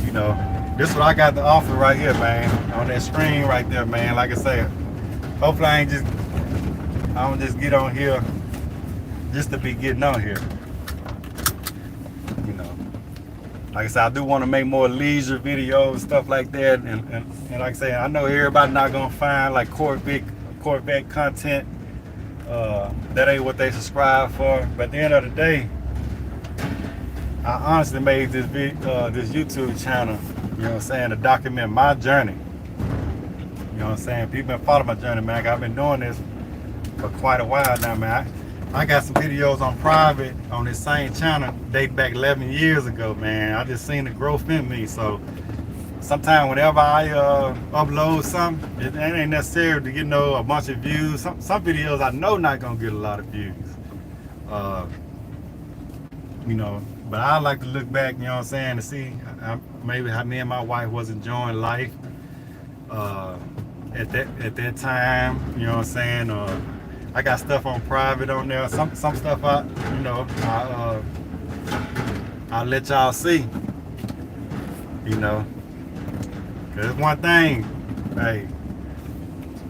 you know, this is what I got to offer right here, man, on that screen right there, man. Like I say, hopefully I don't just get on here just to be getting on here. You know, like I said, I do want to make more leisure videos, stuff like that, and like I say, I know everybody not gonna find like Corvette content. That ain't what they subscribe for. But at the end of the day, I honestly made this YouTube channel, you know what I'm saying, to document my journey. You know what I'm saying? People been following my journey, man. I've been doing this for quite a while now, man. I got some videos on private on this same channel dating back 11 years ago, man. I just seen the growth in me. So sometimes whenever I upload something, it ain't necessary to get a bunch of views. Some videos I know not gonna get a lot of views. You know, but I like to look back, you know what I'm saying, to see maybe how me and my wife was enjoying life at that time, you know what I'm saying. I got stuff on private on there. Some stuff I'll let y'all see. You know, cause it's one thing. Hey,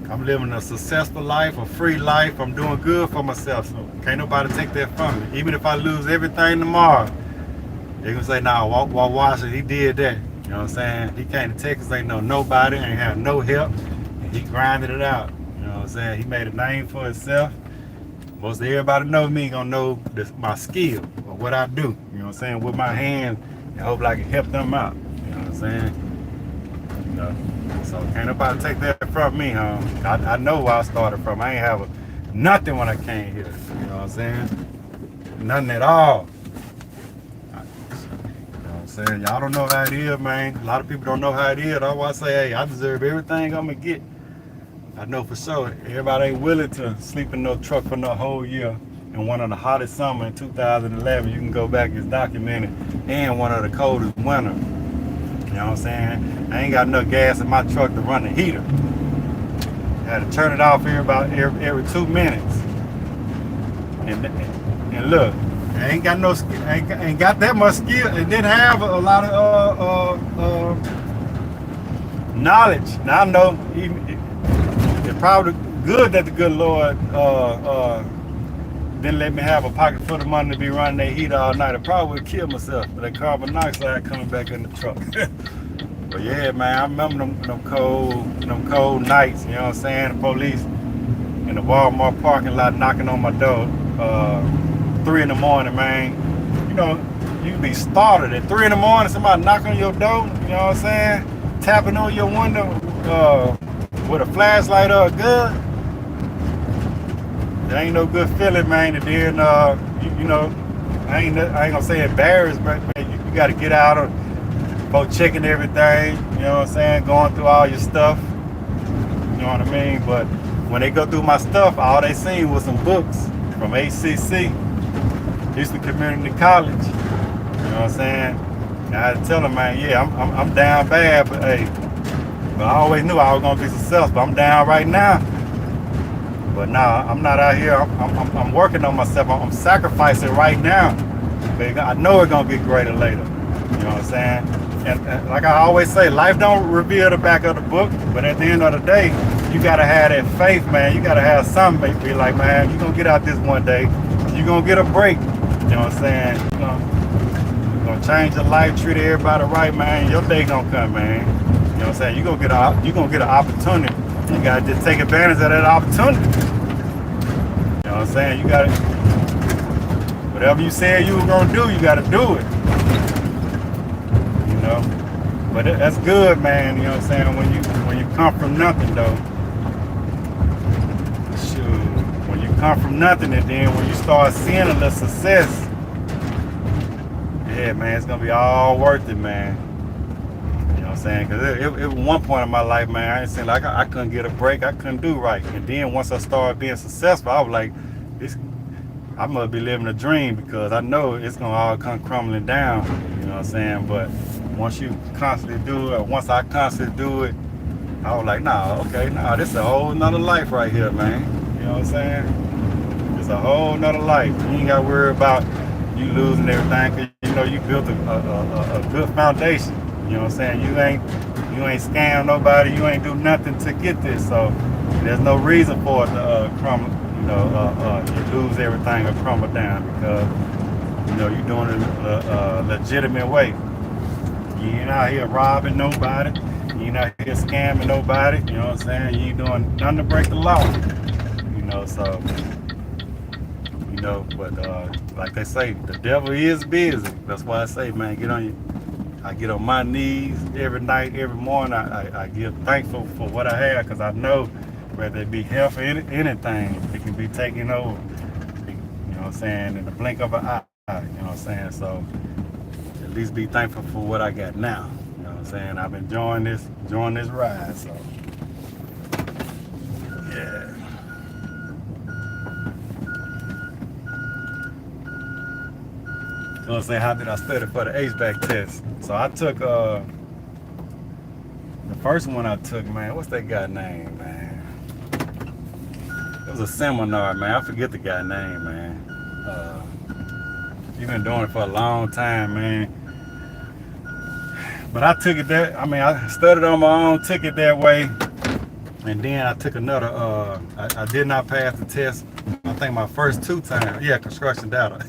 I'm living a successful life, a free life. I'm doing good for myself. So can't nobody take that from me. Even if I lose everything tomorrow, they gonna say, "Nah, Washington, he did that." You know what I'm saying? He came to Texas, ain't know nobody, ain't had no help, and he grinded it out. You know what I'm saying? He made a name for himself. Most of everybody know me gonna know my skill or what I do. You know what I'm saying? With my hands, and hope I can help them out. You know what I'm saying? You know, so can't nobody take that from me, huh? I know where I started from. I ain't have nothing when I came here. You know what I'm saying? Nothing at all. You know what I'm saying? Y'all don't know how it is, man. A lot of people don't know how it is. That's why I say, hey, I deserve everything I'm gonna get. I know for sure everybody ain't willing to sleep in no truck for no whole year. And one of the hottest summer in 2011, you can go back, it's documented, and one of the coldest winter. You know what I'm saying? I ain't got enough gas in my truck to run the heater. I had to turn it off every 2 minutes. And look, I ain't got no, ain't got that much skill. It didn't have a lot of knowledge. Now I know it's probably good that the good Lord didn't let me have a pocket full of money to be running that heat all night. I probably would kill myself with that carbon monoxide coming back in the truck. But yeah, man, I remember them cold nights, you know what I'm saying? The police in the Walmart parking lot knocking on my door, 3 in the morning, man. You know, you be startled at 3 in the morning, somebody knock on your door, you know what I'm saying? Tapping on your window with a flashlight or a gun. There ain't no good feeling, man. And then, you know, I ain't gonna say embarrassed, but man, you gotta get out of for checking everything, you know what I'm saying? Going through all your stuff, you know what I mean? But when they go through my stuff, all they seen was some books from ACC, Houston Community College, you know what I'm saying? And I had to tell them, man, yeah, I'm down bad, but hey, but I always knew I was gonna be successful. I'm down right now. But nah, I'm not out here. I'm working on myself. I'm sacrificing right now. But I know it's gonna get greater later. You know what I'm saying? And like I always say, life don't reveal the back of the book. But at the end of the day, you gotta have that faith, man. You gotta have something. Be like, man, you're gonna get out this one day. You're gonna get a break. You know what I'm saying? You're gonna change your life, treat everybody right, man. Your day gonna come, man. You know what I'm saying? You're gonna get an opportunity. You gotta just take advantage of that opportunity. You know what I'm saying? You gotta, whatever you said you were gonna do, you gotta do it. You know? But that's good, man, you know what I'm saying? When you come from nothing though. Shoot. When you come from nothing and then when you start seeing a little success, yeah, man, it's gonna be all worth it, man. You know what I'm saying? Because it was one point in my life, man, I ain't saying like I couldn't get a break, I couldn't do right. And then once I started being successful, I was like, I must be living a dream because I know it's gonna all come crumbling down. You know what I'm saying? But once you constantly do it, once I constantly do it, I was like, this is a whole nother life right here, man. You know what I'm saying? It's a whole nother life. You ain't gotta worry about you losing everything because you know you built a good foundation. You know what I'm saying? You ain't scam nobody. You ain't do nothing to get this. So there's no reason for it to crumble. You know, you lose everything or crumble down because you know you're doing it a legitimate way. You ain't out here robbing nobody. You ain't out here scamming nobody. You know what I'm saying? You ain't doing nothing to break the law. You know, so you know, but like they say, the devil is busy. That's why I say, man, I get on my knees every night, every morning. I give thankful for what I have because I know whether it be health or anything, it can be taken over. You know what I'm saying? In the blink of an eye. You know what I'm saying? So at least be thankful for what I got now. You know what I'm saying? I've been enjoying this ride. So yeah. You know what I'm saying? How did I study for the HVAC test? So I took the first one I took, man. What's that guy name, man? It was a seminar, man. I forget the guy name, man. He's been doing it for a long time, man. But I took it that. I mean, I studied on my own, took it that way, and then I took another. I did not pass the test. I think my first 2 times. Yeah, construction data.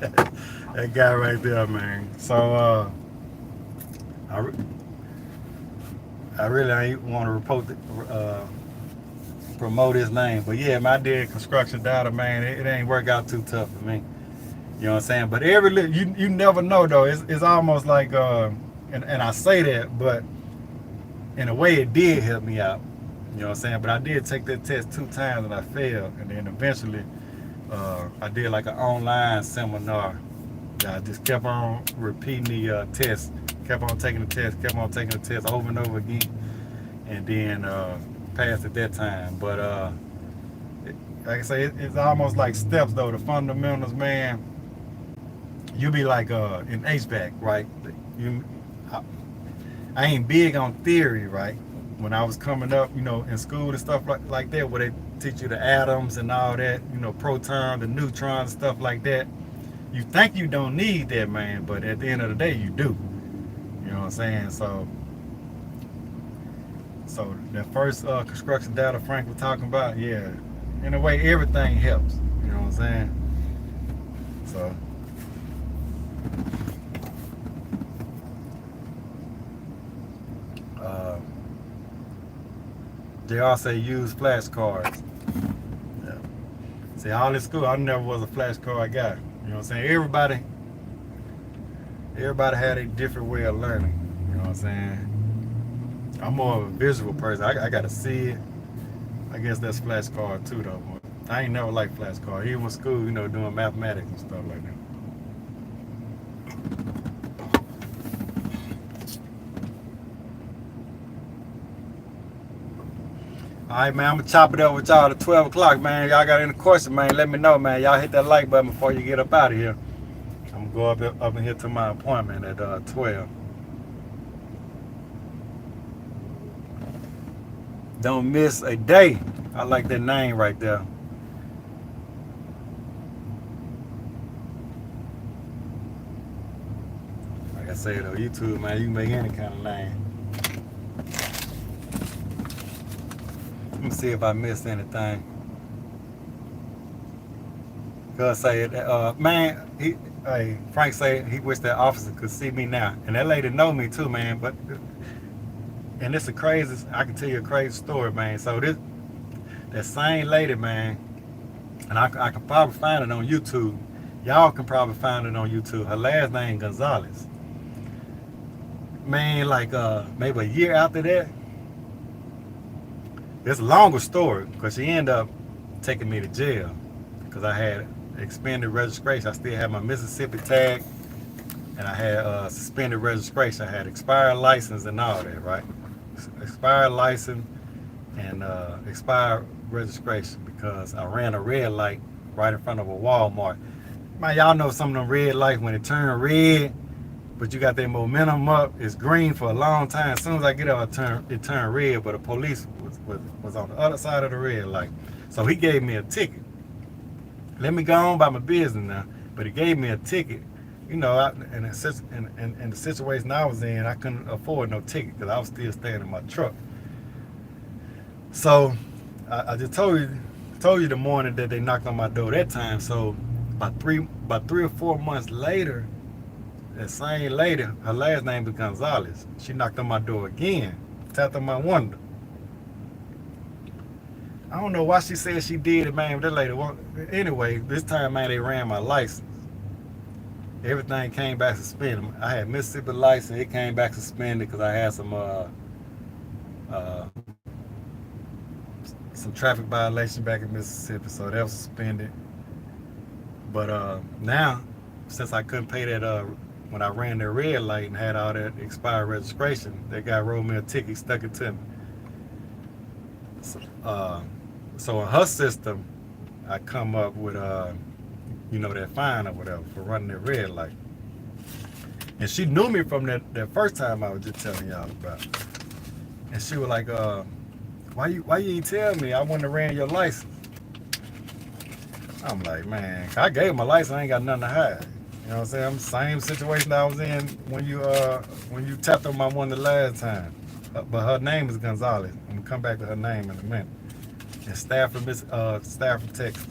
That guy right there, man. So I really ain't want to promote his name, but yeah, man, I did construction data, man. It ain't work out too tough for me. You know what I'm saying? But you never know though. It's almost like and I say that, but in a way it did help me out. You know what I'm saying? But I did take that test 2 times and I failed, and then eventually I did like an online seminar. I just kept on repeating the test, kept on taking the test over and over again, and then passed at that time. But like I say, it's almost like steps though. The fundamentals, man. You be like in HVAC, right? I ain't big on theory, right? When I was coming up, you know, in school and stuff like that, where they teach you the atoms and all that, you know, proton, the neutrons, stuff like that. You think you don't need that, man, but at the end of the day, you do. You know what I'm saying? So that first construction data Frank was talking about, yeah, in a way, everything helps. You know what I'm saying? So. JR say use flashcards. Yeah. See, all in school, I never was a flashcard guy. You know what I'm saying? Everybody had a different way of learning. You know what I'm saying? I'm more of a visual person. I gotta see it. I guess that's flashcard too, though. But I ain't never liked flashcard. Even with school, you know, doing mathematics and stuff like that. All right, man, I'm gonna chop it up with y'all at 12 o'clock, man. Y'all got any questions, man, let me know, man. Y'all hit that like button before you get up out of here. I'm gonna go up in here to my appointment at 12. Don't miss a day. I like that name right there. Like I said, on YouTube, man, you can make any kind of name. Let me see if I missed anything. Cause say, man, Frank said he wished that officer could see me now, and that lady know me too, man. But and it's the craziest. I can tell you a crazy story, man. So that same lady, man, and I can probably find it on YouTube. Y'all can probably find it on YouTube. Her last name Gonzalez. Man, like maybe a year after that. It's a longer story because she ended up taking me to jail because I had expended registration. I still had my Mississippi tag, and I had suspended registration. I had expired license and all that, right? Expired license and expired registration because I ran a red light right in front of a Walmart. Man, y'all know some of them red lights when it turn red, but you got that momentum up, it's green for a long time. As soon as I get up, it turned red, but the police was on the other side of the red light. So he gave me a ticket. Let me go on by my business now, but he gave me a ticket. You know, in the situation I was in, I couldn't afford no ticket because I was still staying in my truck. So I just told you the morning that they knocked on my door that time. So about three or 4 months later, that same lady, her last name was Gonzalez. She knocked on my door again, tapped on my window. I don't know why she said she did it, man. But that lady, anyway, this time, man, they ran my license. Everything came back suspended. I had Mississippi license. It came back suspended because I had some traffic violation back in Mississippi, so that was suspended. But now, since I couldn't pay that when I ran the red light and had all that expired registration, that guy wrote me a ticket, stuck it to me. So in her system, I come up with you know, that fine or whatever for running that red light. And she knew me from that first time I was just telling y'all about. And she was like, why you ain't tell me? I wouldn't have ran your license. I'm like, man, I gave my license, I ain't got nothing to hide. You know what I'm saying? I'm the same situation I was in when you tapped on my one the last time. But her name is Gonzalez. I'm gonna come back to her name in a minute. And Stafford, Texas.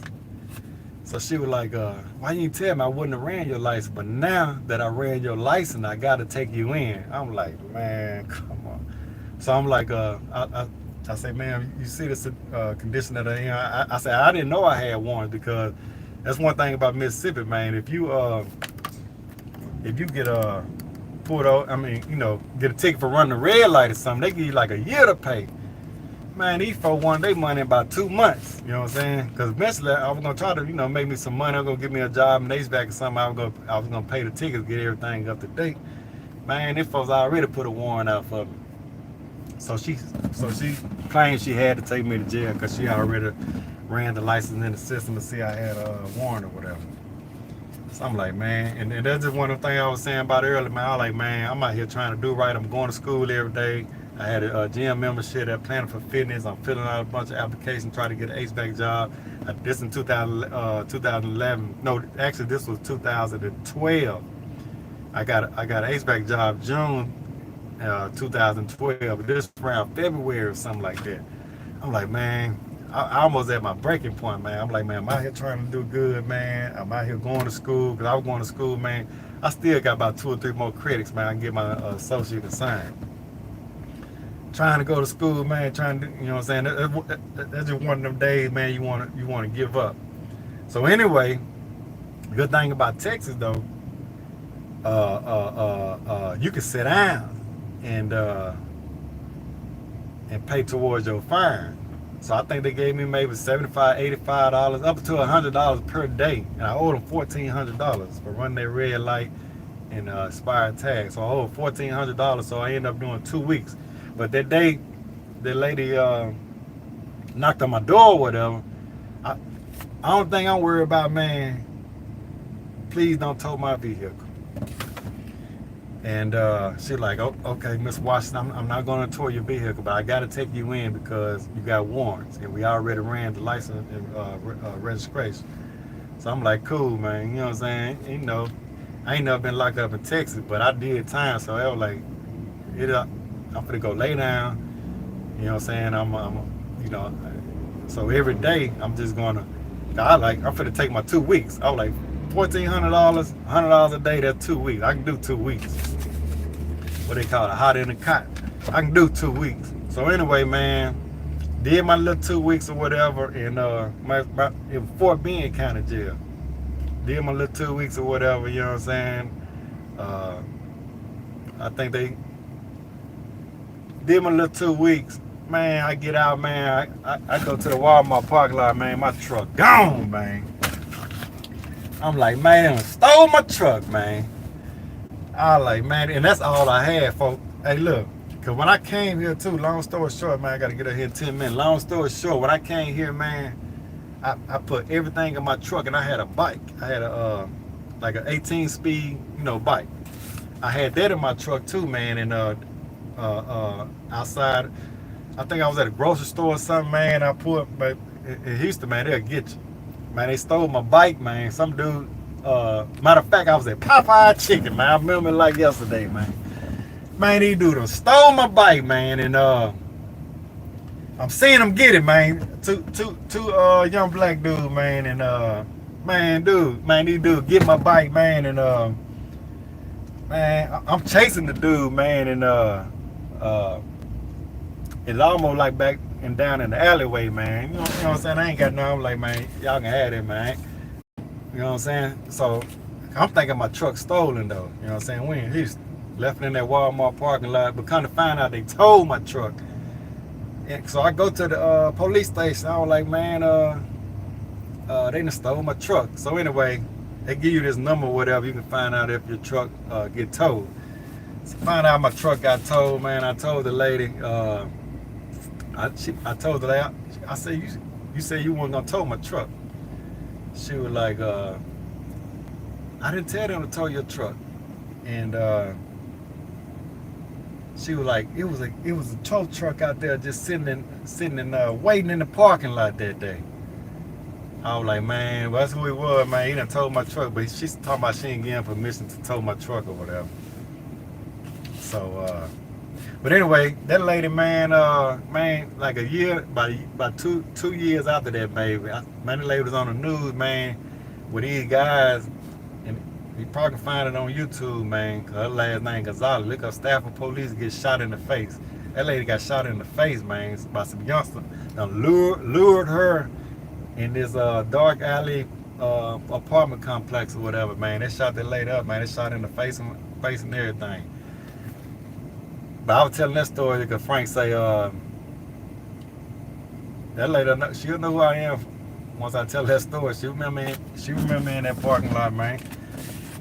So she was like, why you didn't tell me I wouldn't have ran your license? But now that I ran your license, I gotta take you in. I'm like, man, come on. So I'm like, I say, man, you see this condition that I'm in? I said, I didn't know I had warrants because that's one thing about Mississippi, man. If you get pulled out, I mean, you know, get a ticket for running a red light or something, they give you like a year to pay. Man, these folks wanted their money in about 2 months. You know what I'm saying? Because eventually I was gonna try to, you know, make me some money. I'm gonna give me a job in HVAC or something. I was gonna pay the tickets, get everything up to date. Man, these folks already put a warrant out for me. So she claimed she had to take me to jail because she already ran the license in the system to see I had a warrant or whatever. So I'm like, man, and that's just one of the things I was saying about earlier, man. I was like, man, I'm out here trying to do right. I'm going to school every day. I had a gym membership at Planet for Fitness. I'm filling out a bunch of applications, trying to get an HVAC job. This in 2011. No, actually, this was 2012. I got an HVAC job June 2012. This around February or something like that. I'm like, man, I almost at my breaking point, man. I'm like, man, I'm out here trying to do good, man. I'm out here going to school because I was going to school, man. I still got about 2 or 3 more credits, man. I can get my associate assigned. trying to go to school, man, trying to, you know what I'm saying? That's just one of them days, man, you wanna give up. So anyway, good thing about Texas though, you can sit down and pay towards your fine. So I think they gave me maybe $75, $85, up to $100 per day, and I owed them $1,400 for running that red light and expired tag. So I owed $1,400. So I ended up doing 2 weeks. But that day, the lady knocked on my door or whatever. I don't think I'm worried about, man. Please don't tow my vehicle. And she's like, oh, okay, Miss Washington, I'm not going to tow your vehicle, but I got to take you in because you got warrants, and we already ran the license and registration. So I'm like, cool, man. You know what I'm saying? You know, I ain't never been locked up in Texas, but I did time. So I was like, I'm finna go lay down. You know what I'm saying? You know, so every day I'm just gonna. I'm finna take my 2 weeks. I was like, $1,400, $100 a day. That's 2 weeks. I can do 2 weeks. What they call it, hot in the cot. I can do 2 weeks. So anyway, man, did my little 2 weeks or whatever, and in Fort Bend County Jail. Did my little 2 weeks or whatever. You know what I'm saying? I think they did my little 2 weeks. Man, I get out, man. I go to the Walmart parking lot, man. My truck gone, man. I'm like, man, they stole my truck, man. I was like, man, and that's all I had, folks. Hey, look, because when I came here, too, long story short, man, I got to get out here in 10 minutes. Long story short, when I came here, man, I put everything in my truck, and I had a bike. I had like an 18-speed, you know, bike. I had that in my truck, too, man, and outside, I think I was at a grocery store or something, man. I put, but in Houston, man, they'll get you. Man, they stole my bike, man. Some dude, matter of fact, I was at Popeye Chicken, man. I remember it like yesterday, man. Man, these dudes stole my bike, man, and I'm seeing them get it, man. Two young black dudes, man, and these dudes get my bike, man, and man, I'm chasing the dude, man, and it's almost like back and down in the alleyway, man. You know what I'm saying? I ain't got no. I'm like, man, y'all can have it, man. You know what I'm saying? So I'm thinking my truck's stolen though. You know what I'm saying? We in Houston, left it in that Walmart parking lot, but kind of find out they towed my truck. And so I go to the police station. I was like, man, they done stole my truck. So anyway, they give you this number, or whatever. You can find out if your truck get towed. So find out my truck got towed, man. I told the lady. I told her, I said, you said you weren't gonna tow my truck. She was like, I didn't tell them to tow your truck. And she was like, it was a tow truck out there just sitting and waiting in the parking lot that day. I was like, man, well, that's who he was, man. He done towed my truck, but she's talking about she ain't getting permission to tow my truck or whatever. So, but anyway, that lady, man, like a year, about two years after that, baby, man, the lady was on the news, man, with these guys, and you probably can find it on YouTube, man, cause her last name Gonzalez. Look up, staff of police get shot in the face. That lady got shot in the face, man, by some youngster. Now lured her in this dark alley apartment complex or whatever, man. They shot that lady up, man. They shot in the face and everything. But I was telling that story because Frank say, that lady, she'll know who I am once I tell that story. She remember me in that parking lot, man.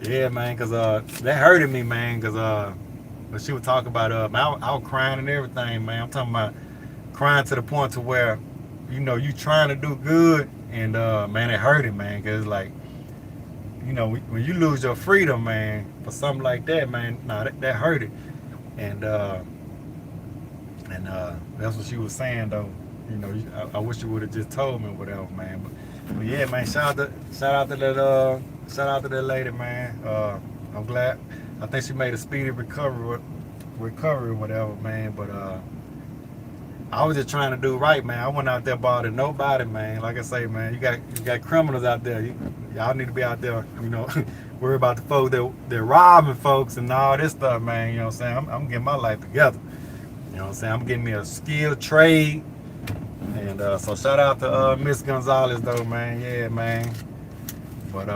Yeah, man, because that hurted me, man, because when she was talking about, man, I was crying and everything, man. I'm talking about crying to the point to where, you know, you trying to do good, and, man, it hurted, man, because, like, you know, when you lose your freedom, man, for something like that, man, nah, that hurted. And that's what she was saying though. You know, I wish you would have just told me or whatever, man. But yeah, man, shout out to that lady, man. I'm glad. I think she made a speedy recovery or whatever, man. But I was just trying to do right, man. I went out there bothering nobody, man. Like I say, man, you got criminals out there. Y'all need to be out there, you know, worry about the folks that robbing folks and all this stuff, man. You know what I'm saying? I'm getting my life together. You know what I'm saying? I'm getting me a skilled trade. And so shout out to Miss Gonzalez though, man. Yeah, man. But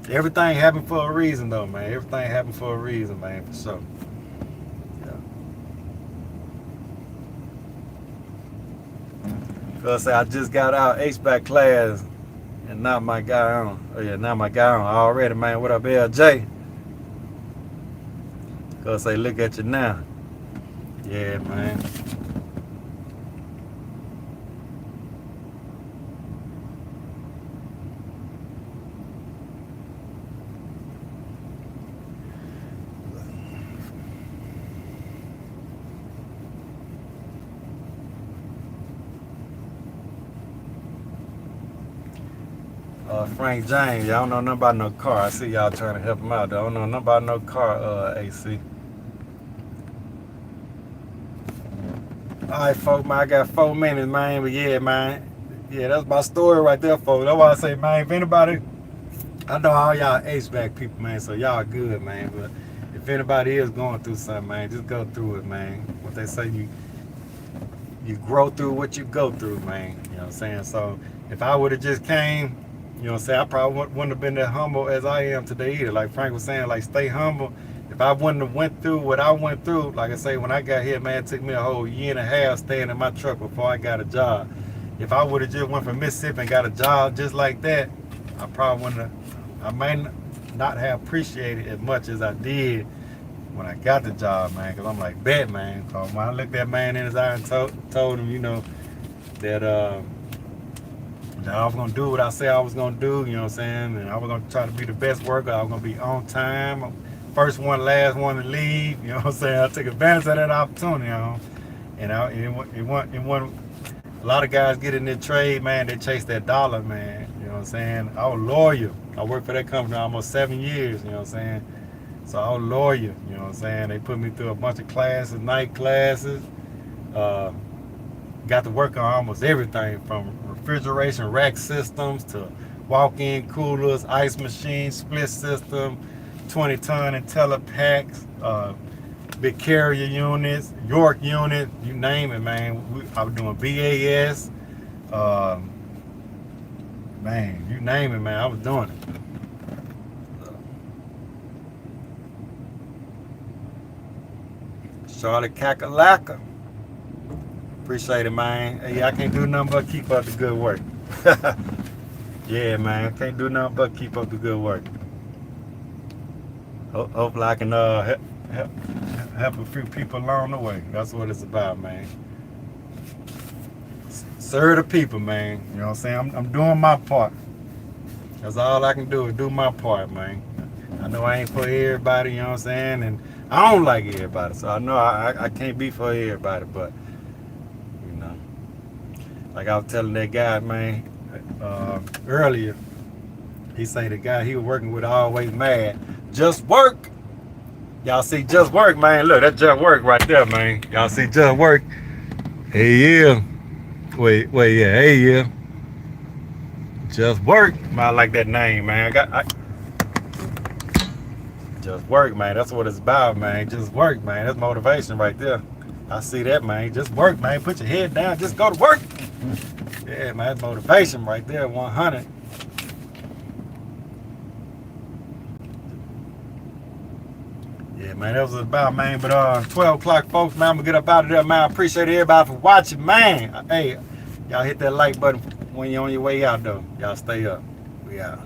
everything happened for a reason though, man. Everything happened for a reason, man, for sure. Cause I just got out HVAC class, and now my guy on. Oh yeah, now my guy on already, man. What up, LJ? Cause they look at you now. Yeah, man. Frank James, y'all don't know nothing about no car. I see y'all trying to help him out. I don't know nothing about no car, AC. Alright, folks, man, I got 4 minutes, man. But yeah, man. Yeah, that's my story right there, folks. That's why I say, man, if anybody, I know all y'all HVAC people, man, so y'all good, man. But if anybody is going through something, man, just go through it, man. What they say, you grow through what you go through, man. You know what I'm saying? So if I would have just came, you know what I'm saying, I probably wouldn't have been that humble as I am today either. Like Frank was saying, like, stay humble. If I wouldn't have went through what I went through, like I say, when I got here, man, it took me a whole year and a half staying in my truck before I got a job. If I would have just went from Mississippi and got a job just like that, I probably wouldn't have, I may not have appreciated it as much as I did when I got the job, man. Because I'm like, bet, man. Because when I looked that man in his eye and told him, you know, that I was going to do what I said I was going to do, you know what I'm saying? And I was going to try to be the best worker. I was going to be on time. First one, last one to leave, you know what I'm saying? I took advantage of that opportunity, you know. And it wasn't, a lot of guys get in their trade, man, they chase that dollar, man. You know what I'm saying? I was loyal. I worked for that company almost 7 years, you know what I'm saying? So I was loyal, you know what I'm saying? They put me through a bunch of classes, night classes. Got to work on almost everything from refrigeration rack systems to walk-in coolers, ice machines, split system, 20-ton and telepacks, big carrier units, York unit, you name it, man. I was doing BAS, man, you name it, man. I was doing it. Charlotte Kakalaka. Appreciate it, man. Hey, I can't do nothing but keep up the good work. Yeah, man. I can't do nothing but keep up the good work. Hopefully I can help a few people along the way. That's what it's about, man. Serve the people, man. You know what I'm saying? I'm doing my part. That's all I can do is do my part, man. I know I ain't for everybody, you know what I'm saying? And I don't like everybody, so I know I can't be for everybody, but, you know. Like I was telling that guy, man, earlier, he say the guy he was working with always mad. Just work. Y'all see just work, man. Look, that just work right there, man. Y'all see just work. Hey, yeah. Wait, yeah. Hey, yeah. Just work. Man, I like that name, man. Just work, man. That's what it's about, man. Just work, man. That's motivation right there. I see that, man. Just work, man. Put your head down. Just go to work. Yeah, man. That's motivation right there. 100. Yeah, man, that was about, man. But 12 o'clock, folks, man, I'm gonna get up out of there, man. I appreciate everybody for watching, man. Hey, y'all hit that like button when you're on your way out, though. Y'all stay up. We out.